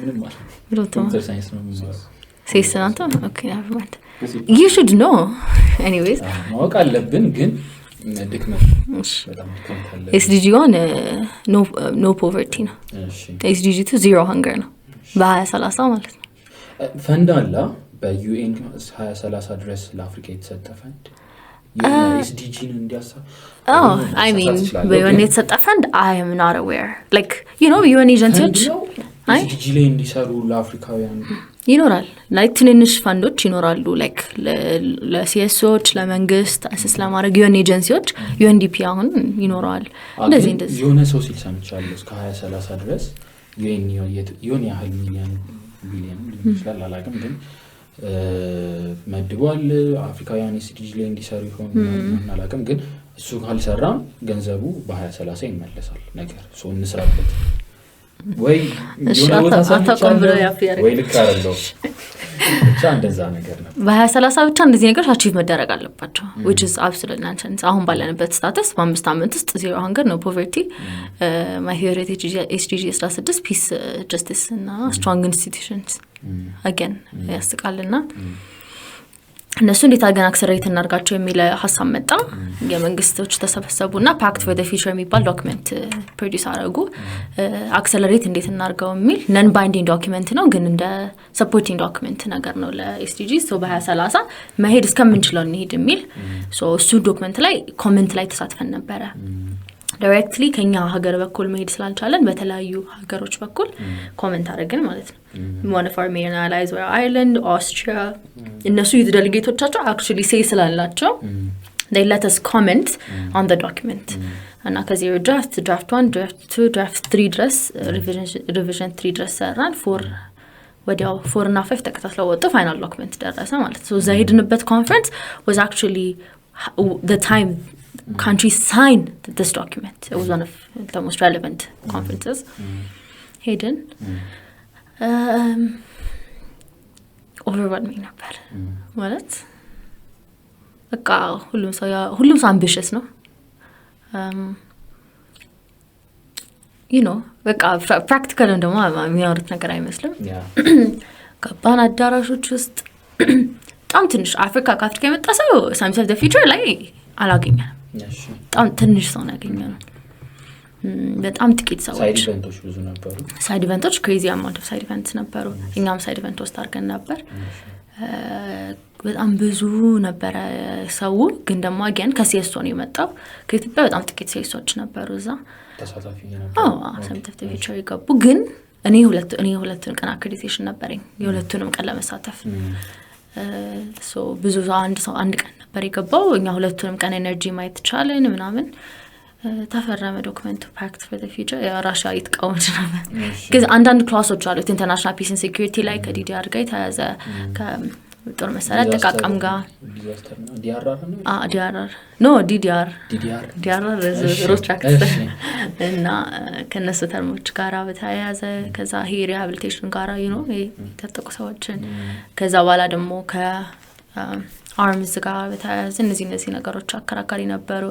ኮምፒውተር ሳይንስ ነው የሚማረው ሲስተናንተ okay never mind you should know anyways ማወቅ አለብን ግን ድክመት በጣም ድክመት SDG one no poverty ነው SDG 2 zero hunger ነው በ2030 ማለት ነው ፈንድ አለ በዩኤን 2030 ድረስ ለአፍሪካ የተሰጠ ፈንድ SDG ነው እንዲያሳ I mean when it's a fund I am not aware like you know UN agencies SDG ላይ እንዲሰሩ ለአፍሪካውያን ይኖራል like ትንንሽ ፈንዶች ይኖራሉ like ለሲኤስኦች ለመንግስት አሰስ ለማድረግ UN ኤጀንሲዎች UNDP አሁን ይኖራል እንደዚህ የሆነ ሰው ሲል ሰምቻለሁ እስከ 2030 ድረስ UN ያህል ሚሊዮን ቢሊዮን ይችላል አላውቅም ግን መድቧል አፍሪካውያን SDG ላይ እንዲሰሩ ይሆን አላውቅም ግን እሱ ካልሰራ ገንዘቡ በ2030 ይመለሳል ነገር ሶ እንስራበት ወይ የሆነ አታቆምብረ ያፈያረ ወይ ልካረለው ብቻ እንደዛ ነገር ነው በ2030 ብቻ እንደዚህ ነገሮች አቺቭ መደረግ አለባቸው which is absolute nonsense አሁን ባለንበት ስታተስ በ5 አመት ውስጥ zero hunger no poverty my favorite SDG 16 peace justice እና strong institutions again ያስቃልና እነሱ እንዴት አገና አክሰሬት እናርጋቸው የሚል ሐሳብ መጣ የመንግስቶች ተሰበሰቡና ፓክት ፎር ዘ ፊውቸር የሚባል ዶክመንት ፕሮዲዩስ አደረጉ አክሰለሬት እንዴት እናርጋው የሚል ነን ባይንዲንግ ዶክመንት ነው ግን እንደ ሰፖርቲንግ ዶክመንት ነገር ነው ለኤስዲጂ ሶ በ2030 መሄድ እስከምንችለው እንሄድ የሚል ሶ እሱ ዶክመንት ላይ ኮሜንት ላይ ተሳትፈን ነበር ዳይሬክትሊ ከኛ ሀገር በኩል መሄድ ስላልቻለን በተለያዩ ሀገሮች በኩል ኮሜንት አደረግን ማለት ነው one of our main allies were Ireland Austria እነሱ የደሊጌቶቻቸው actually say ስላላቸው they let us comment on the document እና ከዚህ draft 1 draft 2 draft 3 ድረስ revision 3 ድረስ ሰራን ወዲያው 4 እና 5 ተከታትለው ወጡ ፋይናል ዶክመንት ደረሰ ማለት ነው so ሄድንበት conference was actually the time countries signed this document it was one of the most relevant conferences ሄድን overwhelming ነበር ማለት በቃ ሁሉም ሰው ambitious ነው በቃ ፕራክቲካል እንደማ የሚያወሩት ነገር አይመስልም። ገባን አዳራሾች ውስጥ በጣም ትንሽ ከአፍሪካ የመጣ ሰው ሳምስ ኦፍ ዘ ፊውቸር ላይ አላገኘንም። በጣም ትንሽ ሰው ነው ያገኘነው። በጣም ጥቂት ሰዎች። ሳይድ ኢቨንቶች ብዙ ነበሩ። ሳይድ ኢቨንቶች ክሬዚ አማውንት ኦፍ ሳይድ ኢቨንትስ ነበሩ። እኛም ሳይድ ኢቨንት ውስጥ አድርገን ነበር። በጣም ብዙ ነበረ ሰው። ግን ደግሞ አገን ከሲኤስኦ ነው የመጣው። ከኢትዮጵያ በጣም ጥቂት ሲኤስኦች ነበሩ እዛ ተሳታፊ ነበሩ። ሳምስ ኦፍ ዘ ፊውቸር የገቡ ግን እኔ ሁለቱን ቀን አክሬዲቴሽን ነበረኝ የሁለቱንም ቀን ለመሳተፍ። ብዙ አንድ ቀን ነበር የገባው። እኛ ሁለቱንም ቀን ኤነርጂ ማየት ቻለን ምናምን። ተፈረመ ዶክመንቱ ፓክት ፎር ዘ ፊውቸር። ራሽያ ይጥቀውት ነበር ግን አንዳንድ ክላሶች አሉት ኢንተርናሽናል ፒስ ኤንድ ሴኩሪቲ ላይ ከዲዲአር ጋር የተያዘ ከጦር መሳሪያ አጠቃቀም ጋር ዲዲአር ሮስትራክት እና ከነሱ ተርሞች ጋራ በተያያዘ ከዛ ይሄ ሪሃቢሊቴሽን ጋራ የታጠቁ ሰዎችን ከዛ በኋላ ደግሞ አርምስ ጋር በተያያዘ እነዚህ ነገሮች አከራካሪ ነበሩ።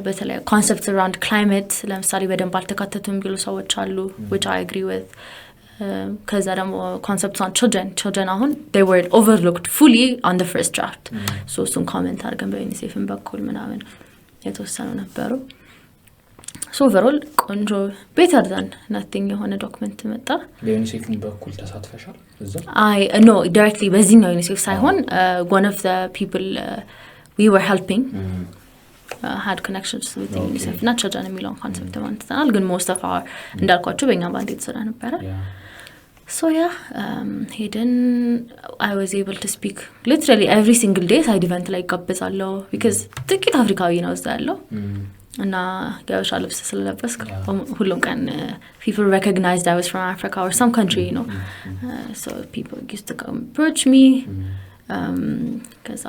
በተለይ ኮንሰፕት አራውንድ ክላይሜት ለምሳሌ በደንብ አልተካተቱም ቢሉ ሰዎች አሉ which I agree with። ከዛ ደግሞ ኮንሰፕትስ on children አሁን they were overlooked fully on the first draft እሱን ኮሜንት አድርገን በዩኒሴፍን በኩል ምናምን የተወሰኑ ነበሩ። ኦቨርኦል ቆንጆ ቤተር ዛን ናቲንግ የሆነ ዶክመንት መጣ። በዩኒሴፍን በኩል ተሳትፈሻል እዛ? no directly በዚህኛው ዩኒሴፍ ሳይሆን one of the people we were helping had connections with the UNICEF እና children የሚለውን ኮንሰፕት ማንተናል። ግን most of our እንዳልኳቸው በእኛ ባንድ የተሰራ ነበረ። ሄደን I was able to speak literally every single day side event ላይ ይጋበዛለሁ because ጥቂት አፍሪካዊ ነው እዛ ያለው እና ጋብሻ ልብስ ስለለበስኩ ሁሉም ቀን people recognized I was from Africa or some country so people used to come approach me. ከዛ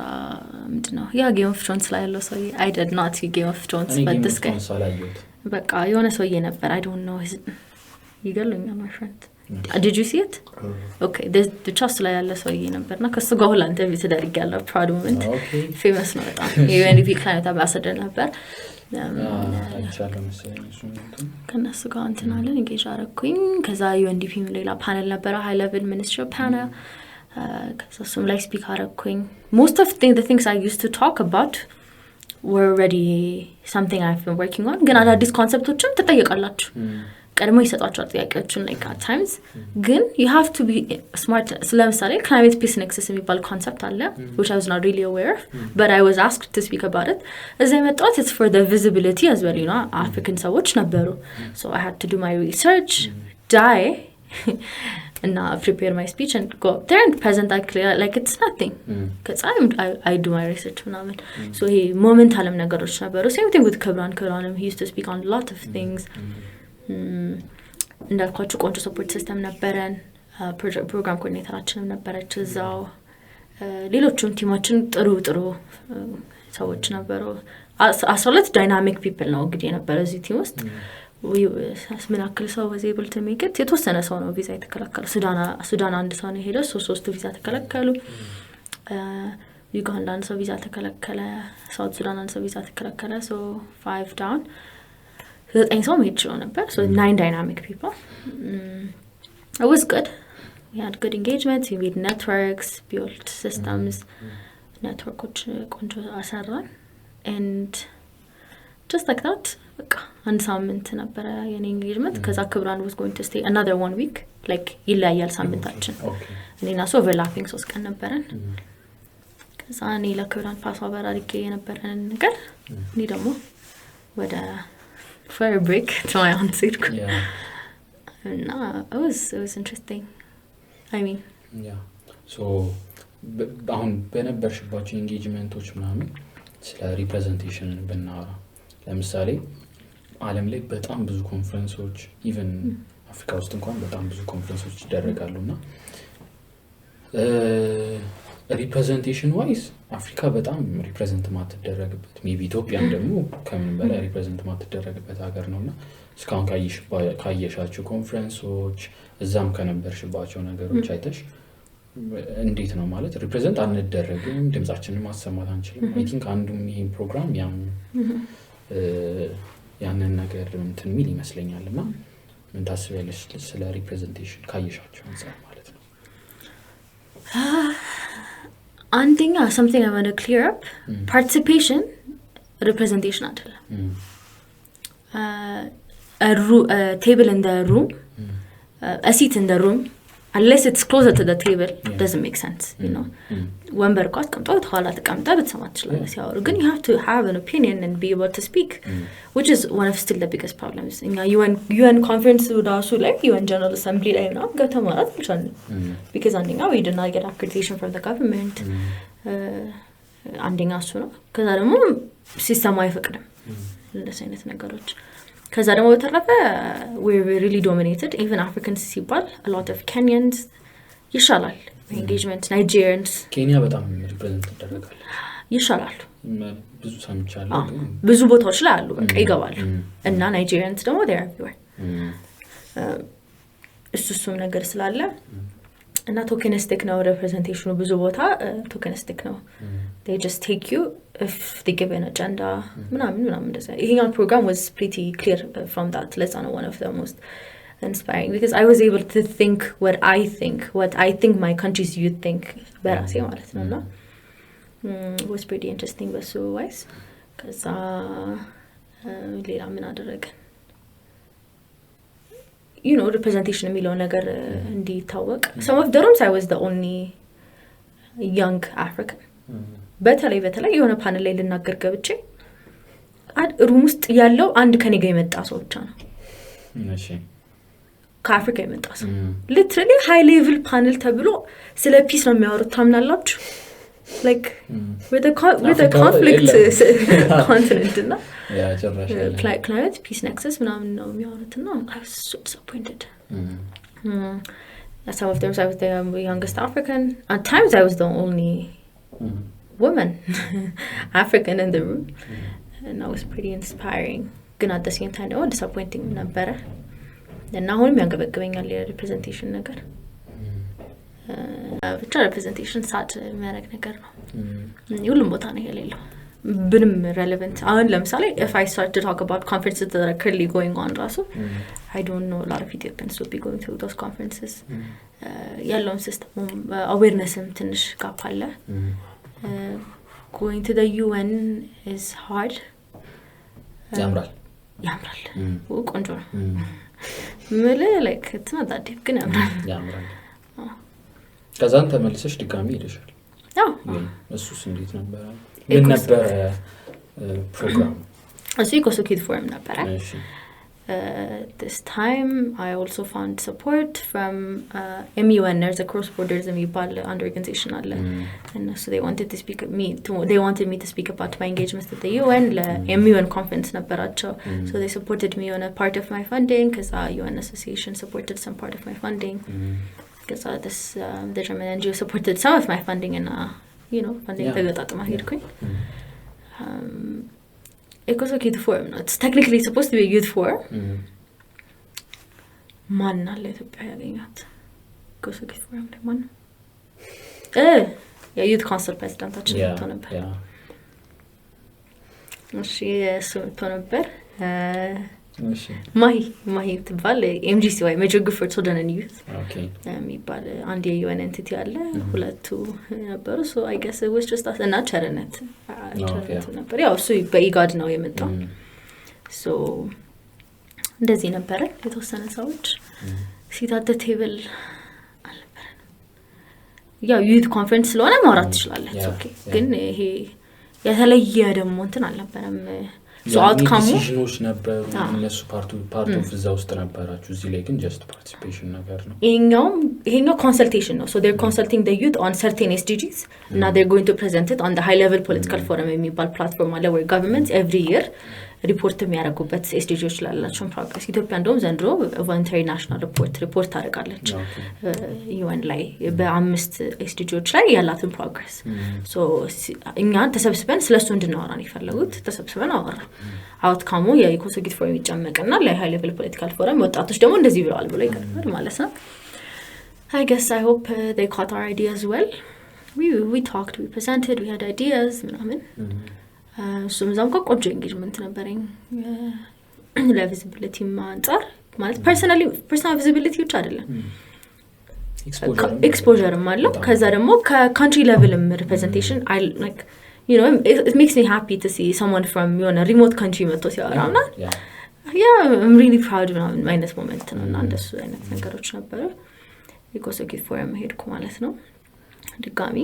ምንድነው Game of Thrones ላይ ያለው ሰው I did not see Game of Thrones but this guy በቃ የሆነ ሰውዬ ነበር I don't know ይገርለኛል my friend. Did you see it? Okay, the just ላይ ያለ ሰውዬ ነበርና ከሱ ጋር ሁላ ኢንተርቪው ተደርጋለሁ proud moment. famous ነው በጣም UNDP climate ambassador ነበር። ከነሱ ጋር እንትናለን እንጌጅ አረኩኝ። ከዛ UNDP ሌላ ፓነል ነበረ high level ministry panel ከዛ እሱም ላይ ስፒክ አረኩኝ። most of the things I used to talk about were already something I've been working on ግን አዳዲስ ኮንሰፕቶችም ተጠየቃላችሁ ቀድሞ ይሰጣቸው ጥያቄዎችን like at times ግን you have to be smart ለምሳሌ climate peace nexus የሚባል ኮንሰፕት አለ which I was not really aware of but I was asked to speak about it as I met it's for the visibility as well African ሰዎች ነበሩ so I had to do my research and prepare my speech and go up there and present like it's nothing because I do my research ምናምን so he momentalem ነገሮች ነበሩ same thing with Kebran he used to speak on a lot of things እንዳልኳችሁ ቆንጆ ሰፖርት ሲስተም ነበረን ፕሮግራም ኮኦርዲኔተራችንም ነበረች እዛው ሌሎችም ቲማችን ጥሩ ሰዎች ነበሩ 12 ዳይናሚክ ፒፕል ነው እንግዲህ የነበረው እዚህ ቲም ውስጥ ምን አክል ሰው was able to make it የተወሰነ ሰው ነው ቪዛ የተከለከለው ሱዳን አንድ ሰው ነው ሄደው ሶስቱ ቪዛ ተከለከሉ ዩጋንዳ አንድ ሰው ቪዛ ተከለከለ ሳውት ሱዳን አንድ ሰው ቪዛ ተከለከለ so 5 down 9 ሰው መሄድ ይችላል ነበር so 9 dynamic people it was good we had good engagement we made networks built systems networkoች ቆንጆ አሰራን and just like that በቃ አንድ ሳምንት ነበር የኔ engagement ከዛ ክብራን was going to stay another 1 week like ይለያያል ሳምንታችን እኔና ሶ overlapping 3 ቀን ነበረን ከዛ እኔ ለክብራን ፓስ ኦቨር አድርጌ የነበረን ነገር እኔ ደግሞ ወደ for a break to my own seat and it was interesting I mean so አሁን በነበርሽባቸው ኢንጌጅመንቶች ምናምን ስለ ሪፕሬዘንቴሽን ብናወራ ለምሳሌ ዓለም ላይ በጣም ብዙ ኮንፈረንሶች ኢቭን አፍሪካ ውስጥ እንኳን በጣም ብዙ ኮንፈረንሶች ይደረጋሉና ሪፕሬዘንቴሽን ዋይስ አፍሪካ በጣም ሪፕሬዘንት ማትደረግበት ሜቢ ኢትዮጵያም ደግሞ ከምን በላይ ሪፕሬዘንት ማትደረግበት ሀገር ነውና እስካሁን ካየሻቸው ኮንፈረንሶች እዛም ከነበርሽባቸው ነገሮች አይተሽ እንዴት ነው ማለት ሪፕሬዘንት አንደረግም ድምጻችንን ማሰማት አንችልም አይ ቲንክ አንዱም ይሄን ፕሮግራም ያንን ነገር እንትን ሚል ይመስለኛልና ምን ታስቢያለሽ ስለ ሪፕሬዘንቴሽን ካየሻቸው አንፃር ማለት ነው? አንደኛ something I want to clear up, participation representation አይደለም. A table in the room, a seat in the room, unless it's closer to the table, doesn't make sense, you know. ወንበር ቋት ቀምጣው ተኋላ ተቀምጣ በተሰማ ትችላለህ ሲያወሩ ግን you have to have an opinion and be able to speak, which is one of still the biggest problems. እኛ UN conference ራሱ ላይ UN General Assembly ላይ ነው ገተማራት አልቻልንም because አንደኛ we did not get accreditation from the government. አንደኛ እሱ ነው። ከዛ ደግሞ ሲስተሙ አይፈቅድም እንደዚህ አይነት ነገሮች። ከዛ ደግሞ በተረፈ we really dominated even Africans ሲባል a lot of Kenyans ይሻላል engagement, Nigerians ኬንያ በጣም ሪፕሬዘንት ተደረጋለች ይሻላል ብዙ ሰምቻለሁ ብዙ ቦታዎች ላይ አሉ በቃ ይገባሉ እና Nigerians ደግሞ they are everywhere እሱም ነገር ስላለ እና tokenistic ነው representation ብዙ ቦታ tokenistic ነው they just take you if they give an agenda ምናምን እንደዛ ይሄኛው program was pretty clear from that. Let's know one of the most inspiring because I was able to think what I think my country's youth think በራሴ ማለት ነው እና was pretty interesting but so wise cuz ሌላ ምን አደረገን you know representation የሚለው ነገር እንዲታወቅ some of the rooms I was the only young African በተለይ የሆነ ፓነል ላይ ልናገር ገብቼ ሩም ውስጥ ያለው አንድ ከኔ ጋር የመጣ ሰው ብቻ ነው እሺ ከአፍሪካ የመጣ ሰው literally high level panel ተብሎ ስለ ፒስ ነው የሚያወሩት ታምናላችሁ like with a conflict continent እና climate peace nexus ምናምን ነው የሚያወሩትና I was so disappointed. Some of them I was the youngest African. At times I was the only woman African in the room and that was pretty inspiring. ግን at the same time it was disappointing ነበረ እና አሁንም ያንገበግበኛል የሪፕሬዘንቴሽን ነገር ብቻ representation ሳት የሚያደርግ ነገር ነው ሁሉም ቦታ ነው የሌለው ብንም relevant አሁን ለምሳሌ if I start to talk about conferences that are currently going on also I don't know a lot of Ethiopians will be going to those conferences ያለውን system awarenessም ትንሽ ጋፕ አለ going to the UN is hard ያምራል ቆንጆ ነው like it's not that deep ግን ያምራል ከዛን ተመልሰሽ ድጋሚ ሄደሻል አዎ እሱስ እንዴት ነበር ምን ነበር ፕሮግራም እሱ ኢኮሶኪድ ፎረም ነበር this time I also found support from MUN there's a cross borders የሚባል አንድ organization አለ and so they wanted me to speak about my engagements with the UN MUN conference ነበራቸው so they supported me on a part of my funding because UN association supported some part of my funding because the German NGO supported some of my funding and you know funding ተገጣጥማ ሄድኩኝ ኢኮሶኪድ ፎረም ነው it's technically supposed to be a youth forum ማን አለ ኢትዮጵያ ያገኛት ኢኮሶኪድ ፎረም ላይ ማን የዩት ካውንስል ፕሬዝዳንታችን ነበር እሺ እሱ ነበር ማሂ ትባል MGCY Major Group for Children and Youth የሚባል አንድ የዩኤን ኤንቲቲ አለ ሁለቱ ነበሩ so I guess it was just us እና ቸርነት ነበር ያው እሱ በኢጋድ ነው የመጣው so እንደዚህ ነበር የተወሰነ ሰዎች ሲት አት ቴብል አልነበረ ያው ዩት ኮንፈረንስ ስለሆነ ማውራት ትችላለህ ኦኬ ግን ይሄ የተለየ ደግሞ እንትን አልነበረም so outcome decisions ነበሩ እነሱ ፓርት ኦፍ እዛ ውስጥ ነበራችሁ እዚህ ላይ ግን just participation ነገር ነው ይሄኛው consultation ነው so they're consulting the youth on certain SDGs now they're going to present it on the high level political forum የሚባል platform አለ where governments every year ሪፖርት የሚያደርጉበት SDGs ላላቸው ፕሮግረስ ኢትዮጵያ እንደውም ዘንድሮ voluntary national report ታደርጋለች UN ላይ በአምስት SDGs ላይ ያላትን ፕሮግረስ so እኛ ተሰብስበን ስለሱ እንድናወራ ነው የፈለጉት ተሰብስበን አወራ አውትካሙ የኢኮሶኪድ ፎረም ይጨመቅና ለሃይ ሌቭል ፖለቲካል ፎረም ወጣቶች ደግሞ እንደዚህ ብለዋል ብሎ ይቀርባል ማለት ነው I guess I hope they caught our ideas well we talked we presented we had ideas ምናምን ሱምዛም ቆንጆ engagement ነበረኝ ለቪዚቢሊቲ ማንጻር ማለት ፐርሰናል ቪዚቢሊቲ ብቻ አይደለም ኤክስፖዠርም አለው ከዛ ደግሞ ከካንትሪ ሌቭልም ሪፕሬዘንቴሽን አይ ላይክ you know it makes me happy to see someone from a remote country መጥቶ ሲያወራና yeah I'm really proud of አይነት ሞመንት ነው እና እንደሱ አይነት ነገሮች ነበሩ because okay for him ሄድኩ ማለት ነው ድጋሚ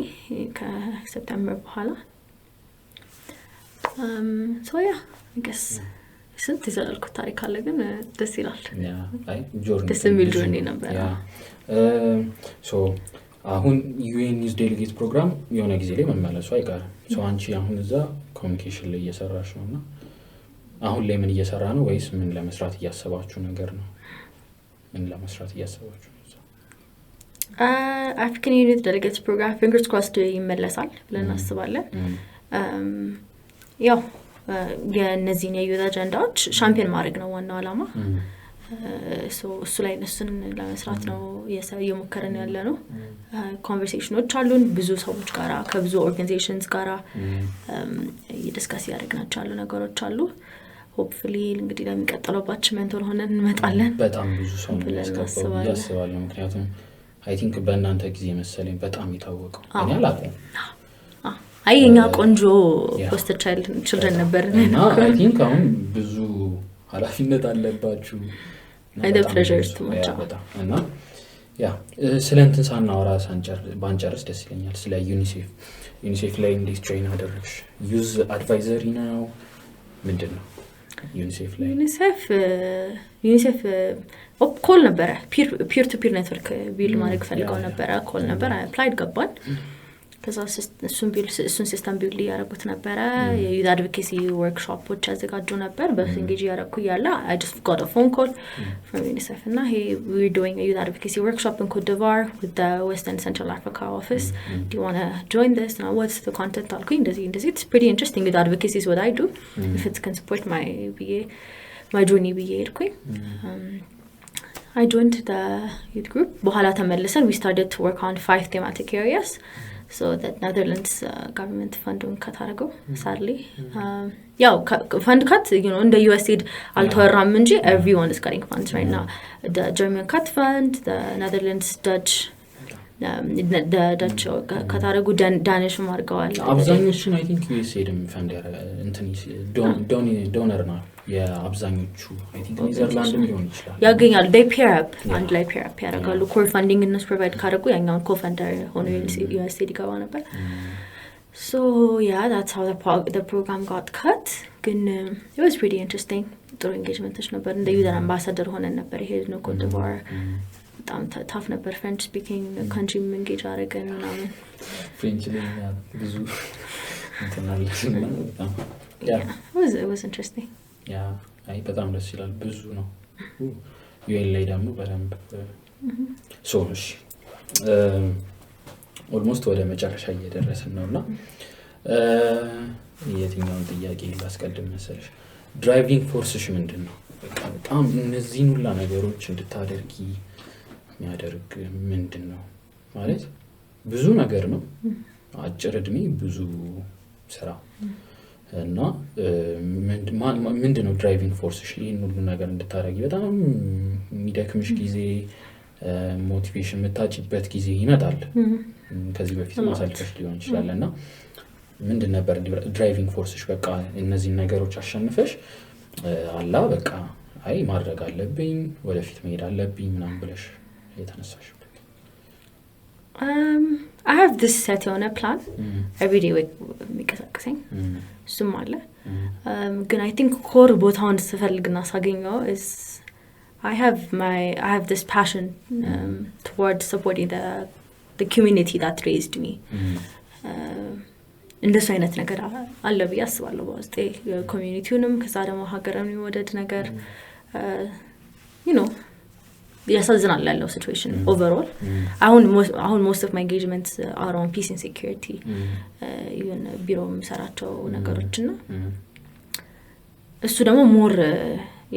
ከሰፕቴምበር በኋላ so yeah I guess ስንት ይዘላልኩ ታሪክ አለ ግን ደስ ይላል ደስ የሚል ጆርኒ ነበር so አሁን ዩኤን ኒውስ ዴሊጌት ፕሮግራም የሆነ ጊዜ ላይ መመለሱ አይቀርም so አንቺ አሁን እዛ ኮሙኒኬሽን ላይ እየሰራሽ ነውና አሁን ላይ ምን እየሰራ ነው ወይስ ምን ለመስራት እያሰባችሁ ነገር ነው ምን ለመስራት እያሰባችሁ ነው አፍሪካን ዩኒት ዴሊጌት ፕሮግራም fingers crossed ይመለሳል ብለን አስባለን ያው የነዚህን የዩዝ አጀንዳዎች ሻምፒዮን ማድረግ ነው ዋናው ዓላማ እሱ ላይ እነሱን ለመስራት ነው እየሞከረን ያለ ነው ኮንቨርሴሽኖች አሉን ብዙ ሰዎች ጋራ ከብዙ ኦርጋናይዜሽንስ ጋራ ዲስከስ ያደርግናቸው ያሉ ነገሮች አሉ ሆፕፉሊ እንግዲህ ለሚቀጥለው ባች ሜንቶር ሆነን እንመጣለን በጣም ብዙ ሰው ያስባሉ ምክንያቱም አይ ቲንክ በእናንተ ጊዜ መሰለኝ በጣም የታወቀው እኔ አላውቅም አይኛ ቆንጆ ፖስተር ቻይልድ ችልድረን ነበር እና አይ ቲንክ አሁን ብዙ ኃላፊነት አለባችሁ አይደ ፕሬሸርስ ተማቻ እና ያ ስለንትን ሳናወራ ባንጨርስ ደስ ይለኛል ስለ ዩኒሴፍ ላይ እንዴት ትሬን አደረግሽ ዩዝ አድቫይዘሪ ነው ምንድነው ዩኒሴፍ ላይ ዩኒሴፍ ኮል ነበር ፒር ቱ ፒር ኔትወርክ ቢልድ ማድረግ ፈልገው ነበር ኮል ነበር አፕላይድ ገባን ከዛ እሱን ሲስተም ቢልድ ያደረጉት ነበር የዩዝ አድቮኬሲ ወርክሾፖች ያዘጋጁ ነበር በእንግሊዝ ያደረኩ ያለ I just got a phone call from UNICEF እና we're doing a youth advocacy workshop in Cote d'Ivoire with the Western Central Africa office do you want to join this and what's the content alkuኝ እንደዚህ it's pretty interesting with advocacy is what I do if it can support my journey BA ሄድኩኝ I joined the youth group በኋላ ተመልሰን we started to work on 5 thematic areas so that Netherlands government funding cut አደረገው sadly ያው fund cut you know in the USAID አልተወራም እንጂ everyone is cutting funds right now the German cut fund the Netherlands Dutch the Dutch ካታረጉ ዳኒሽ ማርገዋል አብዛኞቹን I think USAID ፈንድ እንትን ዶነር ነው የአብዛኞቹ I think ኔዘርላንድም ሊሆን ይችላል ያገኛሉ they pair up and like pair up ያረጋሉ core funding እነሱ provide ካረጉ ያኛውን co-funder ሆኖ USAID ይገባ ነበር so yeah that's how the program got cut ግን it was pretty interesting ጥሩ engagementሽ ነበር እንደ ዩዘር አምባሳደር ሆነን ነበር ይሄድ ነው Cote d'Ivoire በጣም ታፍ ነበር French speaking country engage አረገን ምናምን French ላይ ብዙ እንተናለስና yeah it was interesting ያ አይ በጣም ደስ ይላል ብዙ ነው ዩኤል ላይ ደግሞ በደንብ ሶ እሺ ኦልሞስት ወደ መጨረሻ እየደረስን ነውና የትኛውን ጥያቄ ላስቀድም መሰለሽ ድራይቪንግ ፎርስሽ ምንድነው በጣም እነዚህን ሁላ ነገሮች እንድታደርጊ የሚያደርግ ምንድነው ማለት ብዙ ነገር ነው አጭር እድሜ ብዙ ስራ እና ምንድነው ድራይቪንግ ፎርስሽ ይሄን ሁሉ ነገር እንድታረጊ በጣም የሚደክምሽ ጊዜ ሞቲቬሽን መታጭበት ጊዜ ይመጣል ከዚህ በፊት ማሳልፈሽ ሊሆን ይችላልና ምንድን ነበር ድራይቪንግ ፎርስሽ በቃ እነዚህ ነገሮች አሸንፈሽ አላ በቃ አይ ማድረግ አለብኝ ወደፊት መሄድ አለብኝ ምናምን ብለሽ የተነሳሽበት I have this set on a plan every day የሚቀሳቀሰኝ እሱም አለ ግን I think core ቦታውን ስፈልግና ሳገኘው is I have this passion towards supporting the community that raised me እንደሱ አይነት ነገር አለ ብዬ አስባለሁ በውስጤ ኮሚኒቲውንም ከዛ ደግሞ ሀገርን የሚወደድ ነገር you know ያሳዝናል ያለው situation overall አሁን most of my engagements are on peace and security even ቢሮ የምሰራቸው ነገሮችና እሱ ደግሞ more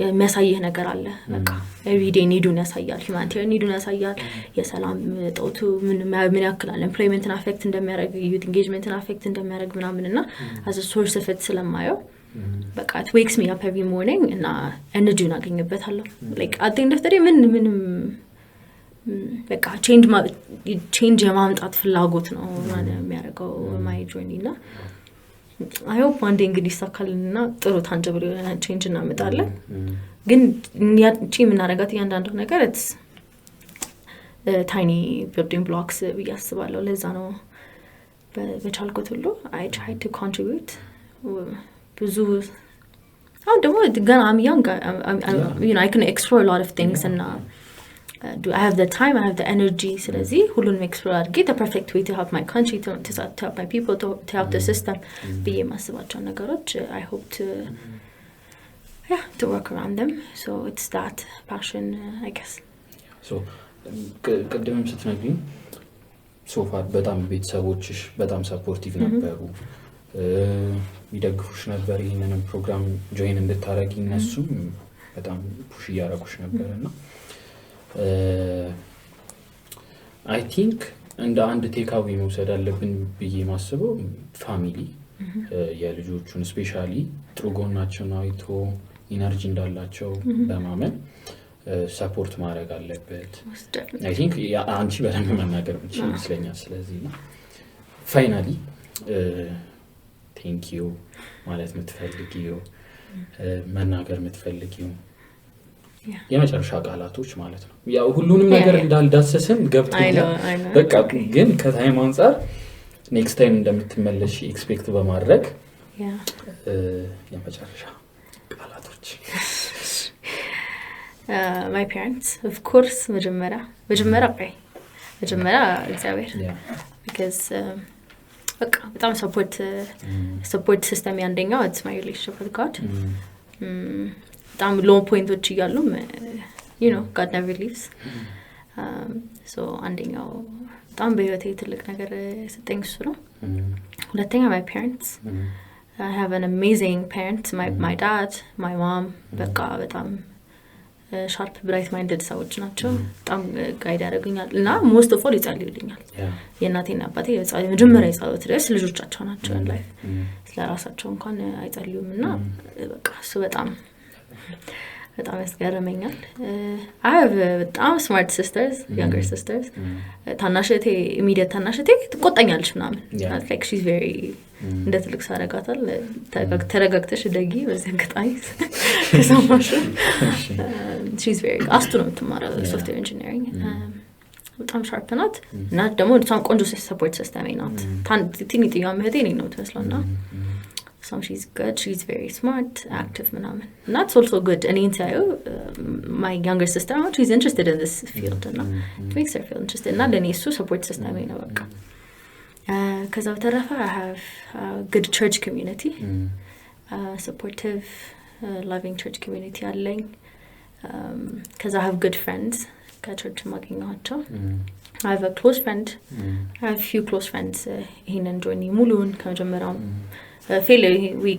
የሚያሳየህ ነገር አለ በቃ everyday ኒዱን ያሳያል humanitarian ኒዱን ያሳያል የሰላም ጦቱ ምን ያክላል employment affect እንደሚያደርግ youth engagement affect እንደሚያደርግ ምናምንና as a source of it ስለማየው በቃ it wakes me up every morning እና ኤነርጂውን አገኝበታለሁ like at the end of the day ምንም በቃ change የማምጣት ፍላጎት ነው ማለት የሚያደርገው my journey እና I hope one day እንግዲህ ይሳካልና ጥሩ tangible የሆነ change እናመጣለን ግን ያቺ የምናደርጋት እያንዳንዱ ነገር it's tiny building blocks ብያስባለሁ ለዛ ነው በቻልኩት ሁሉ I try to contribute ብዙ አሁን ደግሞ ገና I'm young you know I can explore a lot of things and do I have the time I have the energy ስለዚህ ሁሉንም explore አድርጌ the perfect way to help my country to help my people to help the system ብዬ ማስባቸው ነገሮች I hope to work around them so it's that passion I guess so ቅድምም ስትነግሪኝ ሶፋር በጣም ቤተሰቦችሽ በጣም ሰፖርቲቭ ነበሩ ይደግፉሽ ነበር ይሄንን ፕሮግራም ጆይን እንድታረጊ እነሱም በጣም ፑሽ ያረጉሽ ነበርና I think እንደ አንድ ቴካዊ መውሰድ አለብን ብዬ ማስበው ፋሚሊ የልጆቹን ስፔሻሊ ጥሩ ጎናቸውን አይቶ ኢነርጂ እንዳላቸው በማመን ሰፖርት ማድረግ አለበት I think አንቺ በደንብ መናገር ብቻ ይመስለኛል ስለዚህ ፋይናሊ thank you ማለት የምትፈልጊው መናገር የምትፈልጊው የመጨረሻ ቃላቶች ማለት ነው ያው ሁሉንም ነገር እንዳልዳሰሰን ገብቶኛል በቃ ግን ከታይም አንፃር ኔክስት ታይም እንደምትመለሽ ኤክስፔክት በማድረግ የመጨረሻ ቃላቶች my parents of course መጀመሪያ እግዚአብሔር because በቃ በጣም support system ያንደኛው it's my relationship with God በጣም low ፖይንቶች እያሉ you know God never leaves so አንደኛው በጣም በህይወቴ ትልቅ ነገር ሰጠኝ እሱ ነው ሁለተኛ my parents I have an amazing parents my dad my mom በቃ በጣም sharp bright minded ሰዎች ናቸው በጣም ጋይድ ያደርጉኛል እና most of all ይጸልዩልኛል የእናቴና አባቴ መጀመሪያ የጸሎት ድረስ ልጆቻቸው ናቸው ላይ ስለራሳቸው እንኳን አይጸልዩምና በቃ እሱ በጣም ያስገርመኛል I have በጣም smart sisters younger sisters ታናሽቴ immediate ታናሽቴ ትቆጣኛለች ምናምን like she's very እንደ ትልቅ ሳረጋታል ተረጋግተሽ ደጊ በዚህ አጋጣሚ ከሰማሽ she's very አስቱ ነው የምትማረው software engineering በጣም ሻርፕ ናት እና ደግሞ በጣም ቆንጆ ሰፖርት ሲስተም ናት ትንሽ ምህቴ ነው ትመስለውና so she's good she's very smart active ምናምን and that's also good and into my younger sister she's interested in this field and it makes her feel interested እና ለኔ እሱ support system ነው በቃ ከዛ በተረፈ I have a good church community supportive loving church community አለኝ ከዛ I have good friends ከchurch ማግኘታቸው I have a close friend I have few close friends ይሄንን journey ሙሉን ከመጀመሪያው ፌል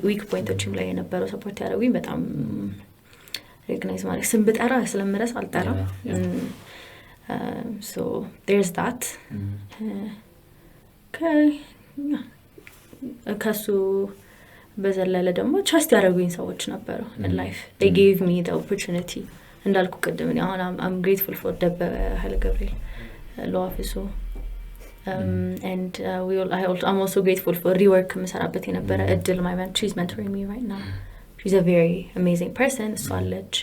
ዊክ ፖይንቶችም ላይ የነበረው ሰፖርት ያደረጉኝ በጣም ሪኮግናይዝ ማለት ስም ብጠራ ስለምረስ አልጠራም so there's that ከሱ በዘለለ ደግሞ trust ያደረጉኝ ሰዎች ነበሩ in life they gave me the opportunity እንዳልኩ ቅድም ነው አሁን I'm grateful for ደበበ ኃይለ ገብርኤል law officer and I'm also grateful for rework መስራበት የነበረ እድል my mentor she's mentoring me right now she's a very amazing person ሷለች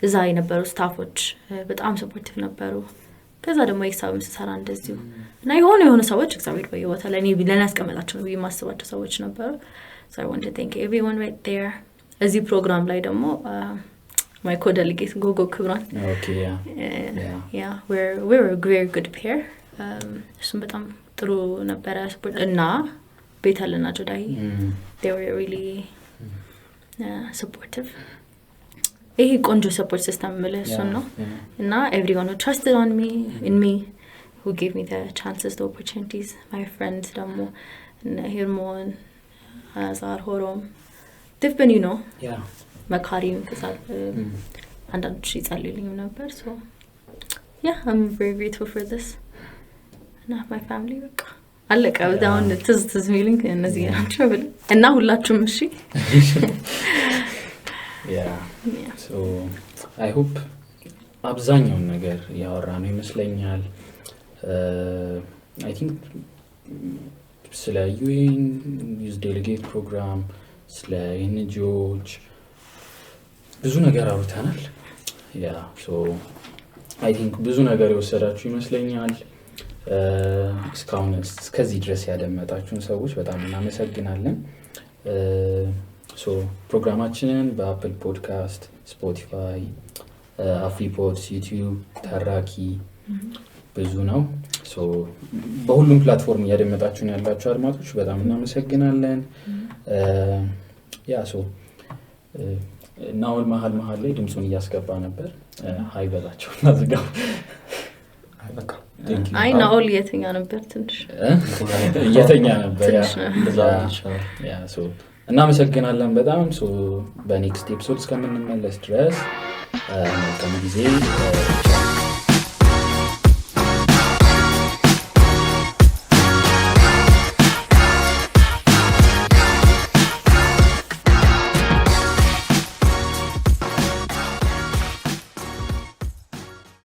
እዛ የነበሩ ስታፎች በጣም ሰፖርቲቭ ነበሩ ከዛ ደግሞ ኤክሳም ሰራ እንደዚሁ እና የሆነ ሰዎች እግዚአብሔር በየቦታ ላይ እኔ ለኔ ያስቀመጣቸው ነው የማስባቸው ሰዎች ነበሩ so I want to thank everyone right there እዚህ ፕሮግራም ላይ ደግሞ my co-delegate Gogo Kubran okay yeah we're a very good pair እሱም በጣም ጥሩ ነበረ ሰፖርት እና ቤታልና ጆዳይ they were really supportive ይሄ ቆንጆ ሰፖርት ሲስተም ማለት ነው እና everyone who trusted in me who gave me the chances the opportunities my friends ደግሞ ሄርሞን አዛር ሆሮም they've been you know መካሪም ከዛል አንዳንዶች ይጸልዩልኝ ነበር so yeah I'm very grateful for this and my family በቃ አለቀ። አሁን ትዝ ሚሊንግ እነዚህ ናቸው ብል እና ሁላችሁም እሺ ሶ አይ ሆፕ አብዛኛውን ነገር ያወራ ነው ይመስለኛል። አይ ቲንክ ስለ ዩኤን ዩዝ ዴሊጌት ፕሮግራም ስለ ኤንጂኦዎች ብዙ ነገር አውርተናል። ሶ አይ ቲንክ ብዙ ነገር የወሰዳችሁ ይመስለኛል። እስከዚህ ድረስ ያደመጣችሁን ሰዎች በጣም እናመሰግናለን። ሶ ፕሮግራማችንን በአፕል ፖድካስት፣ ስፖቲፋይ፣ አፍሪፖድስ፣ ዩቲዩብ፣ ተራኪ ብዙ ነው። ሶ በሁሉም ፕላትፎርም እያደመጣችሁን ያላችሁ አድማጮች በጣም እናመሰግናለን። ሶ ናኦል መሀል ላይ ድምፁን እያስገባ ነበር። ሀይ በላቸው እና ዝጋው። አይ ናኦል እየተኛ ነበር ትንሽ እየተኛ ነበር። እናመሰግናለን በጣም። በኔክስት ኤፒሶድ እስከምንመለስ ድረስ መልካም ጊዜ።